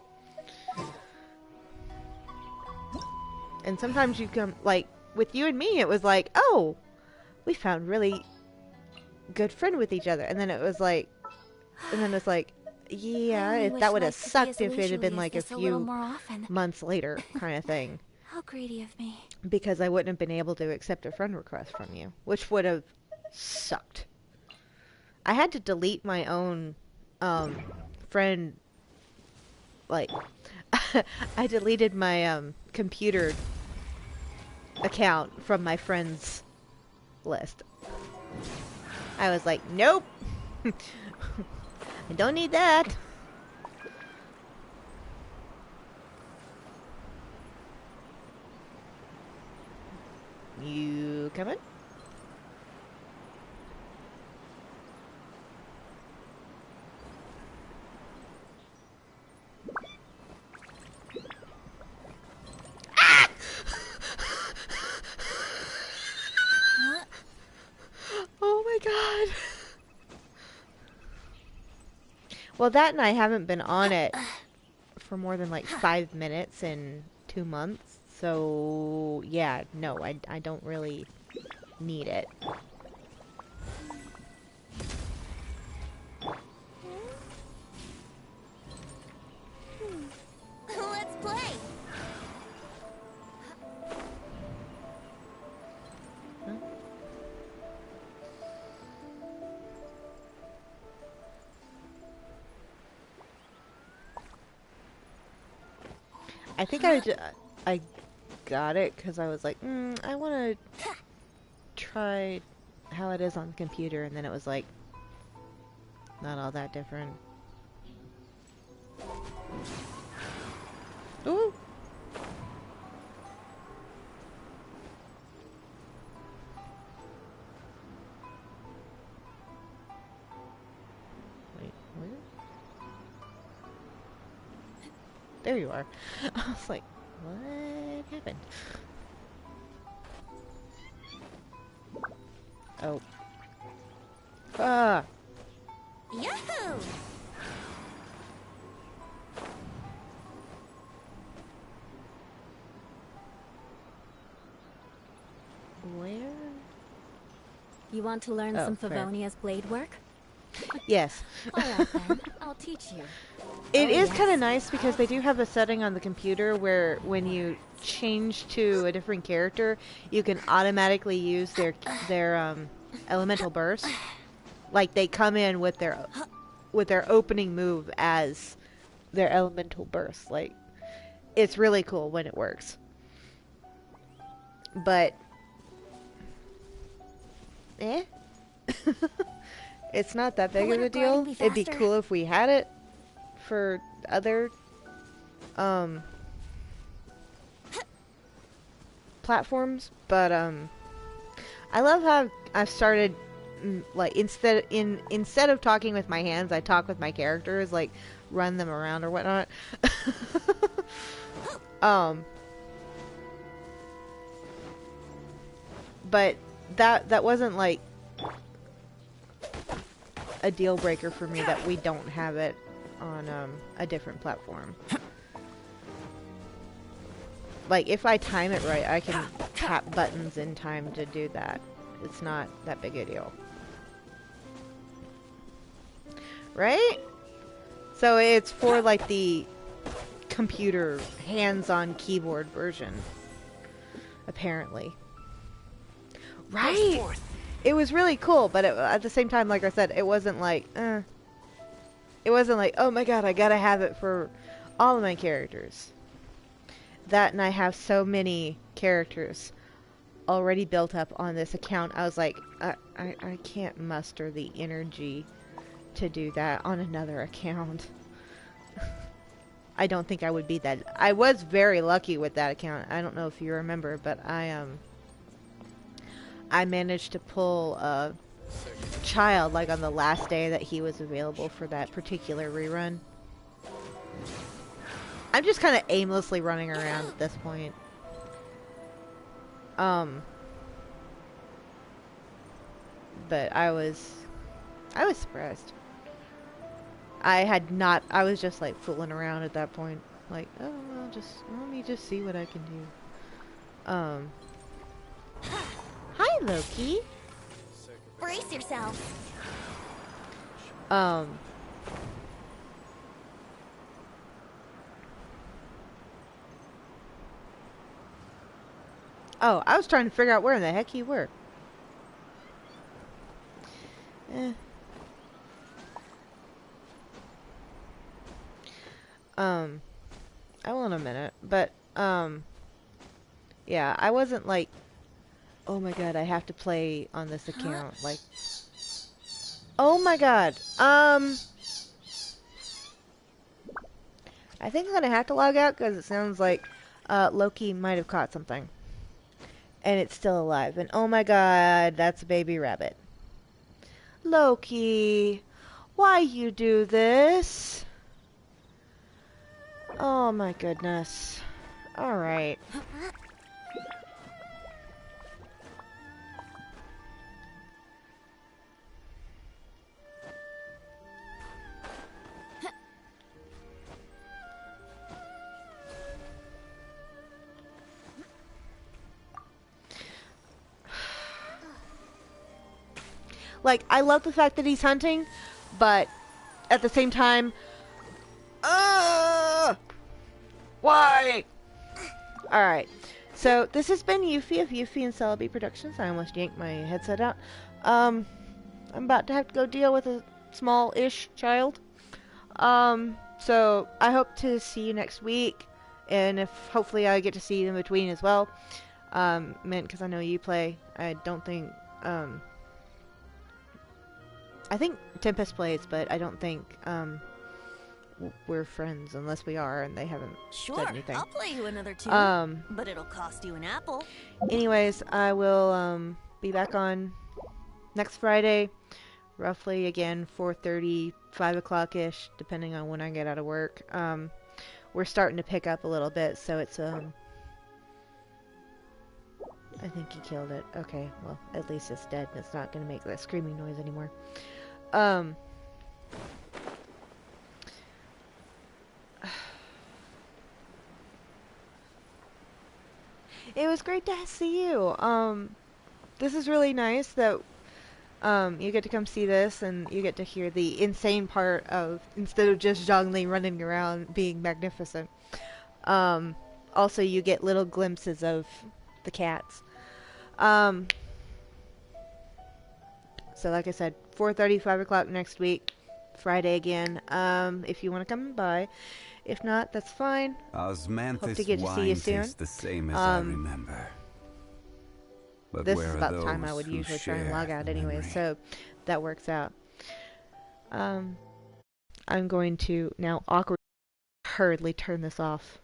And sometimes you come, like, with you and me, it was like, oh, we found really good friend with each other, and then it was like, yeah, that would have sucked if it had been like a few months later, kind of thing. How greedy of me. Because I wouldn't have been able to accept a friend request from you, which would have sucked. I had to delete my own friend, like, I deleted my computer account from my friends list. I was like, nope. I don't need that. You coming? Ah! Oh my god. Well, that and I haven't been on it for more than like 5 minutes in 2 months. So, yeah, no, I don't really need it. Let's play. I think I got it because I was like, I want to try how it is on the computer, and then it was like, not all that different. Ooh! Wait, where? There you are. I was like, what happened? Oh. Ah! Yahoo! Where? You want to learn some Favonia's blade work? Yes. Alright then, I'll teach you. It is kind of nice because they do have a setting on the computer where when you change to a different character, you can automatically use their elemental burst. Like they come in with their opening move as their elemental burst. Like, it's really cool when it works. But It's not that big of Wouldn't a deal. gliding be It'd be faster? cool if we had it for other platforms, but I love how I've started like instead of talking with my hands, I talk with my characters, like run them around or whatnot. But that wasn't like a deal breaker for me that we don't have it on a different platform. Like, if I time it right, I can tap buttons in time to do that. It's not that big a deal. Right? So it's for, like, the computer hands-on keyboard version. Apparently. Right? It was really cool, but at the same time, like I said, it wasn't like, It wasn't like, oh my god, I gotta have it for all of my characters. That, and I have so many characters already built up on this account. I was like, I can't muster the energy to do that on another account. I don't think I would be that. I was very lucky with that account. I don't know if you remember, but I managed to pull a child like on the last day that he was available for that particular rerun. I'm just kind of aimlessly running around at this point. But I was surprised. I was just like fooling around at that point. Like, oh, let me just see what I can do. Hi, Loki. Brace yourself. Oh, I was trying to figure out where in the heck you were. I want a minute, but, yeah, I wasn't like, oh my god, I have to play on this account, like, oh my god, I think I'm gonna have to log out, because it sounds like, Loki might have caught something. And it's still alive, and oh my god, that's a baby rabbit. Loki, why you do this? Oh my goodness. Alright. Like, I love the fact that he's hunting, but at the same time, why? Alright, so this has been Yuffie of Yuffie and Celebi Productions. I almost yanked my headset out. I'm about to have to go deal with a small-ish child. So I hope to see you next week, and if hopefully I get to see you in between as well. Mint, because I know you play. I don't think, I think Tempest plays, but I don't think, we're friends unless we are, and they haven't said anything. I'll play you another two, but it'll cost you an apple. Anyways, I will be back on next Friday, roughly again 4:30, 5 o'clock-ish, depending on when I get out of work. We're starting to pick up a little bit, so it's I think he killed it. Okay, well, at least it's dead. It's not going to make that screaming noise anymore. It was great to see you. This is really nice that you get to come see this, and you get to hear the insane part of, instead of just Zhongli running around being magnificent. Also, you get little glimpses of the cats. So like I said, 4:30, 5 o'clock next week, Friday again. If you want to come by. If not, that's fine. Osmanthus Hope to get to see you soon. tastes the same as I remember. But This where is are about the time I those would who usually try and share log out the anyway, memory? so that works out. I'm going to now awkwardly, hurriedly turn this off.